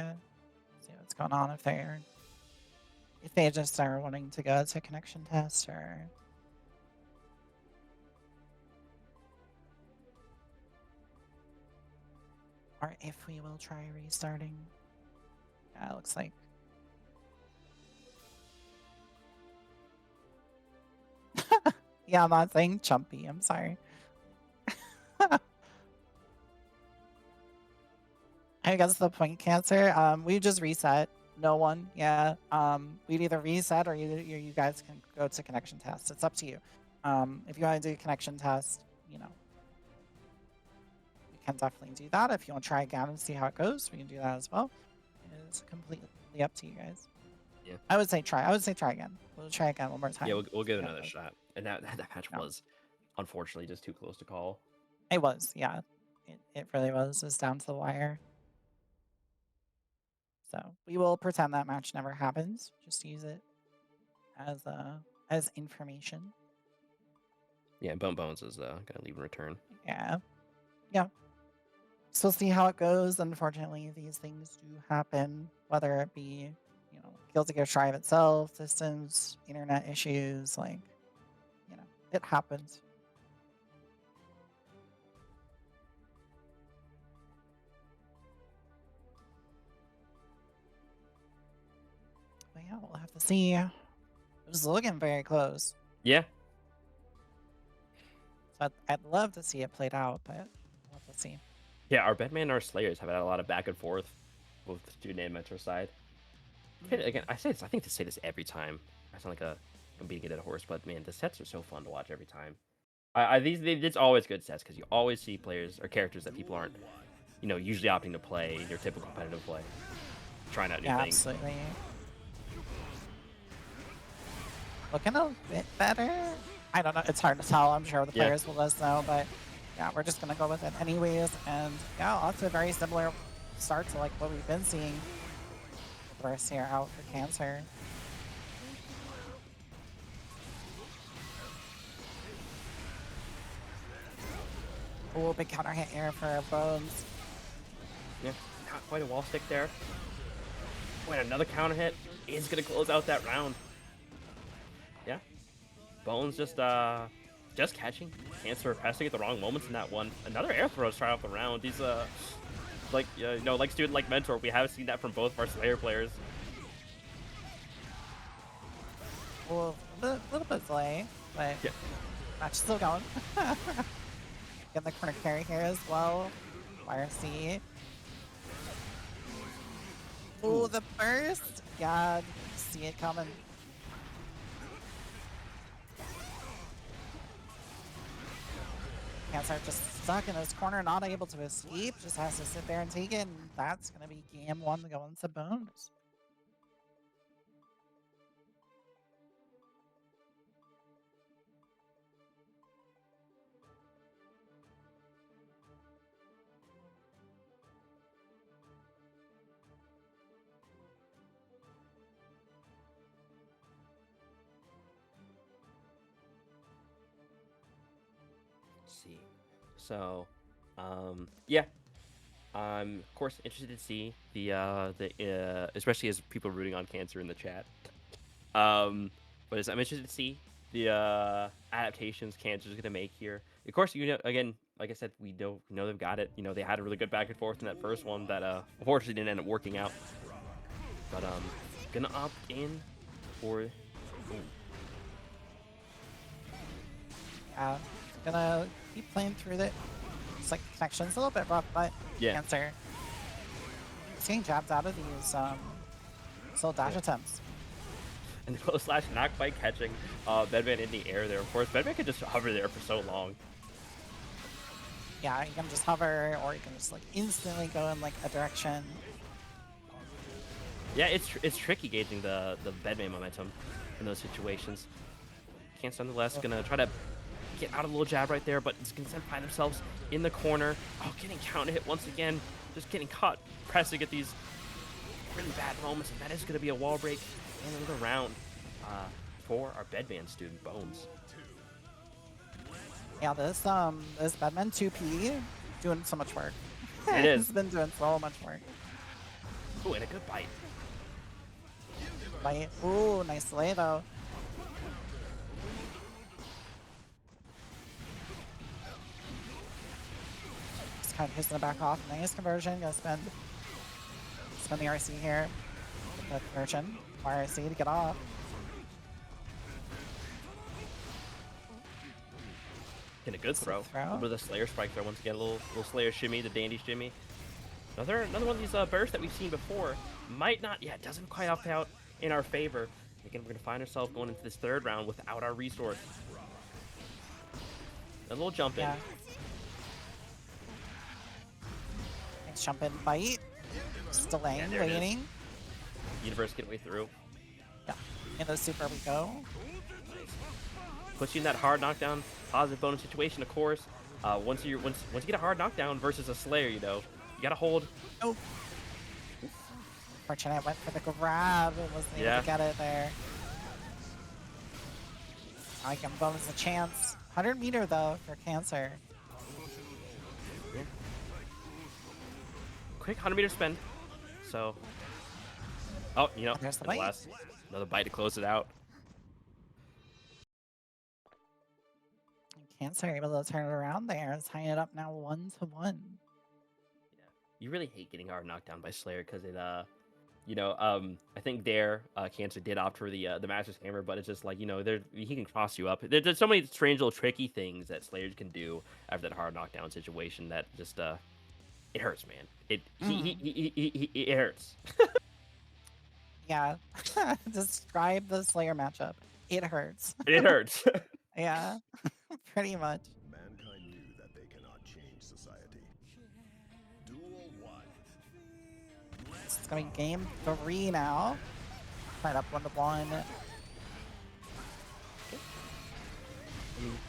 what's going on if they just are wanting to go to connection test or if we will try restarting. Yeah, it looks like. Yeah, I'm not saying chumpy. I'm sorry. I guess the point Cancer. We just reset. No one. Yeah. We'd either reset or you guys can go to connection test. It's up to you. If you want to do a connection test, you can definitely do that. If you want to try again and see how it goes, we can do that as well. It's completely up to you guys. Yeah. I would say try. I would say try again. We'll try again one more time. Yeah, we'll give it See how another goes. shot. And that match was unfortunately just too close to call. It was, yeah. It really was. It was down to the wire. So we will pretend that match never happens. Just use it as information. Yeah, Bones is gonna leave and return. Yeah. So we'll see how it goes. Unfortunately, these things do happen, whether it be, Guilty Gear Strive itself, systems, internet issues, it happens. But yeah, we'll have to see. It was looking very close. Yeah. So I'd love to see it played out, but we'll have to see. Yeah, our Bedman and our Slayers have had a lot of back and forth, both the student and mentor side. Again, I think to say this every time. I sound like I'm beating a dead horse, but man, the sets are so fun to watch every time. It's always good sets because you always see players or characters that people aren't, usually opting to play in your typical competitive play, trying out new things. Absolutely. Looking a bit better. I don't know. It's hard to tell. I'm sure the players will let us know, but yeah, we're just gonna go with it anyways. And yeah, also a very similar start to like what we've been seeing. First here out for Cancer. Oh, big counter hit here for Bones. Yeah, not quite a wall stick there. Wait, another counter hit is gonna close out that round. Yeah, Bones just catching. Cancer pressing at the wrong moments in that one. Another air throw to start off the round. He's like student like mentor. We have seen that from both of our Slayer players. Well, a little bit delay, but yeah, match still going. Get the corner carry here as well. YRC. Oh, the burst! God, see it coming. Cancer just stuck in his corner, not able to escape. Just has to sit there and take it, and that's going to be game one going to Bones. See, so yeah, I'm of course interested to see the especially as people rooting on Cancer in the chat, I'm interested to see the adaptations Cancer's gonna make here. Of course, again, like I said, we know they've got it. They had a really good back and forth in that first one that unfortunately didn't end up working out, but gonna opt in for Gonna keep playing through it. It's like connection's a little bit rough, but Yeah. Mancer seeing jabs out of these slow dash attempts. And the slash knock by catching Bedman in the air there. Of course, Bedman can just hover there for so long. Yeah, you can just hover, or you can just like instantly go in like a direction. Yeah, it's tricky gauging the Bedman momentum in those situations. Can't nonetheless gonna try to get out a little jab right there, but it's gonna find themselves in the corner. Oh, getting counter hit once again, just getting caught pressing at these really bad moments, and that is gonna be a wall break and another round for our Bedman student Bones. Yeah, this Bedman 2P doing so much work. It is. It's been doing so much work. Ooh, and a good bite. Right? Ooh, nice delay though. Just kind of hits in the back off. Nice conversion. Gonna spend the RC here. The conversion. RC to get off. And a good throw. Over the Slayer spike there once again. A little Slayer shimmy, the dandy shimmy. Another one of these bursts that we've seen before. Might not, yeah, it doesn't quite opt out in our favor. Again, we're gonna find ourselves going into this third round without our resource. A little jump in. Yeah. Nice jump in bite. Just delaying, there it is. waiting. Universe getting way through. Yeah. In the super we go. Puts you in that hard knockdown, positive bonus situation, of course. Once you get a hard knockdown versus a Slayer, you know, you gotta hold. Oh. Fortunate, went for the grab. It wasn't able to get it there. I can bonus a chance. 100 meter though for Cancer. Yeah. Quick 100-meter spend. So, oh, you know, There's the bite. Another bite to close it out. Cancer able to turn it around there. Tying it up now 1-1. Yeah. You really hate getting hard knocked down by Slayer because it, you know, I think Cancer did opt for the Master's Hammer, but it's just like, you know, he can cross you up. There's so many strange little tricky things that Slayers can do after that hard knockdown situation that just, it hurts, man. It hurts. Yeah. Describe the Slayer matchup. It hurts. It hurts. Yeah. Pretty much. Mankind knew that they cannot change society. Duel 1. It's gonna be game 3 now. Right up 1-1.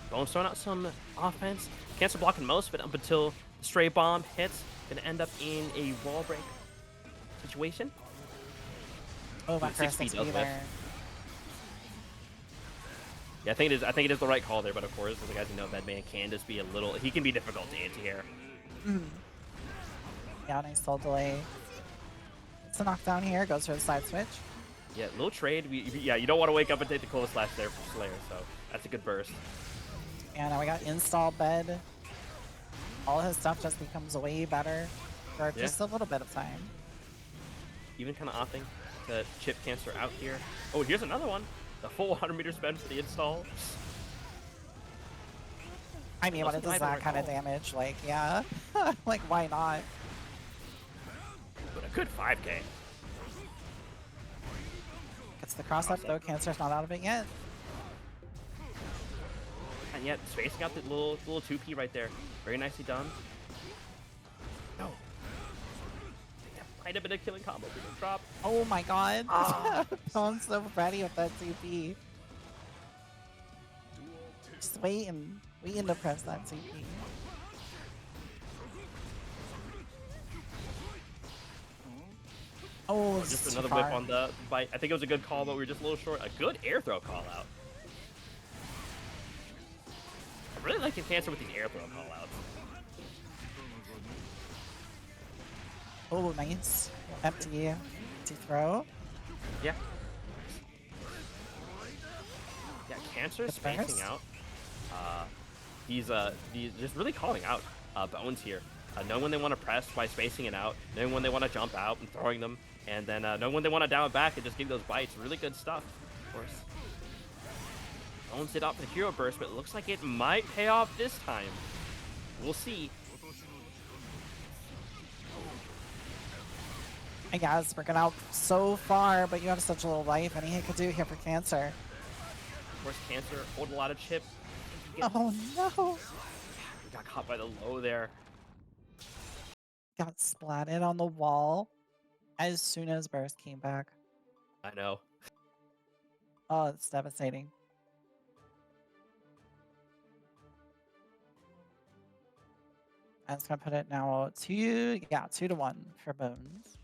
Bones throwing out some offense. Cancer blocking most of it up until the stray bomb hits. Gonna end up in a wall break situation. Oh, my first 6 feet XP lift. there. Yeah, I think it is the right call there, but of course, as the guys who know, Bedman can just be he can be difficult to anti-air. Yeah, nice little delay. It's a knockdown here. Goes for the side switch. Yeah, little trade. You don't want to wake up and take the cola slash there for Slayer, so that's a good burst. And now we got install bed. All his stuff just becomes way better for just a little bit of time. Even kind of opting to chip Cancer out here. Oh, here's another one. The full 100-meter spend for the install. I mean, when it does that kind of damage, like, yeah. Like, why not? But a good 5K. Gets the cross up, though. Cancer's not out of it yet. And yet, spacing out the little 2P right there. Very nicely done. No. That might have been a killing combo. We didn't drop. Oh my god. I'm so ready with that 2P. Just waiting to press that 2P. Oh, just another whip on the bite. I think it was a good call, but we were just a little short. A good air throw call out. I really like Cancer with these air throw call outs. Oh, nice. Empty throw. Yeah. Yeah, Cancer's spacing out. He's just really calling out Bones here. Knowing when they want to press by spacing it out, knowing when they want to jump out and throwing them, and then knowing when they want to down it back and just give those bites. Really good stuff, of course. Bones did opt for the hero burst, but it looks like it might pay off this time. We'll see. I guess we're going out so far, but you have such little life. Anything you could do here for Cancer. Of course, Cancer hold a lot of chip. Oh no! Got caught by the low there. Got splatted on the wall as soon as Burst came back. I know. Oh, it's devastating. I'm just gonna put it now 2-1 for Bones.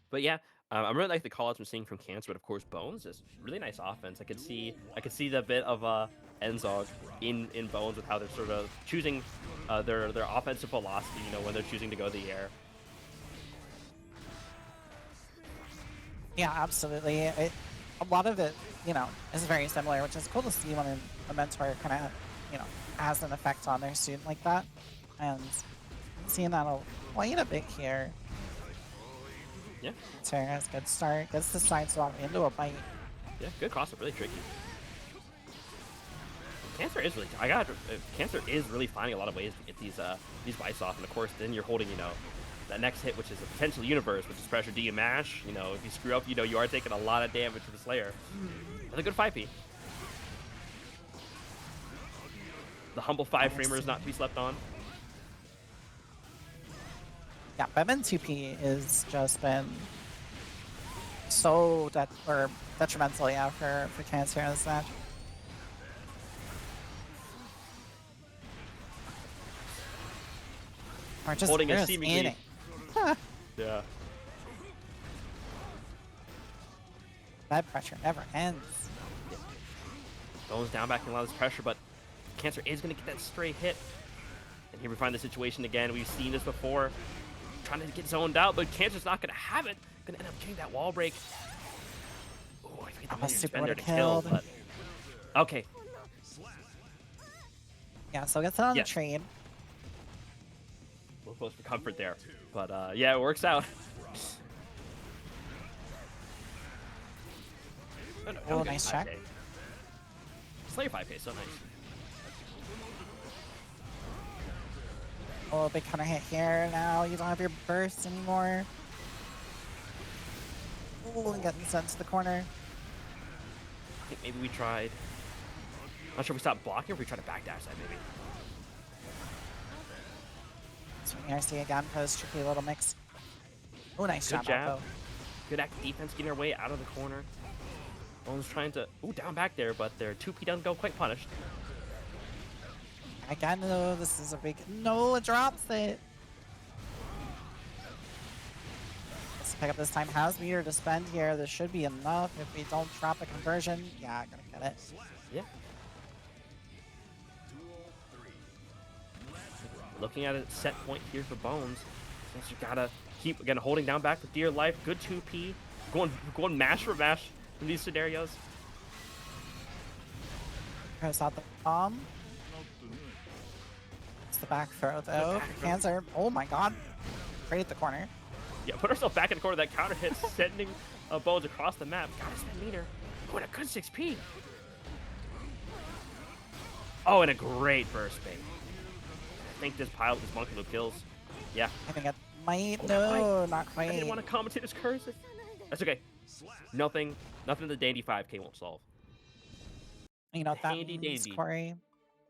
But yeah, I really like the callouts I'm seeing from Cancer, but of course Bones is really nice offense. I could see the bit of Enzog in Bones with how they're sort of choosing their offensive philosophy. You know, when they're choosing to go the air. Yeah, absolutely. A lot of it, you know, is very similar, which is cool to see when a mentor kind of, you know, has an effect on their student like that. And seeing that quite a bit here. Yeah. Sarah has a good start. Gets the side swap into a bite. Yeah, good cross-up, really tricky. Cancer is really finding a lot of ways to get these bites off, and of course, then you're holding, you know, that next hit, which is a potential universe, which is pressure D and mash. You know, if you screw up, you know, you are taking a lot of damage from the Slayer. That's a good 5P. The humble 5-framer is not to be slept on. Yeah, Batman 2P has just been so detrimental, yeah, for Cancer in this match. Or just Holding a just seemingly in it. yeah. That pressure never ends. Bones down back in a lot of this pressure, but Cancer is going to get that stray hit. And here we find the situation again. We've seen this before. Trying to get zoned out, but Cancer's not going to have it. Going to end up getting that wall break. Oh, I forget the Super defender would've to kill, killed. but... Okay. Yeah, so gets it on Yes. the trade. A little close for comfort there. But, yeah, it works out. Oh, nice check. Slayer 5K, so nice. Oh, big counter hit here now. You don't have your burst anymore. Ooh, and getting sent to the corner. I think maybe we tried... Not sure if we stopped blocking or if we tried to backdash that, maybe. Swinging RC again for this tricky little mix. Oh, nice Good jab. jab. Oppo. Good active defense getting our way out of the corner. Bones trying to... Ooh, down back there, but their 2P doesn't go quite punished. Again, no, this is a big... No, it drops it. Let's pick up this time. Has meter to spend here. This should be enough if we don't drop the conversion. Yeah, gonna get it. Yeah. Looking at a set point here for Bones. Guess you gotta keep, again, holding down back for dear life. Good 2P. Going mash for mash in these scenarios. Goes out the bomb. It's the back throw, though. For Cancer. Oh my god. Right at the corner. Yeah, put herself back in the corner. That counter hit, sending Bones across the map. Gotta spend meter. Oh, and a good 6P. Oh, and a great burst bait. I think this pile is monkey loop kills. Yeah. I think it might. Oh, No, not I quite. didn't want to commentate his cursive. That's okay. Nothing the dandy 5K won't solve. You know what that Handy means, dandy. Corey?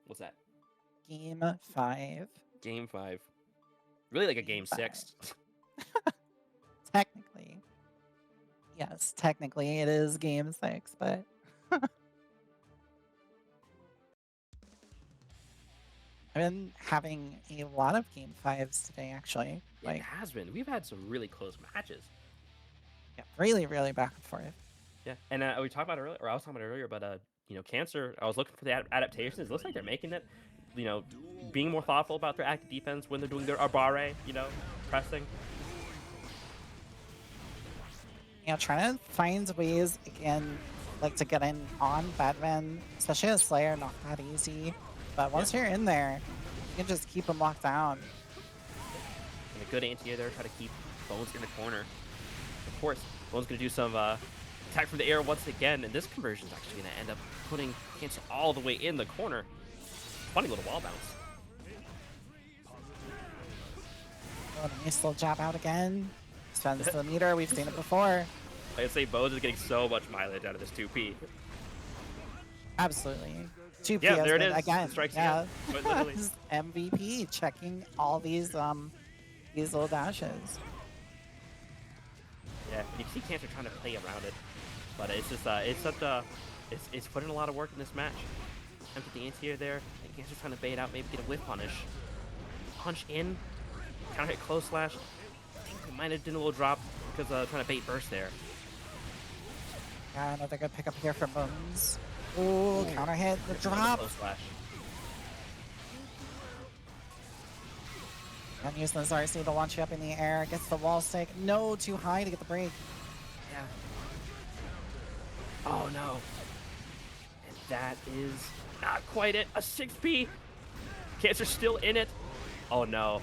What's that? Game 5. Game 5. Really like a game 6. Technically. Yes, technically it is game 6, but... I've been having a lot of game 5s today, actually. It Like, has been. We've had some really close matches. yeah, really, really back and forth. Yeah, and we talked about earlier, or I was talking about earlier, but you know, Cancer. I was looking for the adaptations. It looks like they're making it. You know, being more thoughtful about their active defense when they're doing their arbare. You know, pressing. You know, trying to find ways, again, like to get in on Batman, especially as Slayer, not that easy. But once you're in there, you can just keep them locked down. good anti-air there, try to keep Bones in the corner. Of course, Bones gonna do some attack from the air once again, and this conversion is actually gonna end up putting Cancer all the way in the corner. Funny little wall bounce. Oh, nice little jab out again. Spends the meter. We've seen it before. I'd say Bones is getting so much mileage out of this 2P. Absolutely. 2P Yeah, there it is. again. Strikes yeah. again. Quite literally. MVP checking all these little dashes. Yeah, you can see Cancer trying to play around it, but it's just it's putting a lot of work in this match. Empty the anti-air there, and Cancer's trying to bait out, maybe get a whiff punish. Punch in, counter hit close slash. I think he might have done a little drop because trying to bait burst there. Yeah, another good pickup here from Bones. Ooh, counter hit, the drop. Close slash. And using this RC to launch you up in the air. Gets the wall stick. No, too high to get the break. Yeah. Oh no. And that is not quite it. A 6P. Cancer's still in it. Oh no.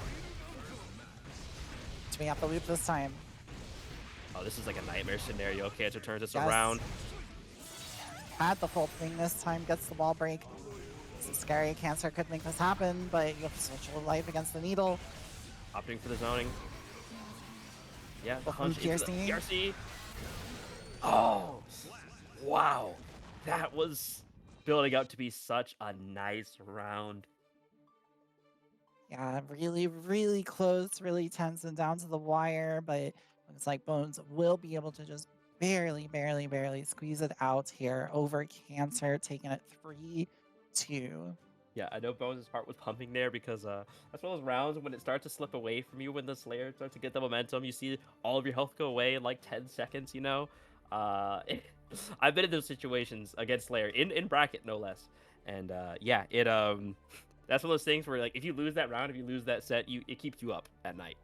Do we have to loop this time? Oh, this is like a nightmare scenario. Cancer turns this Yes. around. Had the full thing this time. Gets the wall break. This is scary. Cancer could make this happen, but you have to switch your life against the needle. Opting for the zoning. Yeah, Well, from punch into the PRC. PRC. Oh, wow. That was building up to be such a nice round. Yeah, really, really close, really tense and down to the wire, but looks like Bones will be able to just barely, barely, barely squeeze it out here over Cancer, taking it 3-2. Yeah, I know Bones' heart was pumping there because that's one of those rounds when it starts to slip away from you when the Slayer starts to get the momentum. You see all of your health go away in like 10 seconds, you know? I've been in those situations against Slayer, in bracket no less. And yeah, that's one of those things where like if you lose that round, if you lose that set, it keeps you up at night.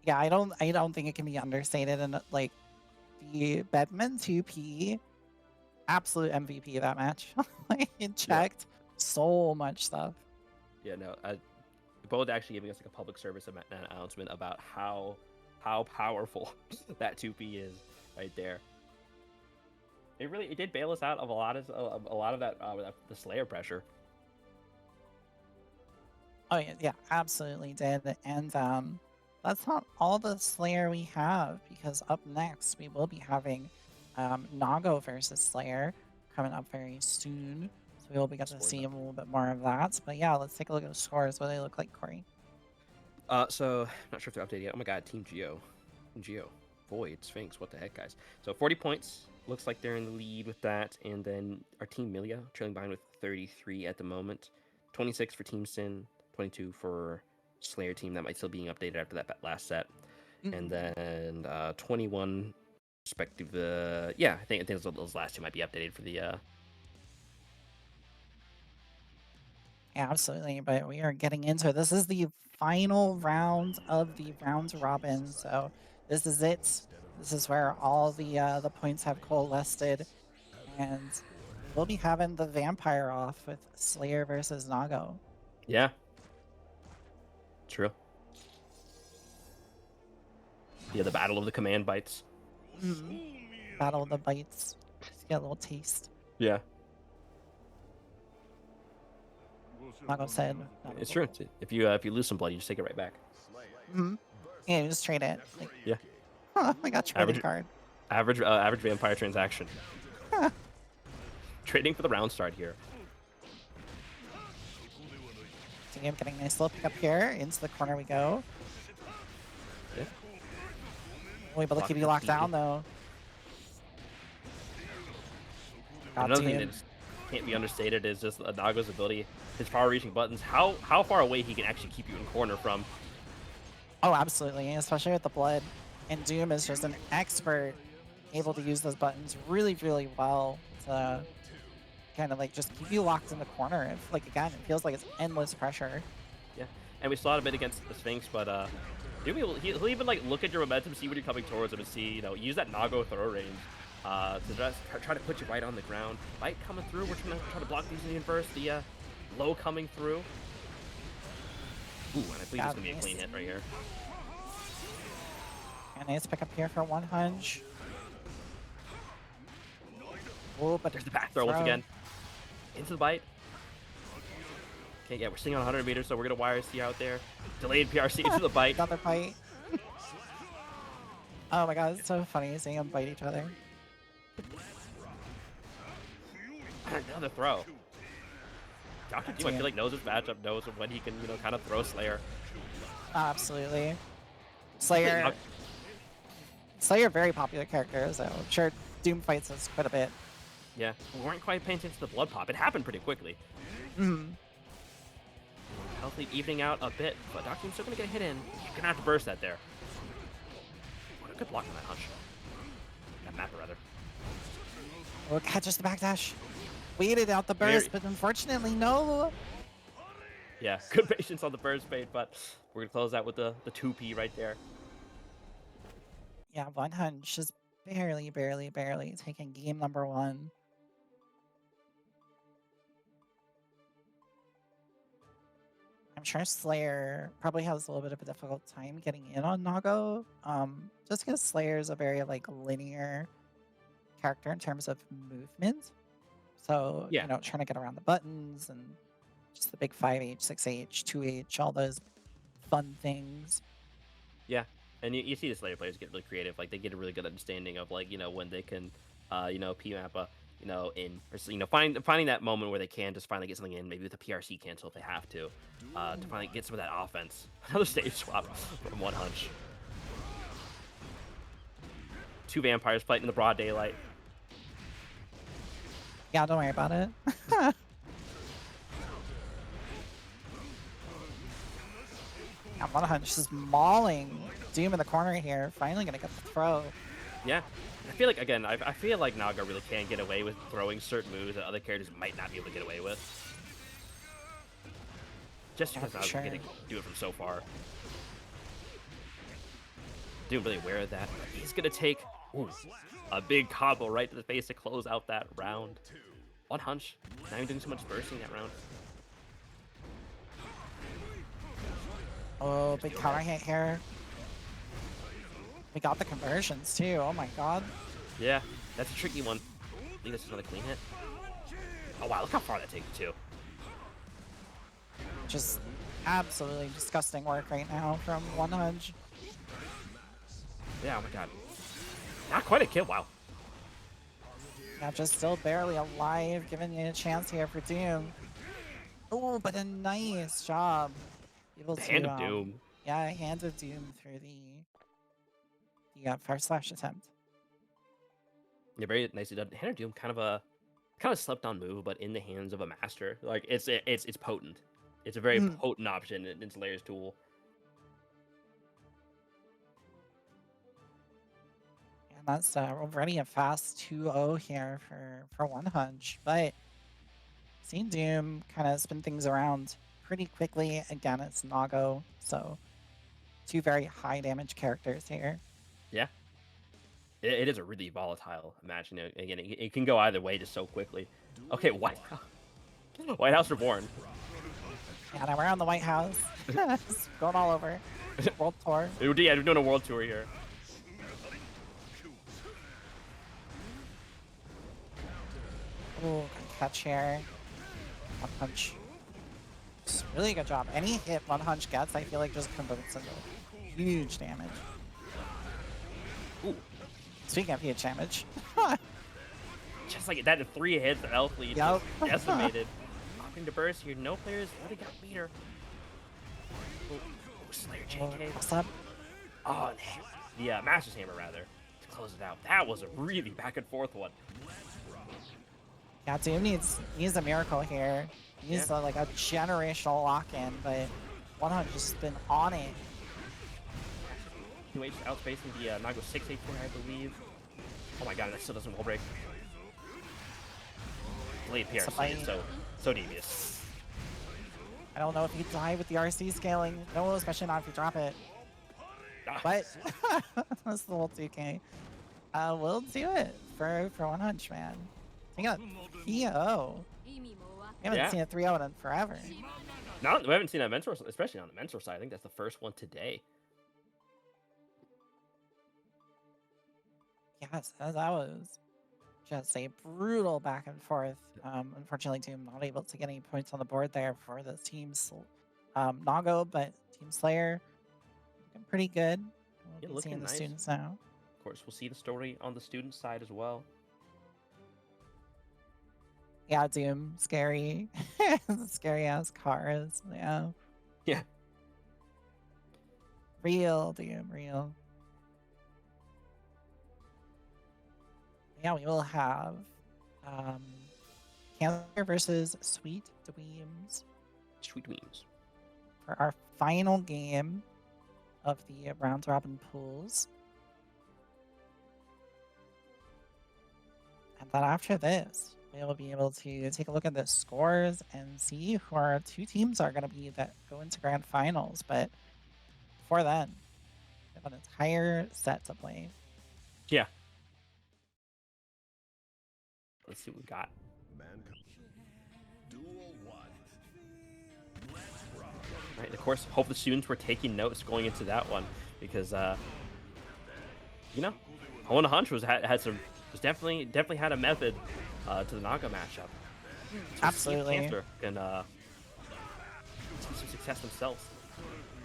Yeah, I don't think it can be understated. And like the Bedman 2P, absolute MVP of that match. Like it checked so much stuff. Yeah, no, both actually giving us like a public service announcement about how powerful that 2P is right there. It did bail us out of a lot of that the Slayer pressure. Oh yeah, absolutely did. And that's not all the Slayer we have, because up next we will be having Nago versus Slayer coming up very soon. So we will be getting to see a little bit more of that. But yeah, let's take a look at the scores. What do they look like, Corey? So not sure if they're updated yet. Oh my god, Team Geo, Void, Sphinx, what the heck, guys? So 40 points. Looks like they're in the lead with that, and then our Team Milia trailing behind with 33 at the moment. 26 for Team Sin, 22 for Slayer team. That might still be updated after that last set, and then 21 respective. Yeah, I think those last two might be updated for the. Yeah, absolutely. But we are getting into it. This is the final round of the round robin. So this is it. This is where all the points have coalesced, and we'll be having the vampire off with Slayer versus Nago. Yeah. True. Yeah, the battle of the command bites. Battle of the bites. Just get a little taste. Yeah. Nago said. It's true. If you lose some blood, you just take it right back. Yeah, you just trade it. Like, Yeah. oh my god, trading Average- card. Average vampire transaction. Trading for the round start here. Team getting a nice little pick up here. Into the corner we go. Yeah. We're able to keep you locked down though. Another thing that can't be understated is just Nago's ability, his far-reaching buttons. How far away he can actually keep you in corner from. Oh, absolutely, especially with the blood. And Doom is just an expert, able to use those buttons really, really well to kind of like just keep you locked in the corner. Like again, it feels like it's endless pressure. Yeah, and we saw it a bit against the Sphinx, but he'll even like look at your momentum, see when you're coming towards him, and see use that Nago throw range to just try to put you right on the ground. Light coming through, we're trying to block these in the inverse. The low coming through. Ooh, and I believe it's gonna be a clean hit right here. And nice pick up here for 100. Oh, but There's the back throw once again. Into the bite. Okay, yeah, we're sitting on 100 meters, so we're gonna wire C out there. Delayed PRC into the bite. Another bite. Oh my god, it's so funny seeing them bite each other. Another throw. Dr. Doom, I feel like knows his matchup, knows when he can, you know, kind of throw Slayer. Absolutely. Slayer, very popular character, so I'm sure Doom fights us quite a bit. Yeah, we weren't quite paying attention to the blood pop. It happened pretty quickly. Healthily evening out a bit, but Dr. Doom's still gonna get a hit in. You're gonna have to burst that there. What a good block on that hunch. That map, rather. Oh, catches the backdash. Waited out the burst, but unfortunately, no. Yeah, good patience on the burst bait, but we're gonna close out with the 2P right there. Yeah, 100 just barely taking game number 1. I'm sure Slayer probably has a little bit of a difficult time getting in on Nago, just because Slayer is a very like linear character in terms of movement. So Yeah. you know, trying to get around the buttons and just the big 5H, 6H, 2H, all those fun things. Yeah, and you see the Slayer players get really creative. Like they get a really good understanding of like, you know, when they can, you know, PMAP you know, in, or, you know, finding that moment where they can just finally get something in, maybe with a PRC cancel if they have to finally get some of that offense. Another stage swap from 100. 2 vampires fighting in the broad daylight. Yeah, don't worry about it. Yeah, 100 just mauling Doom in the corner here. Finally gonna get the throw. Yeah. I feel like, again, I feel like Naga really can get away with throwing certain moves that other characters might not be able to get away with. Just because Naga's getting do it from so far. Doom really aware of that. He's going to take a big combo right to the face to close out that round. 100. Not even doing so much bursting that round. Oh, big counter hit here. We got the conversions too. Oh my god. Yeah, that's a tricky one. I think this is another clean hit. Oh wow, look how far that takes you too. Just absolutely disgusting work right now from 100. Yeah, oh my god. Not quite a kill, wow. Yeah, just still barely alive, giving you a chance here for Doom. Oh, but a nice job. Able to, Hand of Doom. Yeah, Hand of Doom through the far slash attempt. Yeah, very nicely done. Hand of Doom, kind of slept on move, but in the hands of a master. Like it's potent. It's a very potent option in Slayer's tool. And that's already a fast 2-0 here for 100. But seeing Doom kind of spin things around pretty quickly. Again, it's Nago, so 2 very high damage characters here. Yeah. It is a really volatile match. You know, again, it can go either way just so quickly. Okay, White House Reborn. Yeah, now we're on the White House. Going all over. World tour. Yeah, we're doing a world tour here. Ooh, good catch here. 100. Just really good job. Any hit 100 gets, I feel like just converts into huge damage. Ooh. Speaking of huge damage. Just like that, 3 hits, the health lead Yep. decimated. Opting to burst here, no players really got meter. Ooh, Slayer JK. What's up? Oh, the Master's Hammer, rather, to close it out. That was a really back and forth one. Yeah, Doom needs a miracle here. He needs like a generational lock-in, but 100 just been on it. 2H outspacing the Nago 6H there, I believe. Oh my god, that still doesn't wall break. Delayed PRC, so devious. I don't know if you die with the RC scaling. No, especially not if you drop it. But that's the whole 2K. We'll do it for 100, man. I got 3-0. We haven't seen a 3-0 in forever. Not we haven't seen that Mentor, especially on the Mentor side. I think that's the first one today. Yes, that was just a brutal back and forth. Unfortunately, Doom not able to get any points on the board there for the team's Nago, but Team Slayer looking pretty good. We'll Yeah, be looking seeing the nice. students now. Of course, we'll see the story on the student side as well. Yeah, Doom, scary. Scary ass cars. Yeah. Yeah. Real, Doom, real. Yeah, we will have Cancer versus Sweet Dweems Sweet Weems. for our final game of the round robin pools. And then after this, we will be able to take a look at the scores and see who our two teams are going to be that go into grand finals. But before then, we have an entire set to play. Yeah. Let's see what we got. Mankind. Duel 1. Let's rock. Right, and of course, hope the students were taking notes going into that one because, you know, Hona Hunch was definitely had a method to the Naga matchup. So Absolutely. Cancer can see some success themselves.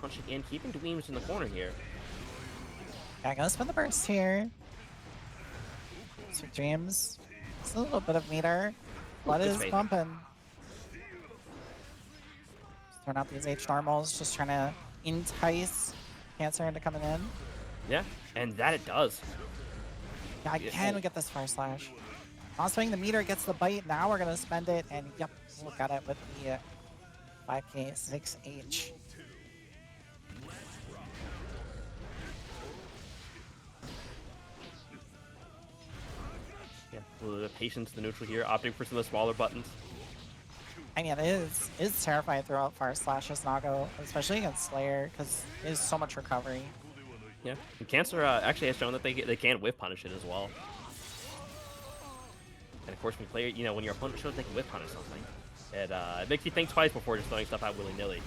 Punching in, keeping Dweems in the corner here. Yeah, gonna spin the burst here. Sweet Dreams. Just a little bit of meter. Blood Good is faith. pumping. Just throwing out these H normals, just trying to entice Cancer into coming in. Yeah, and that it does. Yeah, again, we get this Fire Slash. Not swinging the meter, gets the bite. Now we're gonna spend it, and yep, look at it with the 5K 6H. Yeah, a little bit of patience in the neutral here, opting for some of the smaller buttons. I mean, it is terrifying to throw out Fire Slashes, Nago, especially against Slayer, because there's so much recovery. Yeah, and Cancer actually has shown that they can whiff punish it as well. And of course, when your opponent shows they can whiff punish something, it makes you think twice before just throwing stuff out willy nilly.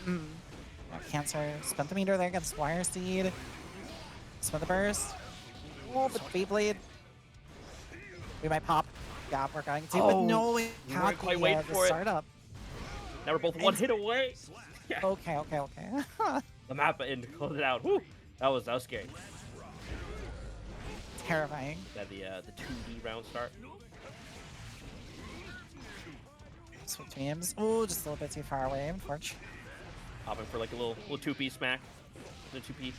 Yeah, Cancer spent the meter there against Wire Seed. Spin the burst. Oh, but Beyblade. We might pop. Yeah, we're going to, but Oh, no, we we can't weren't quite waiting the for it. startup. Now we're both one hit away. Yeah. Okay. The map and close it out. Woo! That was scary. Terrifying. That the 2D round start. Sweet Dreams. Oh, just a little bit too far away, unfortunately. Hopping for like a little 2P smack. The 2P.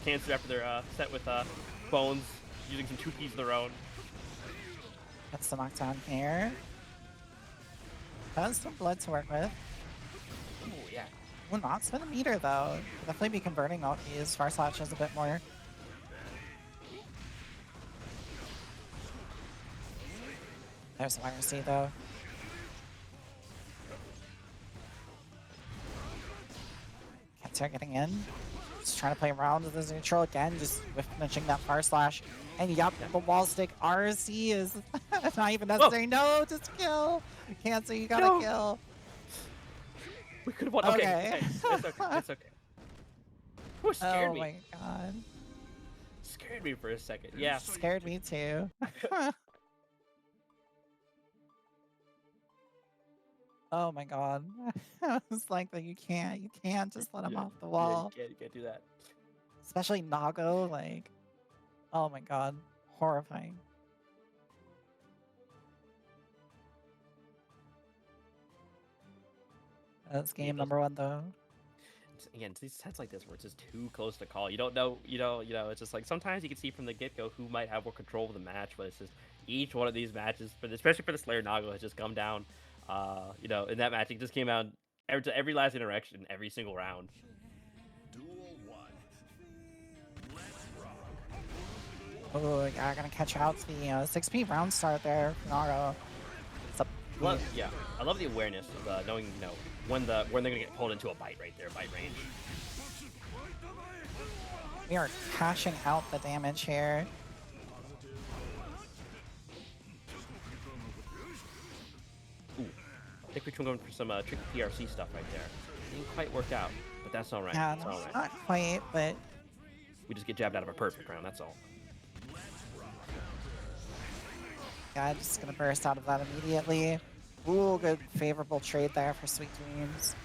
Cancer after their set with Bones, using some 2Ps of their own. That's the knockdown here. Has some blood to work with. Oh yeah. Will not spin a meter though. Could definitely be converting all these Fire Slashes a bit more. There's Wire Seed though. Cancer getting in. Just trying to play around with his neutral again, just with finishing that Fire Slash. And yep, the wall stick RC is not even necessary. No, just kill. Cancer, you gotta kill. We could have won. Okay. It's okay. It's okay. Who scared Oh me? my god. Scared me for a second. Yeah. Scared me too. Oh my god. I was like, you can't just let him off the wall. Yeah, you can't do that. Especially Nago, like, oh my god. Horrifying. That's game number 1 though. Again, it's these sets like this where it's just too close to call. You don't know, it's just like sometimes you can see from the get-go who might have more control of the match, but it's just each one of these matches, especially for the Slayer Nago, has just come down. In that match, it just came out every last interaction, every single round. Duel 1. Let's rock. Oh, yeah, gonna catch out the 6P round start there for Nago. It's a I love the awareness of knowing, when they're gonna get pulled into a bite right there, bite range. We are cashing out the damage here. Ooh, I think we going for some tricky PRC stuff right there. Didn't quite work out, but that's all right. Yeah, That's no, all right. not quite, but We just get jabbed out of a perfect round. That's all. yeah, just gonna burst out of that immediately. Ooh, good favorable trade there for Sweet Dreams.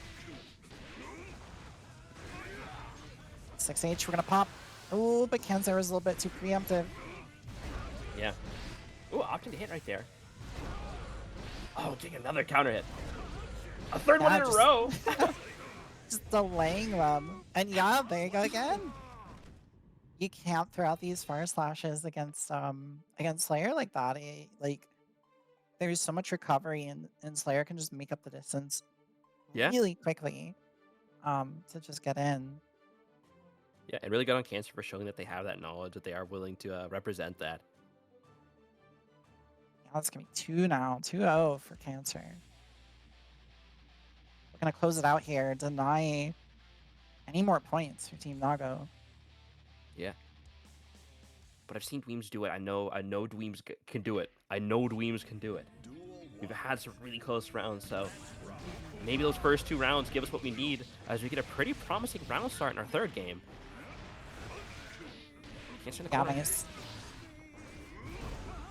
6H, we're gonna pop. Ooh, but Mancer was a little bit too preemptive. Yeah. Ooh, opting to hit right there. Oh, getting another counter hit. A third one Yeah, in a just- row. Just delaying them. And yeah, there you go again. You can't throw out these fire slashes against Slayer like that. Like there's so much recovery and Slayer can just make up the distance Yeah. really quickly to just get in. Yeah, and really good on Mancer for showing that they have that knowledge, that they are willing to represent that. Yeah, it's gonna be 2 now. 2-0 for Mancer. We're gonna close it out here. Deny any more points for Team Nago. Yeah. But I've seen Dweems do it. I know Dweems can do it. I know Dweems can do it. We've had some really close rounds, so maybe those first 2 rounds give us what we need as we get a pretty promising round start in our 3rd game. Mancer in the Yeah, corner. nice.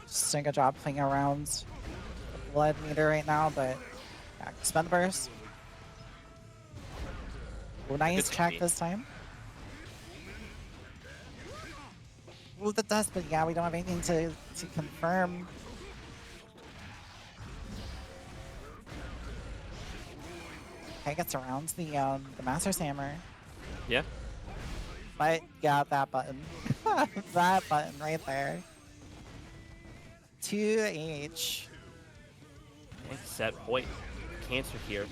Just doing a good job playing around the blood meter right now, but yeah, spend the burst. Ooh, nice Good check safety. this time. Ooh, the dust, but yeah, we don't have anything to confirm. Okay, gets around the Master's Hammer. Yeah. But yeah, that button. That button right there. 2H. Okay, set point. Mancer here.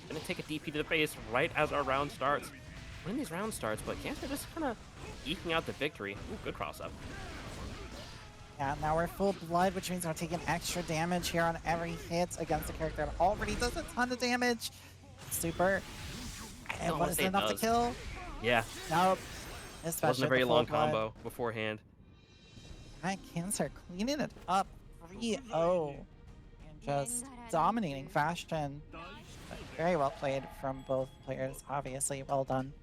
Gonna take a DP to the base right as our round starts. When these round starts, but Mancer just kind of eking out the victory. Ooh, good cross up. Yeah, now we're full blood, which means we're taking extra damage here on every hit against a character that already does a ton of damage. Super. And No, what I'll is say it it enough to does. kill? Yeah, Nope. it Especially wasn't a with very the full long blood. combo beforehand. Alright, Mancer cleaning it up 3-0 and just dominating fashion. But very well played from both players, obviously. Well done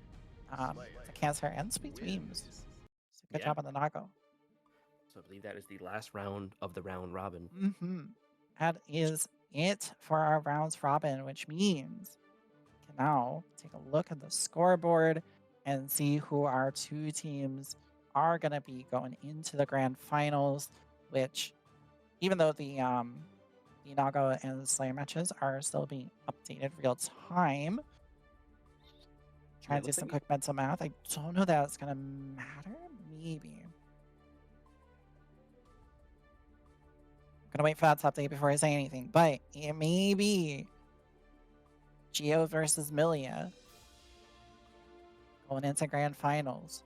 to Mancer and Sweet Dreams. So good Yeah. job on the Nago. So I believe that is the last round of the round robin. That is it for our rounds robin, which means we can now take a look at the scoreboard and see who our 2 teams are going to be going into the grand finals, which even though the Naga and the Slayer matches are still being updated real time. Trying to do some quick mental math. I don't know that it's going to matter. Maybe. Gonna wait for that to update before I say anything, but it may be Geo versus Milia going into grand finals.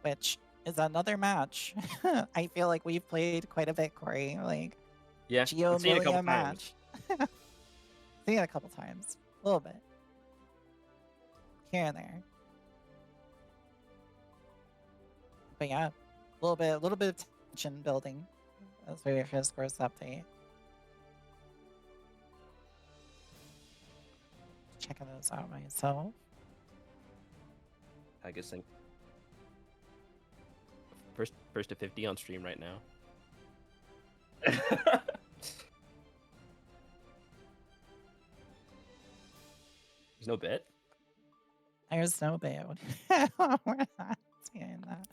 Which is another match. I feel like we've played quite a bit, Corey. Like Yeah, Geo I've seen it a couple Milia match. Seen it a couple times. A little bit. Here and there. But yeah, a little bit of tension building as we wait for this first update. Checking those out myself. I guess think first to 50 on stream right now. There's no bit. There's no bit. We're not doing that.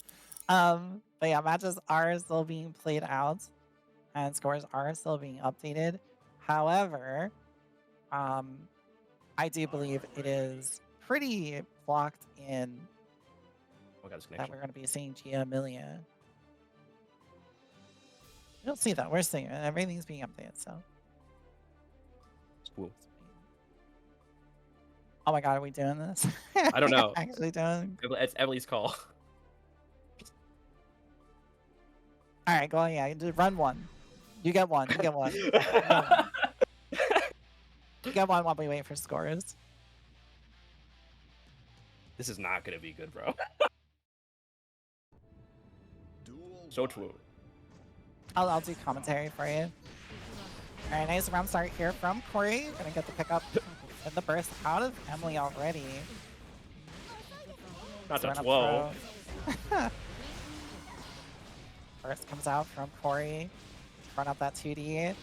But yeah, matches are still being played out and scores are still being updated. However, I do believe it is pretty locked in Oh, got this that connection. we're going to be seeing Gia Milia. We don't see that. We're seeing it. Everything's being updated, so. Woo. Oh my god, are we doing this? I don't know. Actually doing. It's Emily's call. All right, go on. Yeah, run one. You get one. You get one. You get one while we wait for scores. This is not gonna be good, bro. Duel So one. true. I'll do commentary for you. All right, nice round start here from Corey. Gonna get the pickup and the burst out of Emily already. Not So that run up slow. throw. Burst comes out from Corey. Run up that 2D.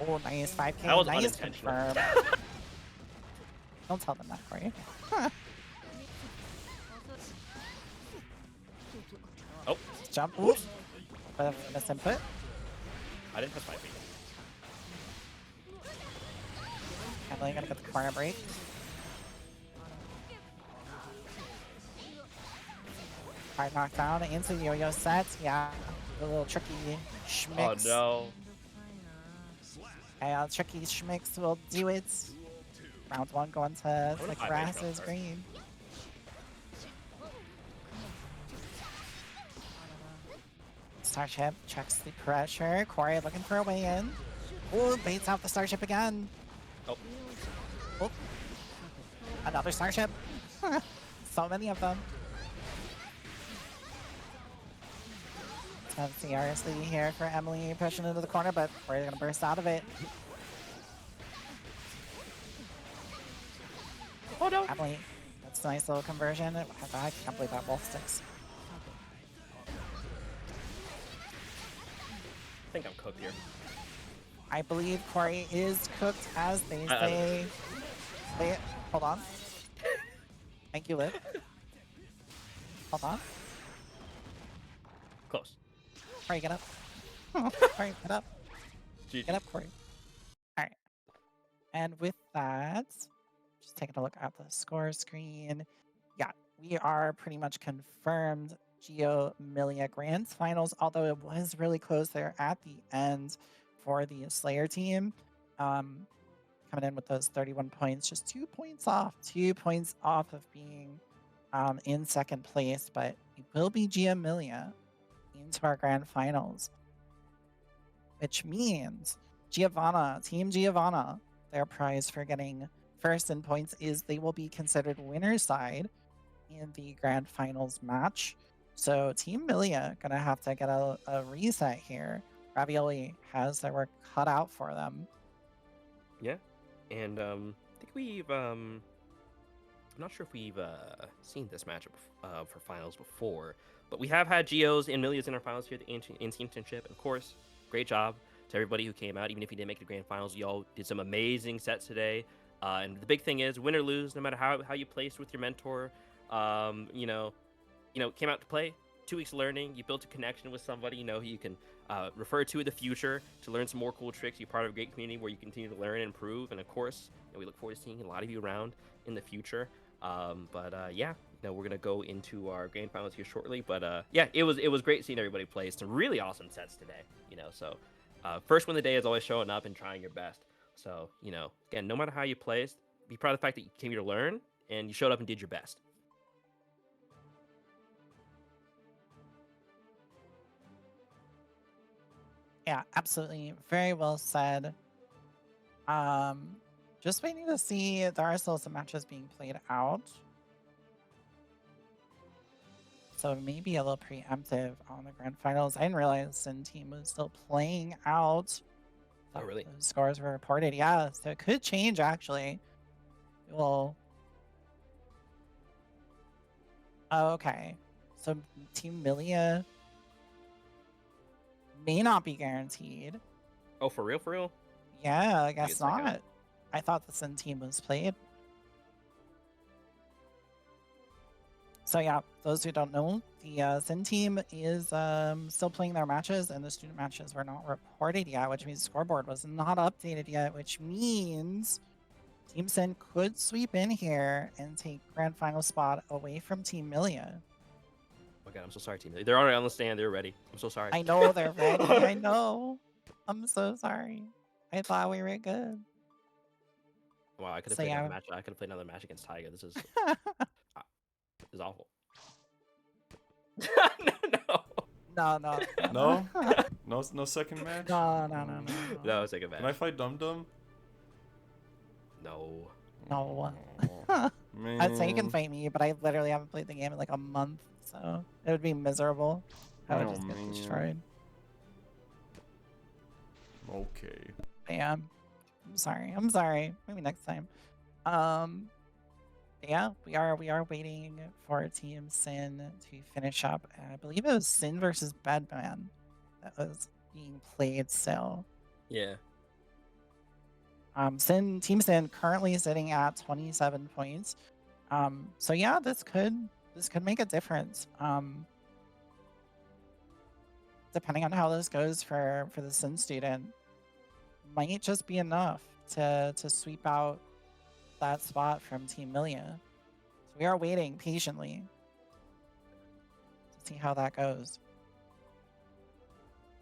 Oh, nice 5K. That was Nice unintentional. confirm. Don't tell them that, Corey. Oh, Jump. Oops. Bit of misinput. I didn't touch my feet. Emily gonna get the corner break. Hard knockdown into the yo-yo set. Yeah, a little tricky Oh schmicks. no. Okay, tricky schmicks will do it. Round 1 going to the if I grass made is jump green. Starship checks the pressure. Corey looking for a way in. Ooh, baits out the Starship again. Oh, Oh, another Starship. So many of them. Let's see RSD here for Emily pushing into the corner, but Corey's gonna burst out of it. oh no. Emily, that's a nice little conversion. I can't believe that wolf sticks. I think I'm cooked here. I believe Corey is cooked, as they I- say. Hold on. Thank you, Liv. Hold on. Close. Corey, get up. Corey, get up. GG. Get up, Corey. All right. And with that, just taking a look at the score screen. Yeah, we are pretty much confirmed Geo Milia Grand Finals, although it was really close there at the end for the Slayer team. Coming in with those 31 points, just 2 points off. 2 points off of being in second place, but it will be Geo Milia into our grand finals, which means Team Giovanna, their prize for getting first in points is they will be considered winner's side in the grand finals match. So Team Milia gonna have to get a reset here. Ravioli has their work cut out for them. Yeah, and I think I'm not sure if we've seen this matchup for finals before, but we have had Geos and Millias in our finals here at the Internship. Of course, great job to everybody who came out. Even if you didn't make the grand finals, y'all did some amazing sets today. And the big thing is, win or lose, no matter how you placed with your mentor, came out to play. 2 weeks of learning, you built a connection with somebody who you can refer to in the future to learn some more cool tricks. You're part of a great community where you continue to learn and improve. And of course, we look forward to seeing a lot of you around in the future. We're gonna go into our grand finals here shortly. But yeah, it was great seeing everybody play some really awesome sets today. First win of the day is always showing up and trying your best. So again, no matter how you placed, be proud of the fact that you came here to learn and you showed up and did your best. Yeah, absolutely. Very well said. Just waiting to see. There are still some matches being played out. So maybe a little preemptive on the grand finals. I didn't realize Sin Team was still playing out. Oh, really? Those scores were reported. Yeah, so it could change actually. Well, oh, okay. So Team Milia may not be guaranteed. Oh, for real? For real? Yeah, I guess it's like not. I thought the Sin Team was played. So yeah, those who don't know, the Sin Team is still playing their matches, and the student matches were not reported yet, which means the scoreboard was not updated yet, which means Team Sin could sweep in here and take grand final spot away from Team Milia. Oh god, I'm so sorry, team. They're already on the stand. They're ready. I'm so sorry. I know they're ready. I know. I'm so sorry. I thought we were good. Wow, I could have So, played yeah. another match. I could have played another match against Tiger. This is awful. No. No? No second match? No. No, it's like a match. Can I fight Dum Dum? No. No. Man. I'd say you can fight me, but I literally haven't played the game in like a month, so it would be miserable. I would Oh, just get man. destroyed. Okay. Bam. I'm sorry. I'm sorry. Maybe next time. Um, yeah, we are waiting for Team Sin to finish up. I believe it was Sin versus Bedman that was being played still. Yeah. Team Sin currently sitting at 27 points. So yeah, this could make a difference. Depending on how this goes for the Sin student, might just be enough to sweep out that spot from Team Milia. So we are waiting patiently to see how that goes.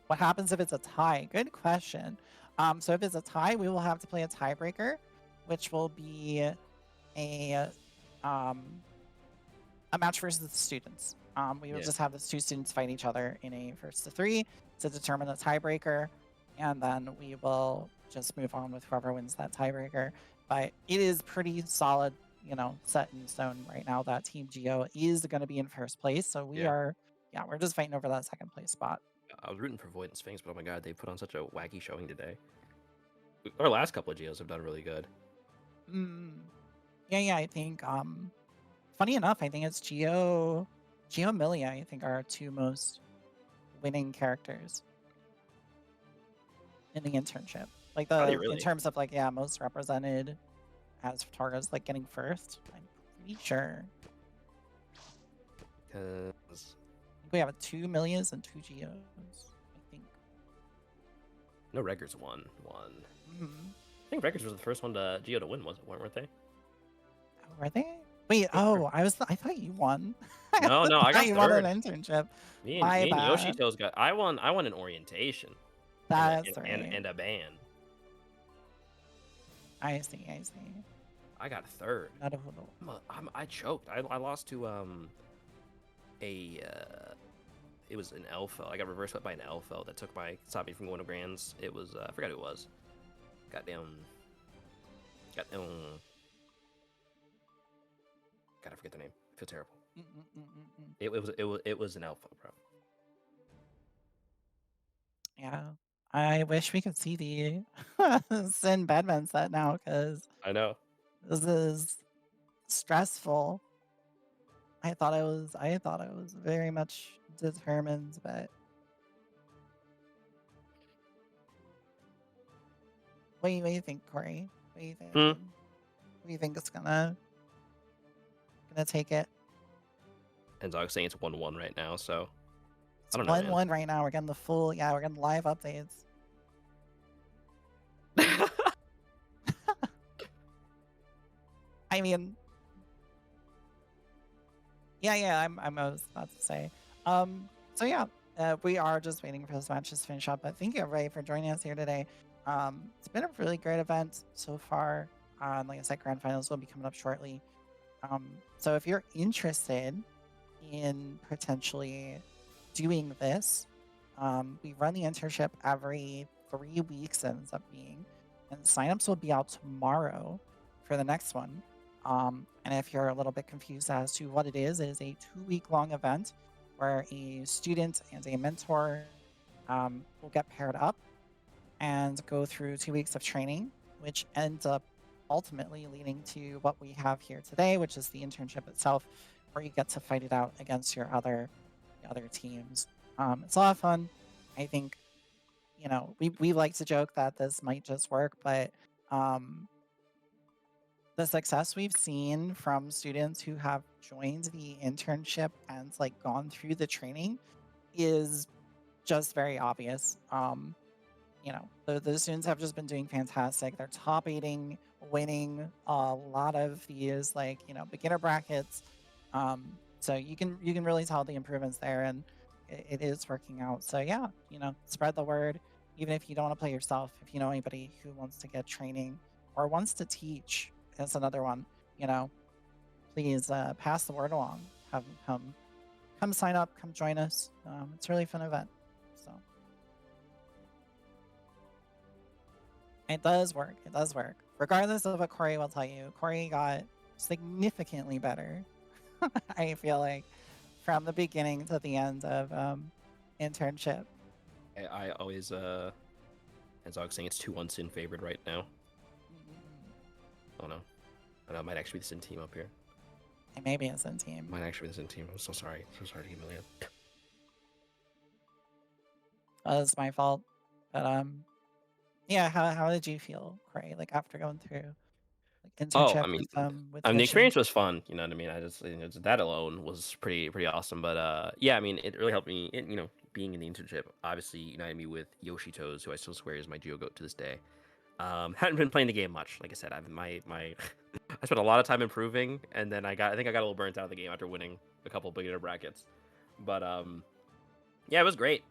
What happens if it's a tie? Good question. So if it's a tie, we will have to play a tiebreaker, which will be a um, a match versus the students. We will Yeah. just have the two students fight each other in a first to three to determine the tiebreaker, and then we will just move on with whoever wins that tiebreaker. But it is pretty solid, set in stone right now that Team Geo is going to be in first place. So we're just fighting over that second place spot. I was rooting for Void and Sphinx, but oh my god, they put on such a wacky showing today. Our last couple of Geos have done really good. Mm. Yeah, I think. Funny enough, I think it's Geo Milia. I think are our two most winning characters in the internship. Like Are they in really? terms of most represented as Targa's like getting first. I'm pretty sure. Because I think we have 2 Milias and 2 Geos. I think. no Records won. Mhm. I think Records was the first one to Geo to win, weren't they? Oh, were they? Wait. Yeah. Oh, I thought you won. No, I thought got you won an third. internship. Me My and bad. Yoshito's got. I won an orientation. That's and right. and a ban. I see. I got third. Naruhodo. I choked. I lost to it was an Elfo. I got reverse swept by an Elfo that stopped me from going to Grands. It was I forgot who it was. Goddamn. Gotta forget the name. I feel terrible. It was an Elfo, bro. Yeah. I wish we could see the Sin Bedman set now because I know. this is stressful. I thought I was very much determined, but what do you think, Corey? What do you think? Hmm. What do you think it's gonna take it? And Zog's saying it's 1-1 right now, so It's I don't know, man. 1-1 right now. We're getting we're getting live updates. I mean, yeah. I was about to say. So yeah, we are just waiting for this match to finish up. But thank you everybody for joining us here today. It's been a really great event so far. Like I said, grand finals will be coming up shortly. So if you're interested in potentially doing this, we run the internship every 3 weeks. It ends up being, and signups will be out tomorrow for the next one. And if you're a little bit confused as to what it is a 2-week long event where a student and a mentor will get paired up and go through 2 weeks of training, which ends up ultimately leading to what we have here today, which is the internship itself, where you get to fight it out against your other teams. It's a lot of fun. I think, we like to joke that this might just work, but the success we've seen from students who have joined the internship and gone through the training is just very obvious. The students have just been doing fantastic. They're top aiding, winning a lot of these beginner brackets. So you can really tell the improvements there, and it is working out. So yeah, spread the word. Even if you don't want to play yourself, if you know anybody who wants to get training or wants to teach, that's another one. Please pass the word along. Have them come sign up, come join us. It's a really fun event. So it does work. It does work. Regardless of what Corey will tell you, Corey got significantly better. I feel like from the beginning to the end of internship. I always And Zog's saying it's 2-1 Sin favored right now. Oh no. I know, it might actually be the Sin team up here. It may be a Sin team. Might actually be the Sin team. I'm so sorry. So sorry to humiliate. It's my fault. But yeah. How did you feel, Corey? Like after going through like Oh, internship I mean, with the Yoshi? experience was fun. You know what I mean? I just that alone was pretty awesome. But yeah, I mean, it really helped me. Being in the internship obviously united me with Yoshi Toes, who I still swear is my Geo goat to this day. Hadn't been playing the game much. Like I said, my I spent a lot of time improving, and then I think I got a little burnt out of the game after winning a couple beginner brackets. But yeah, it was great.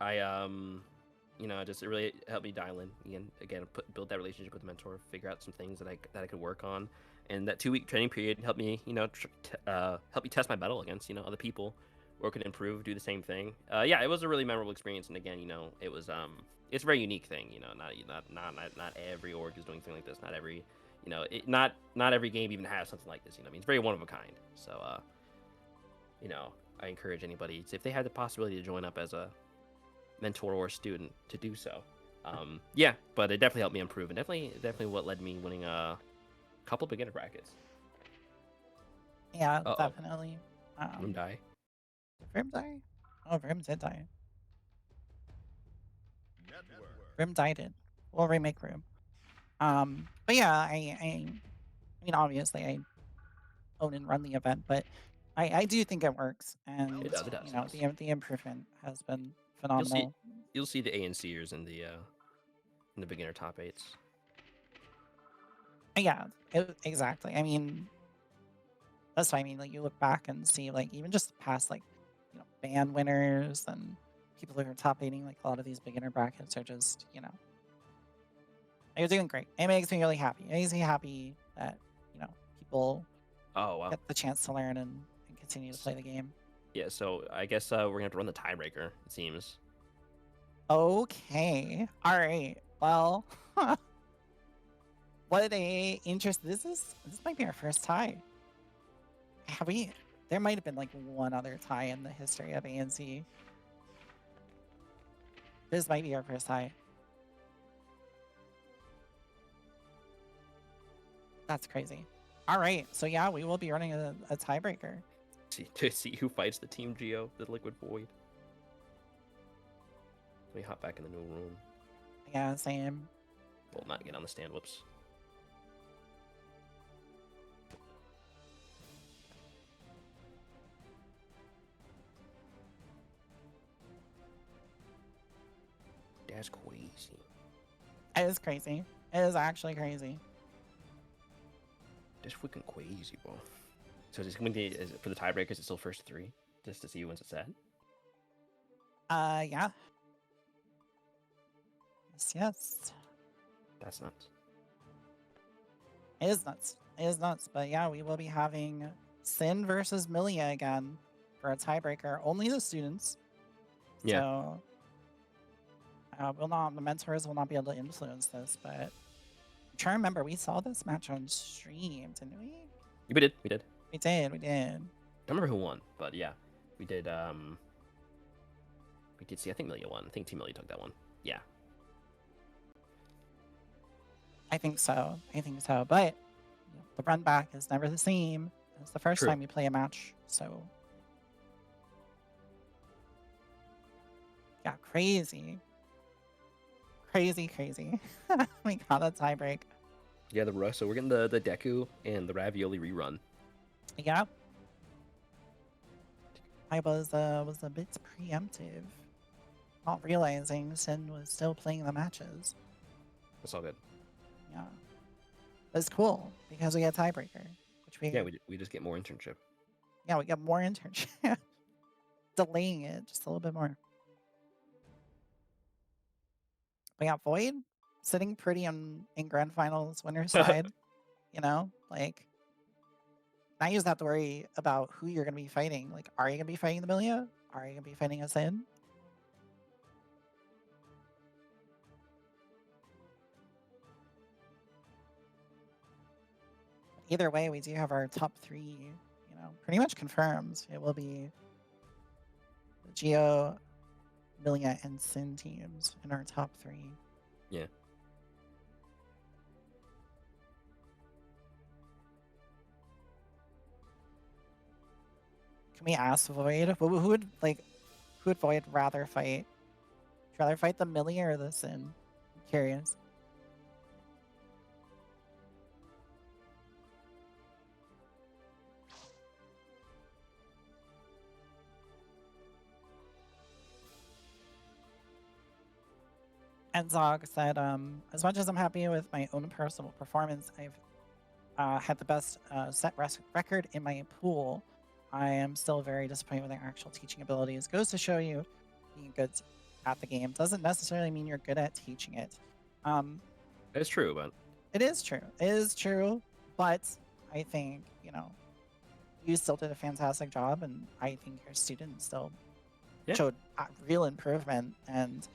Just it really helped me dial in again, build that relationship with the mentor, figure out some things that I could work on, and that 2-week training period helped me help me test my mettle against other people, where I could improve, do the same thing. Yeah, it was a really memorable experience, and again, it was it's a very unique thing. Not every org is doing something like this. Not every not every game even has something like this. I mean, it's very one of a kind. So I encourage anybody if they had the possibility to join up as a mentor or student to do so. Yeah, but it definitely helped me improve, and definitely what led me winning a couple beginner brackets. Yeah, Uh-oh. definitely. Room die. Did Vrim die? Oh, Vrim did die. Network. Vrim died it. We'll remake Room. But yeah, I mean, obviously, I own and run the event, but I do think it works, and It does. the improvement has been You'll see. phenomenal. You'll see the ANCers in the beginner top 8s. Yeah, exactly. I mean, that's what I mean. Like you look back and see like even just past like band winners and people who are top 8ing like a lot of these beginner brackets are just you're doing great. It makes me really happy. It makes me happy that people Oh wow. get the chance to learn and continue to play the game. Yeah, so I guess we're gonna have to run the tiebreaker. It seems. Okay. All right. Well, what a interest. This might be our first tie. Have we? There might have been like one other tie in the history of ANC. This might be our first tie. That's crazy. All right. So yeah, we will be running a tiebreaker. To see who fights the Team Geo, the Liquid Void. Let me hop back in the new room. Yeah, same. Well, not get on the stand. Whoops. That's crazy. It is crazy. It is actually crazy. That's freaking crazy, bro. So is it going to be for the tiebreakers? It's still first 3, just to see who wins a set. Yeah. Yes. That's nuts. It is nuts. It is nuts. But yeah, we will be having Sin versus Milia again for a tiebreaker. Only the students. Yeah. So the mentors will not be able to influence this, but I'm trying to remember, we saw this match on stream, didn't we? We did. We did. I don't remember who won, but yeah, we did. We did see. I think Milia won. I think Team Milia took that one. Yeah. I think so. But the run back is never the same. It's the first True. time we play a match, so yeah, crazy. We got a tiebreak. Yeah, so we're getting the Deku and the Ravioli rerun. Yeah. I was a bit preemptive, not realizing Sin was still playing the matches. That's all good. Yeah. It's cool because we get tiebreaker, which we just get more internship. Yeah, we get more internship. Delaying it just a little bit more. We got Void sitting pretty in grand finals winner's side. Like now you just have to worry about who you're gonna be fighting. Like, are you gonna be fighting the Milia? Are you gonna be fighting a Sin? Either way, we do have our top 3, pretty much confirmed. It will be the Geo, Milia, and Sin teams in our top 3. Yeah. Can we ask Void? Who would like? Who would Void rather fight? Would you rather fight the Millie or the Sin? I'm curious. And Zog said, as much as I'm happy with my own personal performance, I've had the best record in my pool. I am still very disappointed with their actual teaching abilities. Goes to show you being good at the game doesn't necessarily mean you're good at teaching it. It's true, but It is true. It is true. But I think, you still did a fantastic job. And I think your students still Yeah. showed real improvement. And,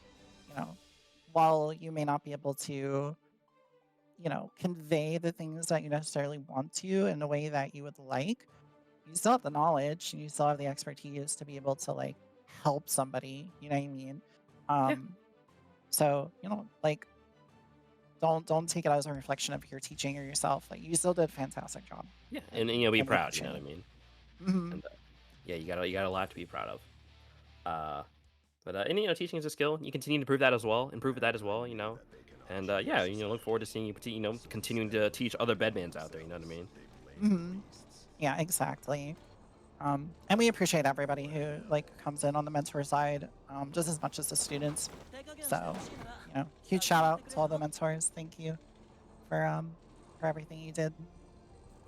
while you may not be able to, convey the things that you necessarily want to in a way that you would like, you still have the knowledge and you still have the expertise to be able to like help somebody. You know what I mean? Yeah. So like don't take it as a reflection of your teaching or yourself. Like you still did a fantastic job. yeah, and be we proud. You know what I appreciate mean? Mhm. And yeah, you got a lot to be proud of. And teaching is a skill. You continue to improve that as well. Improve that as well. And yeah, look forward to seeing you. Continuing to teach other bedmans out there. You know what I mean? Mhm. Yeah, exactly. And we appreciate everybody who like comes in on the mentor side, just as much as the students. So, huge shout out to all the mentors. Thank you for everything you did.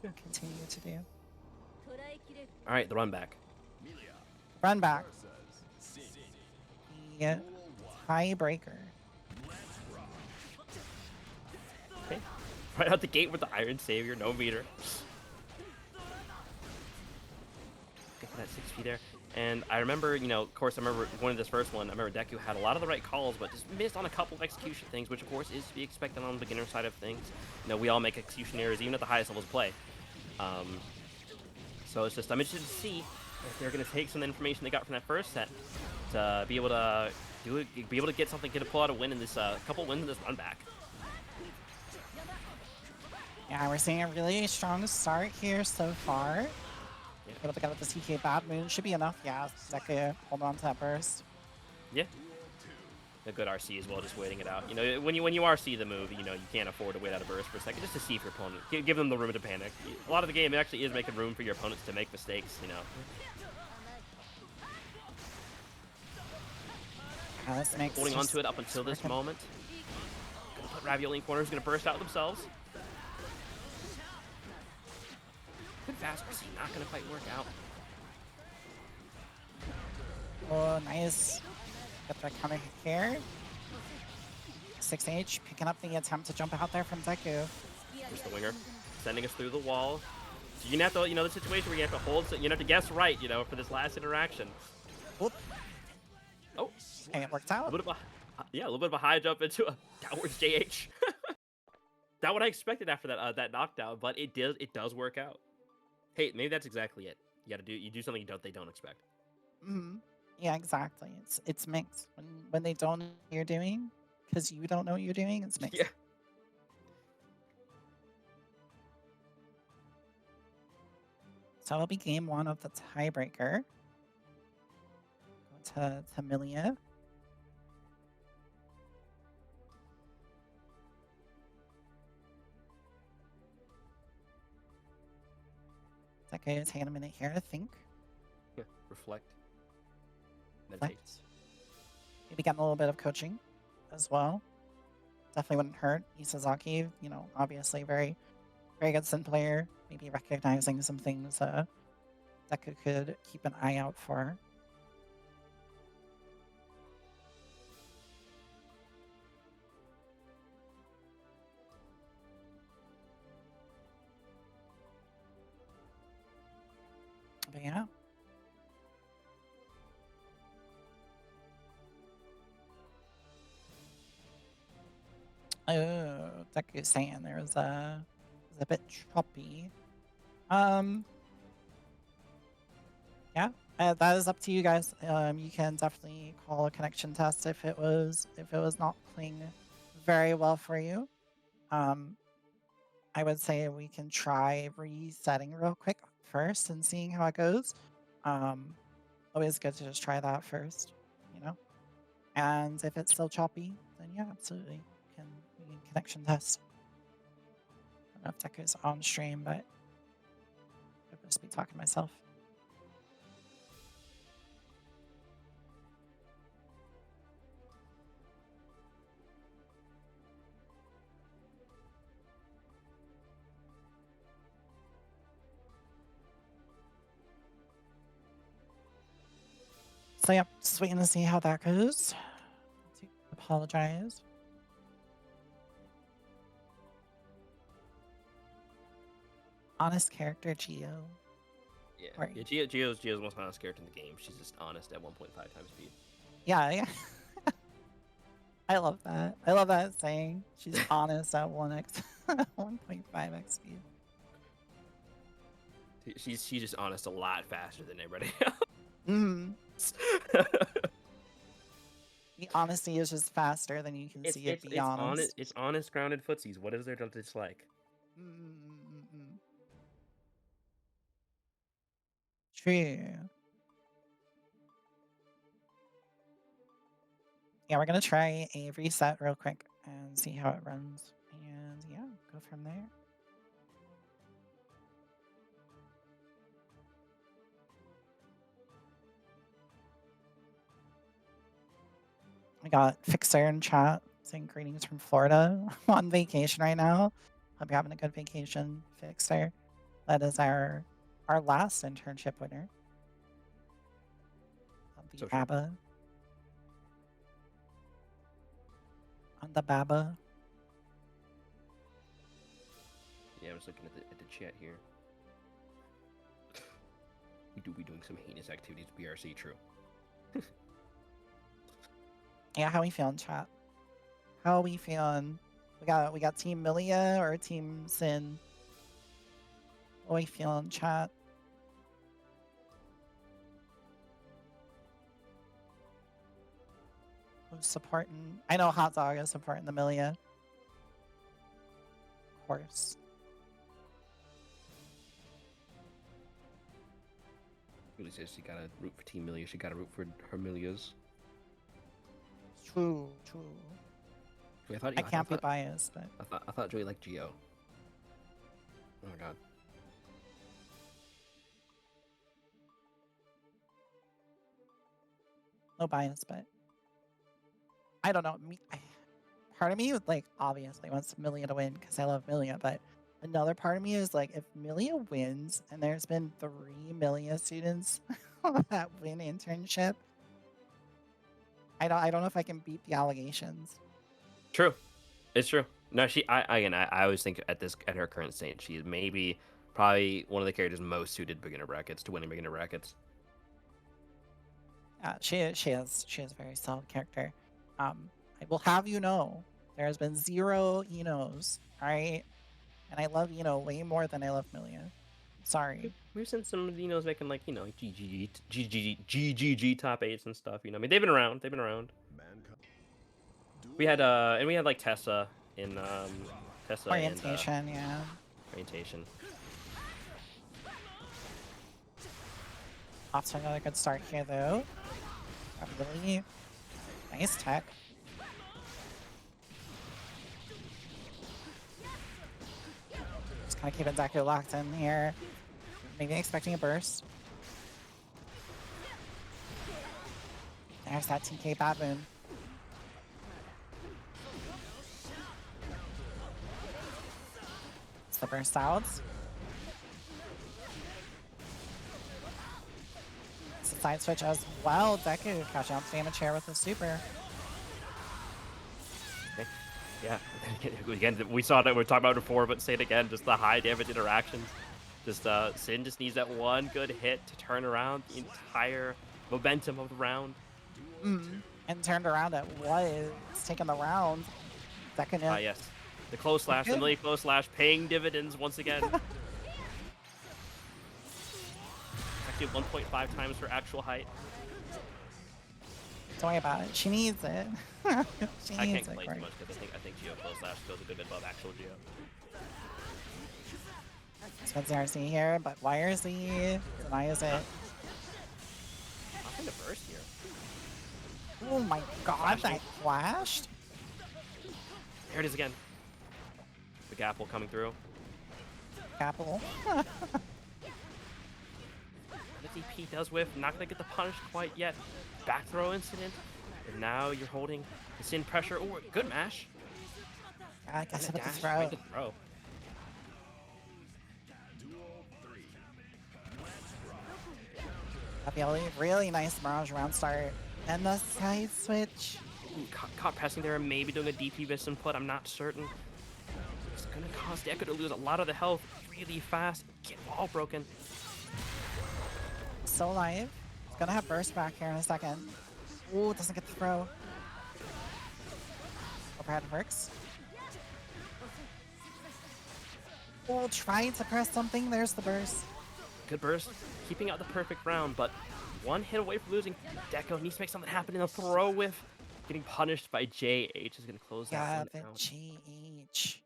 Continue to do. 捉えきれる All right, the run back. Run back. The tiebreaker. Okay. Right out the gate with the Iron Savior, no meter. Get that 6 feet there. And I remember, of course, I remember one of this first one. I remember Deku had a lot of the right calls, but just missed on a couple of execution things, which of course is to be expected on the beginner side of things. We all make execution errors, even at the highest levels of play. So it's just I'm interested to see if they're going to take some of the information they got from that first set to be able to get something, pull out a win in this couple wins in this run back. Yeah, we're seeing a really strong start here so far. Able to get with the TK Bad Moon should be enough. Yeah, Deku hold on to that burst. Yeah. A good RC as well, just waiting it out. When you RC the move, you can't afford to wait out a burst for a second just to see if your opponent, give them the room to panic. A lot of the game actually is making room for your opponents to make mistakes. Yeah, this makes Holding on to it up until this moment. Gonna put Ravioli in corners, gonna burst out themselves. Good fast RC, not gonna quite work out. Oh, nice. Get the counter here. 6H picking up the attempt to jump out there from Deku. Here's the winger, sending us through the wall. So you're gonna have to, the situation where you have to hold, so you have to guess right, for this last interaction. Whoop. Oh, And it worked out. a little bit of a high jump into a downwards JH. Not what I expected after that knockdown, but it does work out. Hey, maybe that's exactly it. You do something they don't expect. Mm-hmm. Yeah, exactly. It's mixed. When they don't know what you're doing, because you don't know what you're doing, it's mixed. Yeah. So it'll be game one of the tiebreaker. Go to Milia. Deku is taking a minute here to think. Yeah. Reflect. Meditate. Maybe getting a little bit of coaching as well. Definitely wouldn't hurt. Isazaki, obviously very, very good Sin player. Maybe recognizing some things Deku could keep an eye out for. But yeah. Oh, Deku's saying there's a bit choppy. Yeah, that is up to you guys. You can definitely call a connection test if it was not playing very well for you. I would say we can try resetting real quick first and seeing how it goes. Um, always good to just try that first, you know? And if it's still choppy, then yeah, absolutely. We can connection test. I don't know if Deku's on stream, but I'll just be talking to myself. So yeah, just waiting to see how that goes. Do apologize. Honest character Geo. Yeah. Right. Yeah, Geo's the most honest character in the game. She's just honest at 1.5 times speed. Yeah, yeah. I love that. I love that saying. She's honest at 1x 1.5x speed. She's just honest a lot faster than everybody Mm. else. The honesty is just faster than you can see it, be honest. It's honest, grounded footsies. What is there to dislike? Mm. True. Yeah, we're gonna try a reset real quick and see how it runs. And yeah, go from there. We got Fixer in chat saying greetings from Florida. I'm on vacation right now. Hope you're having a good vacation, Fixer. That is our last internship winner. The So true. Baba. On the Baba. Yeah, I'm just looking at the chat here. We do be doing some heinous activities with BRC, true. Yeah, how we feeling, chat? How we feeling? We got Team Milia or Team Sin? What we feeling, chat? Who's supporting? I know Hot Dog is supporting the Milia. Of course. Really says she gotta root for Team Milia. She gotta root for her Milias. True. Wait, I can't be biased, but I thought Joey liked Geo. Oh my god. no bias, but I don't know. Part of me would obviously wants Milia to win because I love Milia, but another part of me is like, if Milia wins, and there's been 3 Milia students that win internship, I don't know if I can beat the allegations. True, it's true. No, I always think at her current state, she is probably one of the characters most suited beginner brackets to winning beginner brackets. She is a very solid character. I will have you know, there has been 0 Enos, right? And I love Eno way more than I love Milia. Sorry. We've seen some of the Enos making GGG top 8s and stuff. I mean, they've been around. We had Tessa in Tessa Orientation, and yeah. Orientation. Off to another good start here, though. Really nice tech. Just kind of keeping Deku locked in here. Maybe expecting a burst. There's that TK Baboon. It's the burst outs. It's a side switch as well. Deku catching out damage here with the super. Okay. Yeah, again, we saw that we talked about it before, but say it again, just the high damage interactions. Just Sin just needs that one good hit to turn around the entire momentum of the round. And turned around at was taking the round. Deku. Yes. The close slash, the Millie close slash, paying dividends once again. Actually 1.5 times her actual height. Don't worry about it. She needs it. She I needs can't complain it. too much because I think Geo close slash goes a good bit above actual Geo. Spencer RC here, but YRC denies it. Oh my god, that flashed. There it is again. The Gapple coming through. Apple. The DP does whiff. Not gonna get the punish quite yet. Back throw incident. And now you're holding the Sin pressure. Oh, good mash. I guess And a about dash to throw. right to throw. Ravioli, really nice Mirage round start. And the side switch. Ooh, caught pressing there, maybe doing a DP miss input. I'm not certain. It's gonna cause Deku to lose a lot of the health really fast. Get all broken. Still alive. He's gonna have burst back here in a second. Ooh, doesn't get the throw. Overhead works. Oh, trying to press something. There's the burst. Good burst, keeping out the perfect round, but one hit away from losing. Deku needs to make something happen in a throw whiff. Getting punished by JH is gonna close that Yeah, one the out. GH.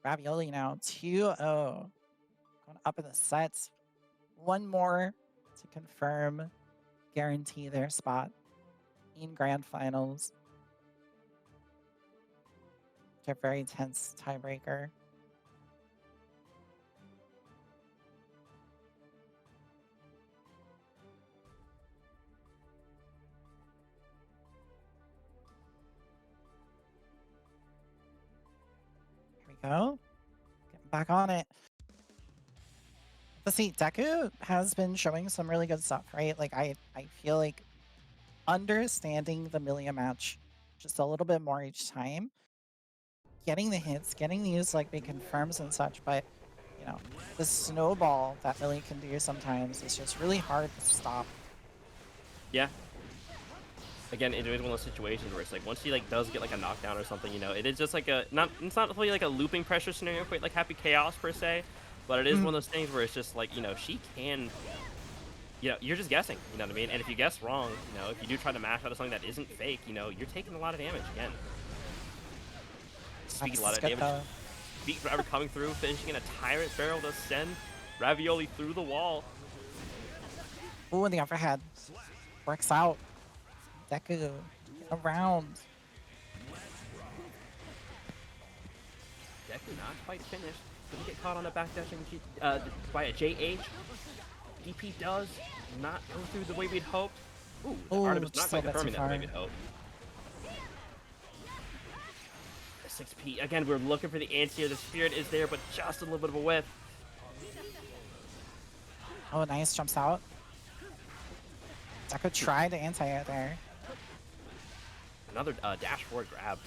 Ravioli now 2-0. Going up in the sets. One more to confirm, guarantee their spot in grand finals. A very tense tiebreaker. Here we go. Getting back on it. But see, Deku has been showing some really good stuff, right? Like I feel like understanding the Milia match just a little bit more each time, getting the hits, getting these like big confirms and such, but you know, the snowball that Millie can do sometimes is just really hard to stop. Yeah. Again, it is one of those situations where it's like once he like does get like a knockdown or something, you know, it is just like a it's not really like a looping pressure scenario quite like Happy Chaos per se, but it is one of those things where it's just like, you know, she can, you know, you're just guessing, you know what I mean? And if you guess wrong, you know, if you do try to mash out of something that isn't fake, you know, you're taking a lot of damage again. Speaking a lot of damage. Beat Driver coming through, finishing in a Tyrant Barrel to send Ravioli through the wall. Ooh, and the overhead works out. Deku around. Deku not quite finished. Didn't get caught on a backdashing by a JH. DP does not go through the way we'd hoped. Ooh, the Ooh, Artemis not just a quite bit confirming too that the way far. we'd hoped. The 6P, again, we're looking for the anti-air. The Spirit is there, but just a little bit of a whiff. Oh, nice, jumps out. Deku tried to anti-air there. Another dash forward grab.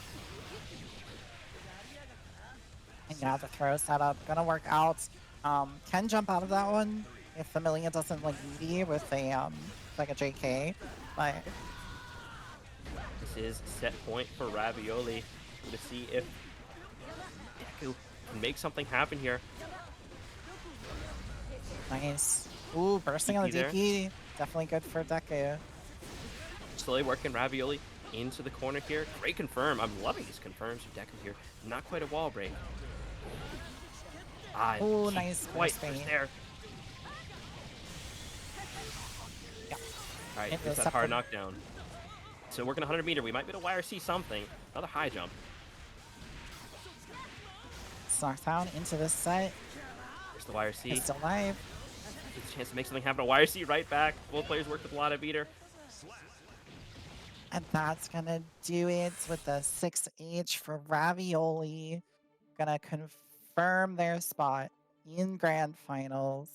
And yeah, the throw setup gonna work out. Can jump out of that one if the Millia doesn't like meaty with a like a JK, but This is set point for Ravioli to see if Deku can make something happen here. nice. Ooh, bursting on the DP there. DP. Definitely good for Deku. Slowly working Ravioli into the corner here. Great confirm. I'm loving these confirms from Deku here. Not quite a wall break. Ooh, nice Quite burst bait. there. Yeah. All right, It it's was that hard something. knockdown. So working 100 meter, we might be able to YRC something. Another high jump. It's knocked down into this set. There's the YRC. It's still alive. Gets a chance to make something happen. A YRC right back. Both players worked with a lot of meter. And that's gonna do it with the 6H for Ravioli. Gonna confirm their spot in grand finals.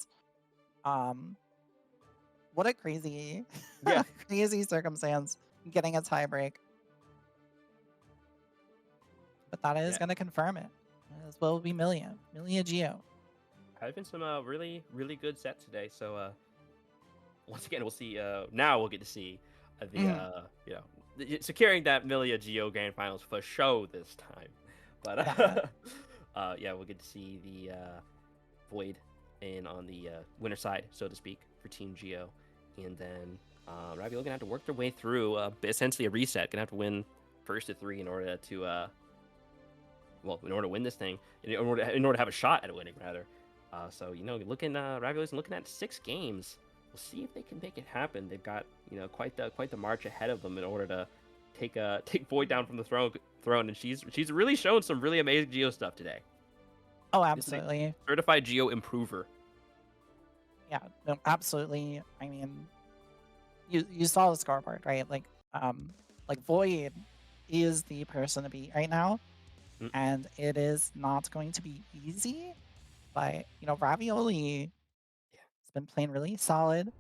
What a crazy, Yeah. crazy circumstance getting a tiebreak. But that is Yeah. gonna confirm it. As will be Milia Geo. Having some really, really good sets today. So once again, we'll see. Now we'll get to see the you know, securing that Milia Geo Grand Finals for show this time. But yeah, we'll get to see the Void in on the winner side, so to speak, for Team Geo, and then Ravioli gonna have to work their way through essentially a reset. Gonna have to win first to 3 in order to well, in order to win this thing, in order to have a shot at winning rather. So you know, looking Ravioli's looking at 6 games We'll see if they can make it happen. They've got, you know, quite the march ahead of them in order to take Void down from the throne, and she's really shown some really amazing Geo stuff today. Oh, This is a absolutely. certified Geo improver. Yeah, no, absolutely. I mean, you saw the scoreboard, right? Like Void is the person to beat right now, Mm. and it is not going to be easy. But you know, Ravioli has been playing really solid,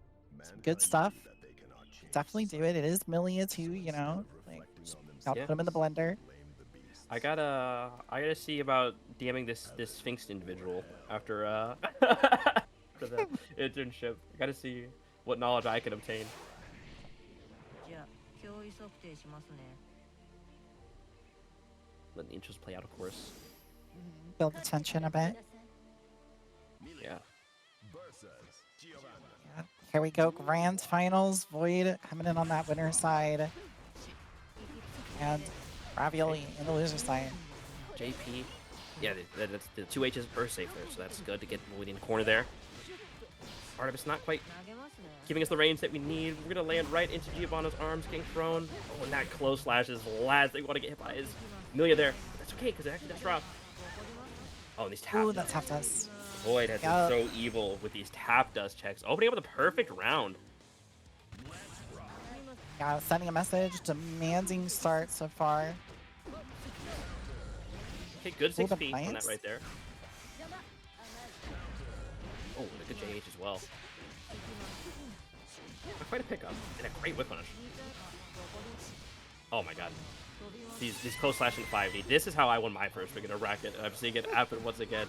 some good Mankind stuff. knew that they cannot change Definitely do it. It is Millia too, you know. Like, just gotta put him in the blender. blame the beast. I gotta see about DMing this Sphinx individual after for the internship. I gotta see what knowledge I can obtain. じゃあ脅威測定しますね Let the interest play out, of course. Build the tension a bit. Yeah. Versus Giovanna. Yeah. Here we go, grand finals. Void coming in on that winner side, and Ravioli in the loser side. JP. Yeah, that's the 2 H's burst safe there, so that's good to get Void in the corner there. Artemis not quite 投げますね giving us the range that we need. We're gonna land right into Giovanna's arms, getting thrown. Oh, and that close slash is the last thing we want to get hit by is Milia there. But that's okay, because it actually does drop. Oh, and these tap Ooh, dust. that's half us. Void has Yeah. been so evil with these tap dust checks. Opening up with a perfect round. Yeah, sending a message, demanding start so far. Okay, good Ooh, the 6P on that plants. right there. Oh, and a good JH as well. Not quite a pickup, and a great whip punish. Oh my god. These close slash and 5D. This is how I won my first rig in a racket, and I'm seeing it happen once again.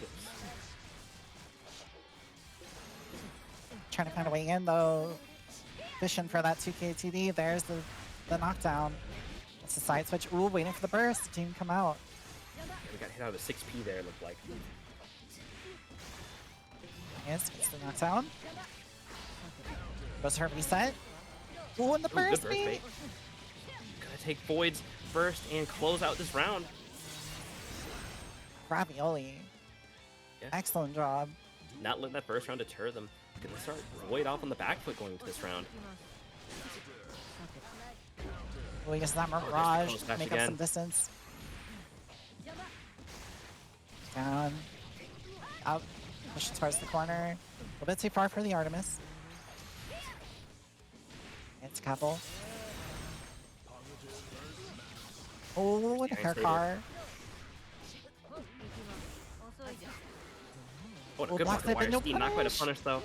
Trying to find a way in though. Fishing for that 2K TD. There's the knockdown. It's the side switch. Ooh, waiting for the burst. Didn't come out. We got hit out of a 6P there, it looked like. Yes, gets the knockdown. Goes her reset. Ooh, and the Ooh, good burst burst bait. bait. Gonna take Void's burst and close out this round. Ravioli. Yeah. Excellent job. Not letting that first round deter them. Gonna start Void off on the back foot going into this round. Ooh, he gets that the Mirage. close match Make up again. some distance. Down. Out. Pushes towards the corner. A little bit too far for the Artemis. It's a couple. Oh, the Nice hair saber. car. Oh, and a Oh, good block block that, wire but no speed. Not quite a punish. punish though.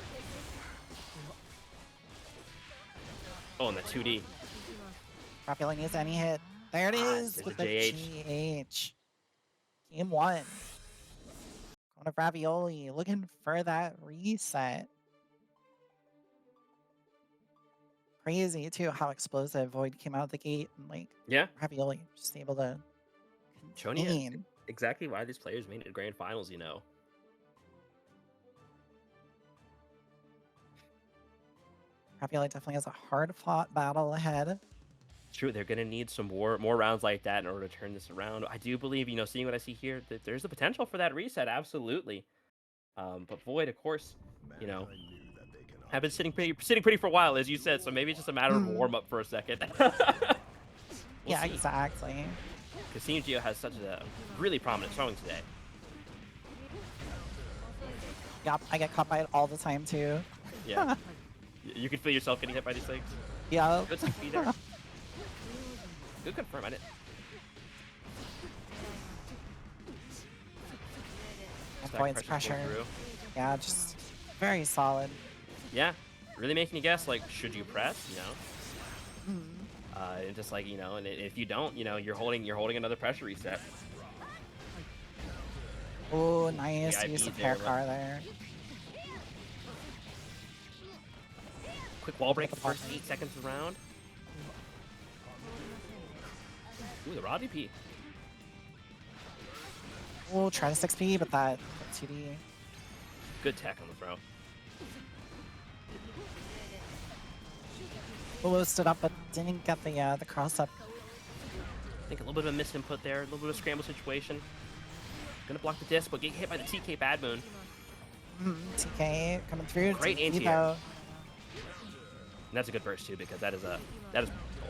Oh, and the 2D. Ravioli needs any hit. There it Ah, is there's with a the JH. GH. Game 1. Going to Ravioli, looking for that reset. Crazy too how explosive Void came out of the gate, and like Yeah, Ravioli just able to showing you contain. exactly why these players made it to grand finals, you know. Ravioli definitely has a hard fought battle ahead. True, they're gonna need some more rounds like that in order to turn this around. I do believe, you know, seeing what I see here, that there's the potential for that reset, absolutely. But Void, of course, you know, Mankind knew that they cannot have been sitting pretty for a while, as you said. So maybe it's just a matter of Mm. warm up for a second. We'll Yeah, see. exactly. Because Team Geo has such a really prominent showing today. Yep, I get caught by it all the time too. Yeah, you can feel yourself getting hit by these things. Yeah. Good speed there. Good confirm. I didn't. Void's Stack pressure's going pressure. through. Yeah, just very solid. Yeah, really making you guess, like, should you press? You know. And just like, you know, and if you don't, you know, you're holding another pressure reset. Oh, nice VIP use of there, hair but- car there. Quick wall break the the first button. 8 seconds of the round. Ooh, the raw DP. Oh, try to 6P, but that 2D. Good tech on the throw. Oh, stood up, but didn't get the cross up. I think a little bit of a missed input there, a little bit of a scramble situation. Gonna block the disc, but get hit by the TK Bad Moon. TK coming through. Great DP anti-air. though. And that's a good burst too, because that is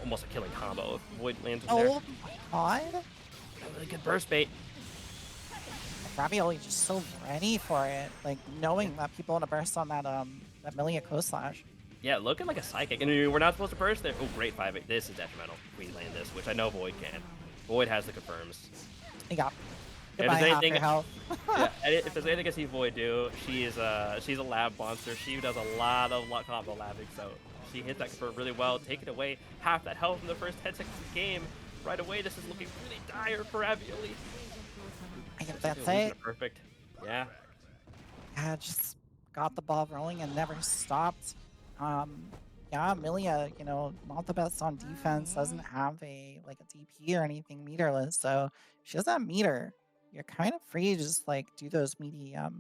almost a killing combo if Void lands in there. Oh my god. A really good burst bait. Ravioli just so ready for it. Like knowing that people want to burst on that Milia Coast Slash. Yeah, looking like a psychic. And we're not supposed to burst there. Oh, great 5-8. This is detrimental if we land this, which I know Void can. Void has the confirms. Yeah. If Goodbye, there's half anything, your health. yeah, and if there's anything I see Void do, she's a lab monster. She does a lot of combo labbing, so she hits that confirm really well, taking away half that health in the first 10 seconds of the game. Right away, this is looking really dire for Ravioli. I think that's Losing it. Perfect. Yeah. Yeah, just got the ball rolling and never stopped. Yeah, Milia, you know, not the best on defense, doesn't have a DP or anything meterless, so she doesn't have meter. You're kind of free to just like do those meaty like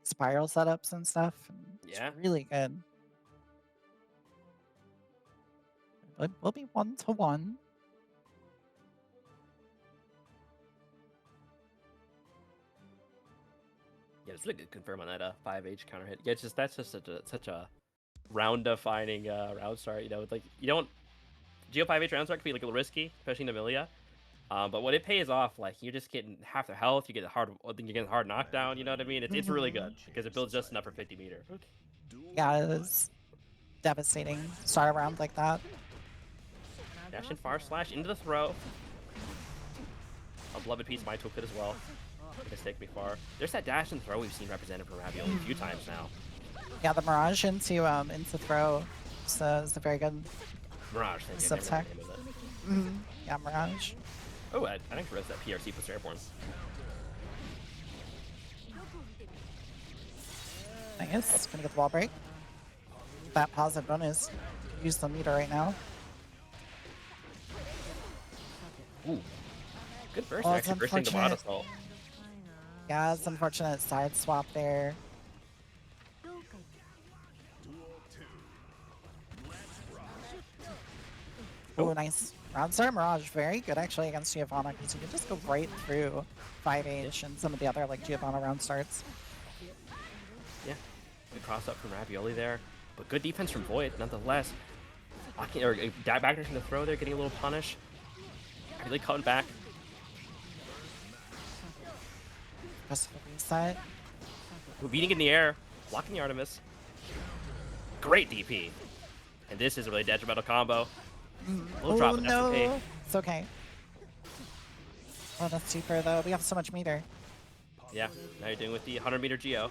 spiral setups and stuff, and Yeah. it's really good. We'll be 1-1. Yeah, it's really good confirm on that 5H counter hit. Yeah, that's just such a round defining round start. You know, like you don't Geo 5H round start can be like a little risky, especially in Amelia. But when it pays off, like you're just getting half their health, you get a hard knockdown. You know what I mean? It's really good because it builds just enough for 50 meter. Yeah, it is devastating. Start a round like that. Dash and far slash into the throw. A beloved piece of my toolkit as well. Mistake me far. There's that dash and throw we've seen represented for Ravioli a few times now. Yeah, the Mirage into throw is a very good Mirage, thank you. sub tech. Yeah, Mirage. Oh, I didn't realize that PRC puts airborne. Nice. Gonna get the wall break. That positive bonus. Use the meter right now. Ooh. Good burst, Oh, it's actually bursting the bot unfortunate. assault. Yeah, it's unfortunate side swap there. Oh, nice. Round start Mirage, very good actually against Giovanna, because you can just go right through 5H and some of the other like Giovanna round starts. Yeah. Good cross up from Ravioli there. But good defense from Void, nonetheless. Back into the throw there, getting a little punish. Really coming back. Just the reset. Beating in the air, blocking the Artemis. Great DP. And this is a really detrimental combo. We'll drop it, that's no. okay. It's okay. Oh, that's cheaper though. We have so much meter. Yeah, now you're doing with the 100 meter Geo.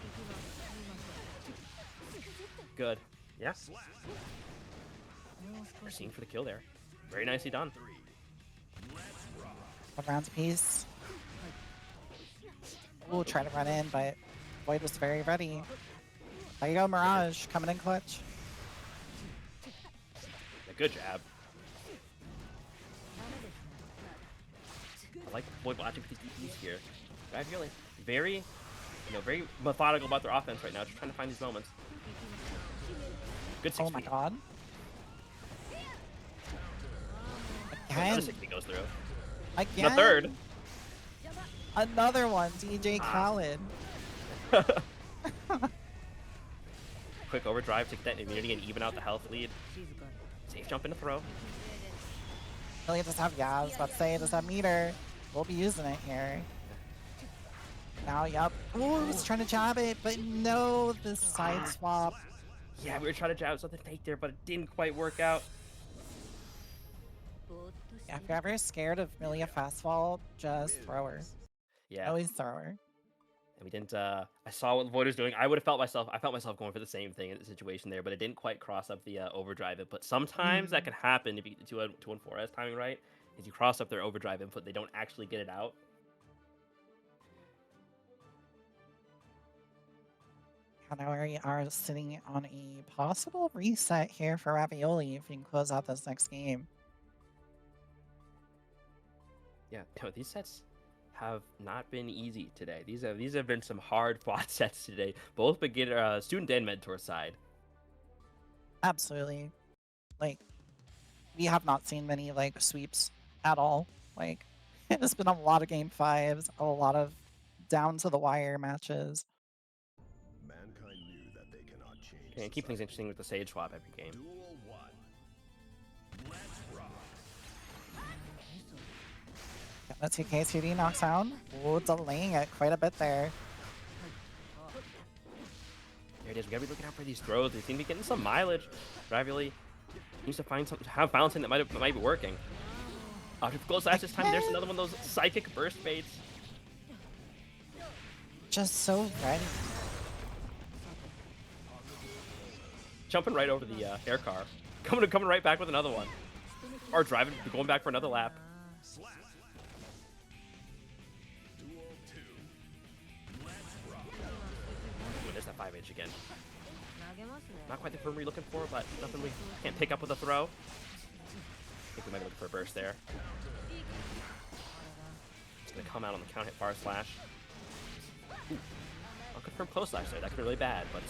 Good. Yeah. We're seeing for the kill there. Very nicely done. A round piece. We'll try to run in, but Void was very ready. There you go, Mirage, coming in clutch. A good jab. I like Void watching for these DPs here. Ravioli, very methodical about their offense right now, just trying to find these moments. Good 6 Oh my god. Again. Another 60 goes through. Again. And a third. Another one, DJ Khaled. Quick overdrive to get that immunity and even out the health lead. Safe jump into throw. Really just have, yeah, I was about to say, does have meter. We'll be using it here. Now, yup. Ooh, he's trying to jab it, but no, the side swap. Yeah, we were trying to jab something fake there, but it didn't quite work out. Yeah, if you're ever scared of Milia fastfall, just throw her. Yeah. Always throw her. And we didn't, I saw what Void was doing. I felt myself going for the same thing in the situation there, but it didn't quite cross up the overdrive input. Sometimes that can happen if you get the 2-1-4S timing right. Is you cross up their overdrive input, they don't actually get it out. And now we are sitting on a possible reset here for Ravioli if we can close out this next game. Yeah, no, these sets have not been easy today. These have been some hard fought sets today, both beginner, student and mentor side. Absolutely. Like, we have not seen many like sweeps at all. Like, it's been a lot of game fives, a lot of down to the wire matches. Mankind knew that they cannot change. Okay, and keep things interesting with the Sage swap every game. Duel 1. The 2K 2D knocks down. Oh, delaying it quite a bit there. There it is. We gotta be looking out for these throws. They seem to be getting some mileage. Ravioli needs to find have found something that might be working. After close slash this time, there's another one of those psychic burst baits. Just so ready. Jumping right over the air car. Coming right back with another one. Or driving, going back for another lap. Ooh, there's that 5H again. Not quite the firm we're looking for, but nothing we can't pick up with a throw. I think we might be looking for a burst there. It's gonna come out on the count hit far slash. Ooh. I'll confirm close slash there. That could be really bad, but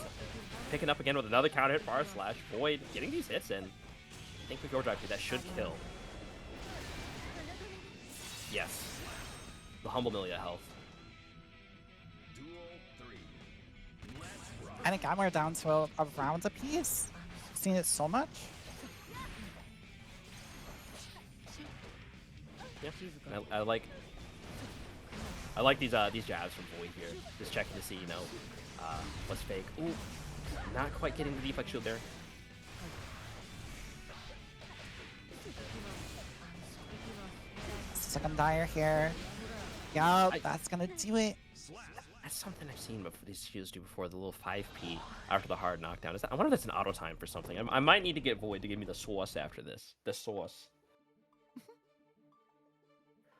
picking up again with another counter hit far slash. Void getting these hits in. I think we go drive through. That should kill. Yes. The humble Milia health. And again, we're down to a round apiece. I've seen it so much. Yeah, I like these jabs from Void here. Just checking to see, you know, what's fake. Ooh, not quite getting the deflect shield there. Second Dire here. Yup, that's gonna do it. That's something I've seen before these shields do before, the little 5P after the hard knockdown. I wonder if that's an auto time for something. I might need to get Void to give me the sauce after this. The sauce.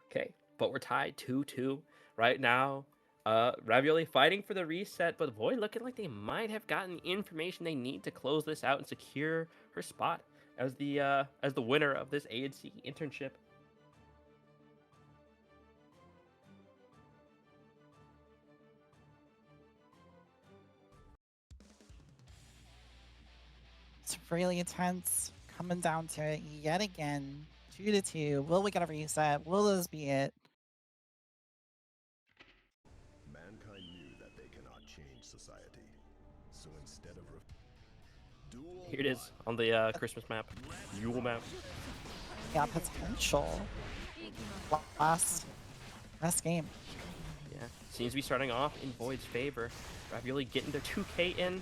Okay, but we're tied 2-2 right now. Ravioli fighting for the reset, but Void looking like they might have gotten the information they need to close this out and secure her spot as the winner of this ANC internship. It's really intense. Coming down to it yet again. 2-2. Will we get a reset? Will this be it? Mankind knew that they cannot change society. So instead of dual Here it is on the Christmas map, Yule map. Yeah, potential. Last game. Yeah, seems to be starting off in Void's favor. Ravioli getting their 2K in.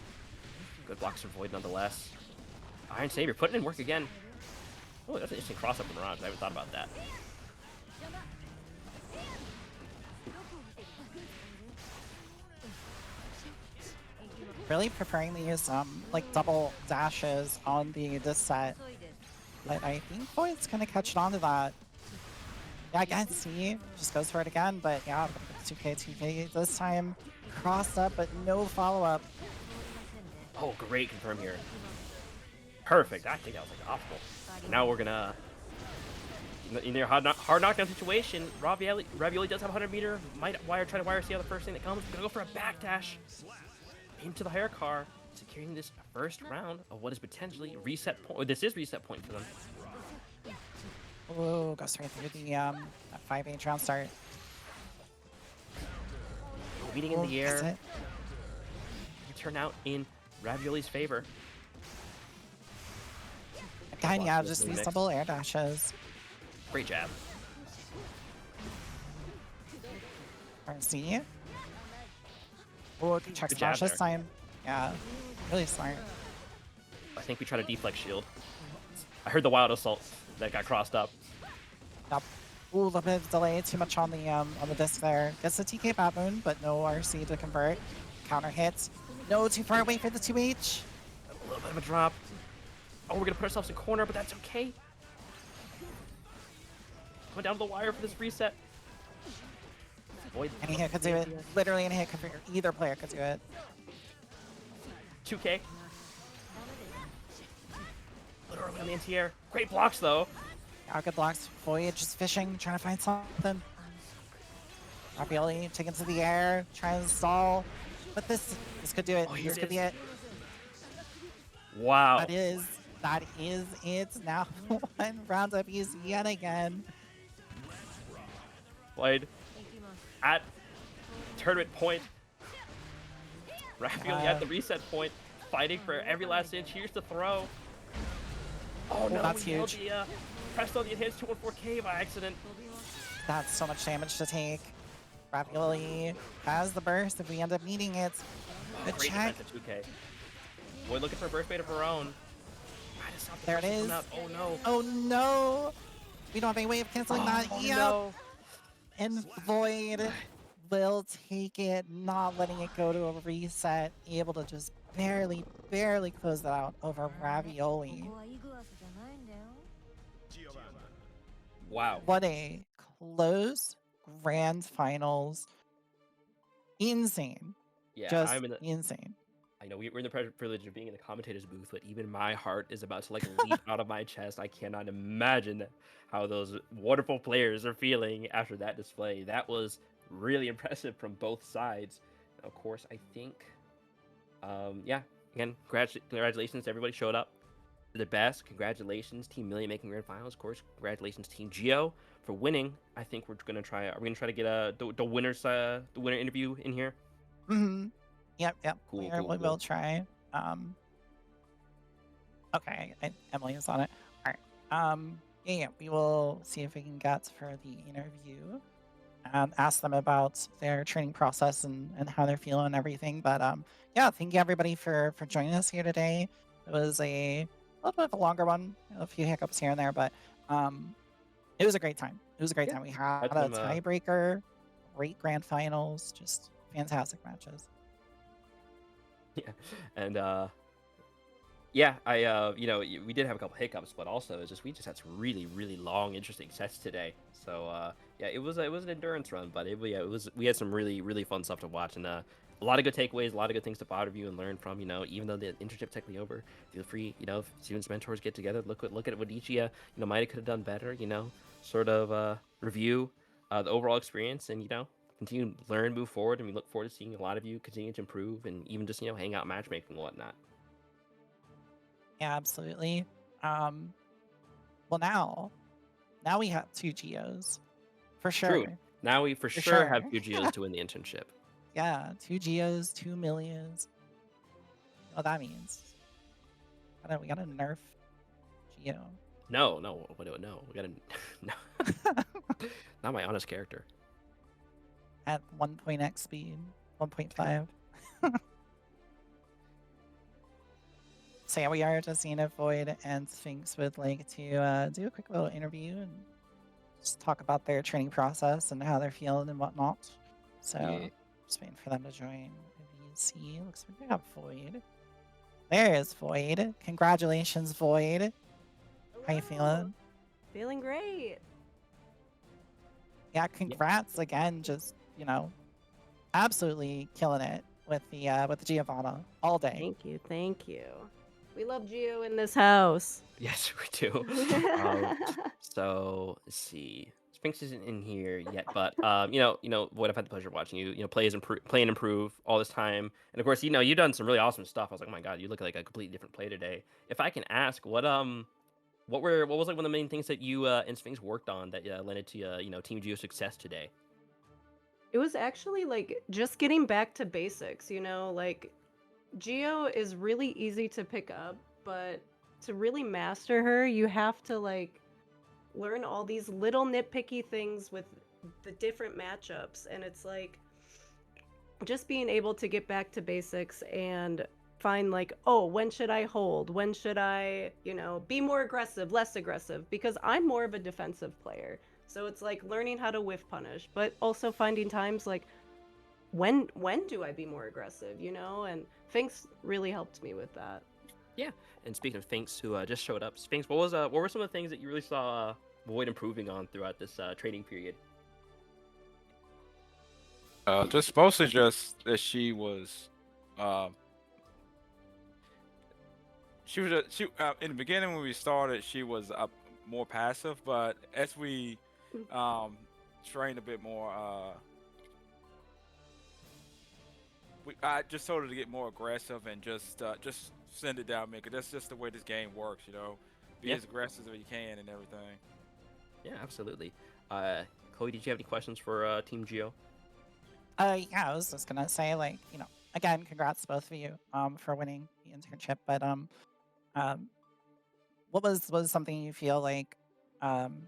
Good blocks from Void nonetheless. Iron Savior putting in work again. Oh, that's an interesting cross up in Mirage. I haven't thought about that. Really preferring to use like double dashes on this set. But I think Void's gonna catch on to that. Yeah, again, see, just goes for it again, but yeah, 2K this time. Crossed up, but no follow-up. Oh, great confirm here. Perfect. I think that was like optimal. And now we're gonna in their hard knockdown situation. Ravioli does have 100 meter. Might try to wire see how the first thing that comes. We're gonna go for a backdash into the higher car, securing this first round of what is potentially reset point. This is reset point for them. Ooh, goes right through the 5H round start. Beating in the air. Turn out in Ravioli's favor. Again, yeah, just these double air dashes. Great jab. See? Oh, check Good smash jab this time. Yeah, really smart. I think we try to deflect shield. I heard the wild assault that got crossed up. Yep. Ooh, a little bit of delay, too much on the disc there. Gets the TK Baboon, but no RC to convert. Counter hits. No, too far away for the 2H. A little bit of a drop. Oh, we're gonna put ourselves in corner, but that's okay. Going down to the wire for this reset. Void. Any hit could do it. Literally any hit could do it. Either player could do it. 2K. Literally on the anti-air. Great blocks though. Yeah, good blocks. Void just fishing, trying to find something. Ravioli taken to the air, trying to stall. But this could do it. Oh, This could be it. Wow. That is it. Now one round up use yet again. Played at tournament point. Ravioli at the reset point, fighting for every last inch. Here's the throw. Oh no, that's we nailed huge. the, pressed on the enhanced 214K by accident. That's so much damage to take. Ravioli has the burst if we end up needing it. Good Great check. defense at 2K. Boy looking for a burst bait of her own. Try to stop the There it burst from is. coming out. Oh no. Oh no! We don't have any way of canceling that. Oh Yep. no. And Void will take it, not letting it go to a reset. Able to just barely close that out over こ Ravioli. こはイグアスじゃないんだよ Giovanna. Wow. What a close grand finals. Insane. Yeah, Just I'm in the. insane. I know we're in the privilege of being in the commentator's booth, but even my heart is about to like leap out of my chest. I cannot imagine how those wonderful players are feeling after that display. That was really impressive from both sides. And of course, I think, yeah, again, congratulations to everybody showed up. The best. Congratulations, Team Million making grand finals. Of course, congratulations, Team Geo for winning. I think we're gonna try. Are we gonna try to get the winner interview in here? Mm-hmm. Yep. Cool, We cool, will cool. try. Okay, Emily is on it. All right. Yeah, we will see if we can get for the interview and ask them about their training process and how they're feeling and everything. But yeah, thank you everybody for joining us here today. It was a little bit of a longer one, a few hiccups here and there, but it was a great time. It was a great Yeah, time. We had had a some, tiebreaker, great grand finals, just fantastic matches. Yeah, and yeah, I we did have a couple hiccups, but also we just had some really long, interesting sets today. So yeah, it was an endurance run, but we had some really fun stuff to watch, and a lot of good takeaways, a lot of good things to review and learn from. Even though the internship technically over, feel free, if students mentors get together, look at what each might have could have done better. Sort of review the overall experience, and continue to learn, move forward, and we look forward to seeing a lot of you continue to improve, and even just hang out matchmaking and whatnot. Yeah, absolutely. Well, now we have 2 Geos for True. sure. Now we for sure have 2 Geos to win the internship. Yeah, 2 Geos, 2 millions. What that means? We gotta nerf Geo. No, we gotta no, not my honest character. At 1.x speed, 1.5. So yeah, we are just seeing if Void and Sphinx would like to do a quick little interview and just talk about their training process and how they're feeling and whatnot. So Yeah. just waiting for them to join VC. Looks like we got Void. There is Void. Congratulations, Void. How you feeling? Feeling great. Yeah, congrats again. Just absolutely killing it with the Giovanna all day. Thank you. We love Gio in this house. Yes, we do. So let's see. Sphinx isn't in here yet, but what I've had the pleasure of watching you, play and improve all this time, and of course, you've done some really awesome stuff. I was like, oh my god, you look like a completely different player today. If I can ask, what was like one of the main things that you and Sphinx worked on that led to Team Geo's success today? It was actually like just getting back to basics, like Geo is really easy to pick up, but to really master her, you have to like learn all these little nitpicky things with the different matchups, and it's like just being able to get back to basics and find like, oh, when should I hold? When should I, be more aggressive, less aggressive? Because I'm more of a defensive player. So it's like learning how to whiff punish, but also finding times like when do I be more aggressive, and Sphinx really helped me with that. Yeah. And speaking of Sphinx, who just showed up, Sphinx, what were some of the things that you really saw Void improving on throughout this training period? Just mostly just that she was in the beginning when we started, she was more passive, but as we trained a bit more, I just told her to get more aggressive and just send it down, Mika. That's just the way this game works, Be as aggressive as you can and everything. Yeah, absolutely. Chloe, did you have any questions for Team Geo? Yeah, I was just gonna say, like, again, congrats to both of you for winning the internship. But what was something you feel like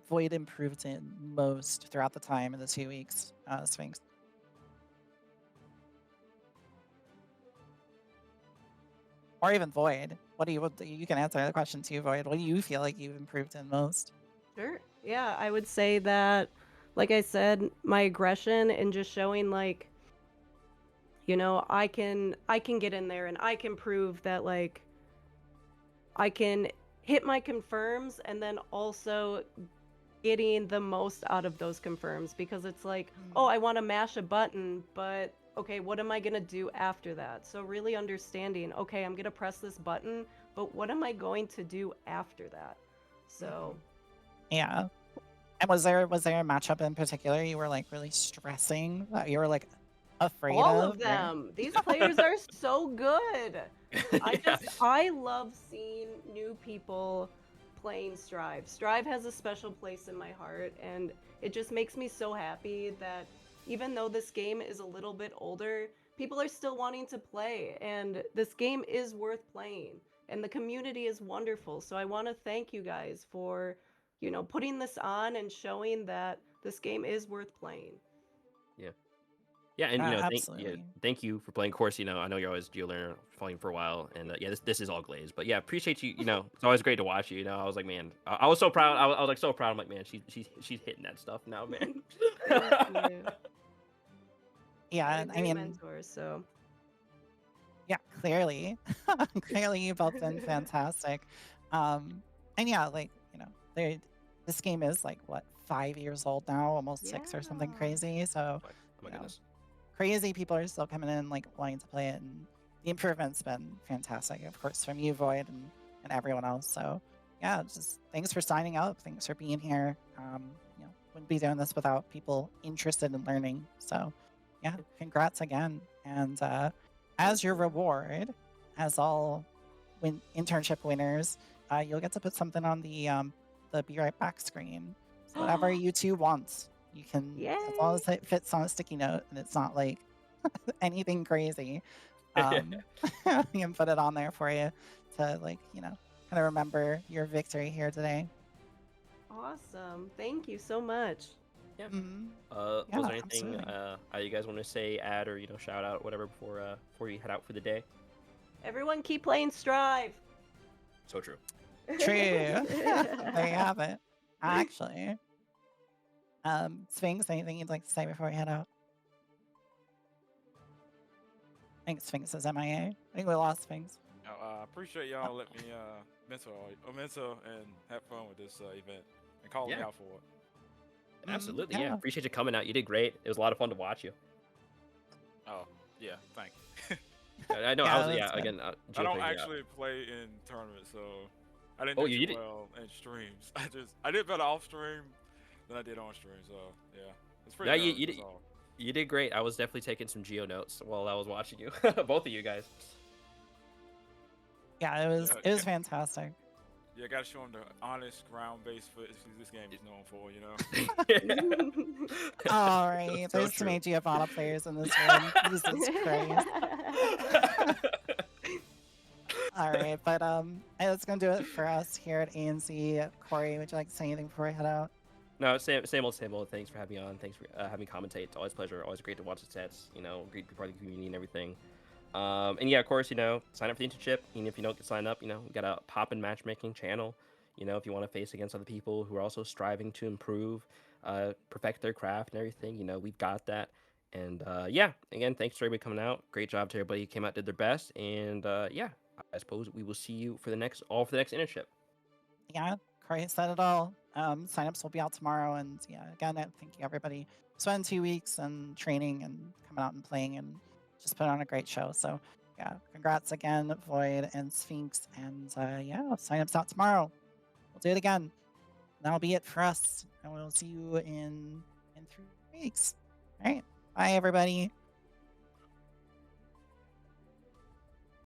Void improved in most throughout the time in the 2 weeks, Sphinx? Or even Void. You can answer the question too, Void. What do you feel like you've improved in most? Sure. Yeah, I would say that, like I said, my aggression and just showing like, I can get in there and I can prove that like I can hit my confirms and then also getting the most out of those confirms because it's like, oh, I want to mash a button, but okay, what am I going to do after that? So really understanding, okay, I'm going to press this button, but what am I going to do after that? So, Yeah. And was there a matchup in particular you were like really stressing that you were like afraid all of? of them. These players are so good. Yeah. I love seeing new people playing Strive. Strive has a special place in my heart, and it just makes me so happy that even though this game is a little bit older, people are still wanting to play, and this game is worth playing, and the community is wonderful. So I want to thank you guys for, putting this on and showing that this game is worth playing. Yeah, and Absolutely. thank you for playing. Of course, I know you're always geo learner, playing for a while, and yeah, this is all glazed. But yeah, appreciate you. It's always great to watch you. I was like, man, I was so proud. I was like so proud. I'm like, man, she's hitting that stuff now, man. Thank you. Yeah, You're a and I great mean, mentor, so yeah, clearly. Clearly you've both been fantastic. And yeah, like, they this game is like what, 5 years old now, almost six or something yeah. crazy. So, Like, oh my you know, goodness. crazy people are still coming in like wanting to play it, and the improvement's been fantastic, of course, from you, Void, and everyone else. So yeah, just thanks for signing up, thanks for being here. Wouldn't be doing this without people interested in learning. So yeah, congrats again. And as your reward, as all internship winners, you'll get to put something on the be right back screen. So whatever you two want, you can, as long Yay! as it fits on a sticky note and it's not like anything crazy. You can put it on there for you to kind of remember your victory here today. Awesome. Thank you so much. Yeah. Mhm. Was Yeah, there anything absolutely. you guys want to say, add, or shout out, whatever, before you head out for the day? Everyone keep playing Strive. So true. True. There you have it. Actually, Sphinx, anything you'd like to say before we head out? I think Sphinx is MIA. I think we lost Sphinx. I appreciate y'all letting me mentor and have fun with this event and calling me Yeah. out for it. Absolutely. Yeah. Yeah. Appreciate you coming out. You did great. It was a lot of fun to watch you. Oh, yeah, thank you. I know. Yeah, I was. that's Yeah. good. Again, I Geo don't played me out. actually play in tournaments, so I didn't Oh, do you too did it? well in streams. I did better off stream than I did on stream. So yeah, it's pretty. No, nervous, you that's did. all. You did great. I was definitely taking some geo notes while I was watching you. Both of you guys. Yeah, it was Yeah, fantastic. yeah, gotta show them the honest ground-based footage this game is known for. All right, So there's too many true. Giovanna players in this room. Jesus Christ. All right, but that's gonna do it for us here at ANC. Corey, would you like to say anything before I head out? No, same old, same old. Thanks for having me on. Thanks for having me commentate. It's always a pleasure. Always great to watch the sets. Great to be part of the community and everything. And yeah, of course, sign up for the internship. Even if you don't get signed up, we got a pop-in matchmaking channel. If you want to face against other people who are also striving to improve, perfect their craft and everything, we've got that. And yeah, again, thanks for everybody coming out. Great job to everybody who came out, did their best. And yeah, I suppose we will see you for the next internship. Yeah, Corey said it all. Signups will be out tomorrow, and yeah, again, thank you everybody. Spent 2 weeks and training and coming out and playing and just put on a great show. So yeah, congrats again, Void and Sphinx, and yeah, signups out tomorrow. We'll do it again. That'll be it for us, and we'll see you in 3 weeks. All right, bye everybody.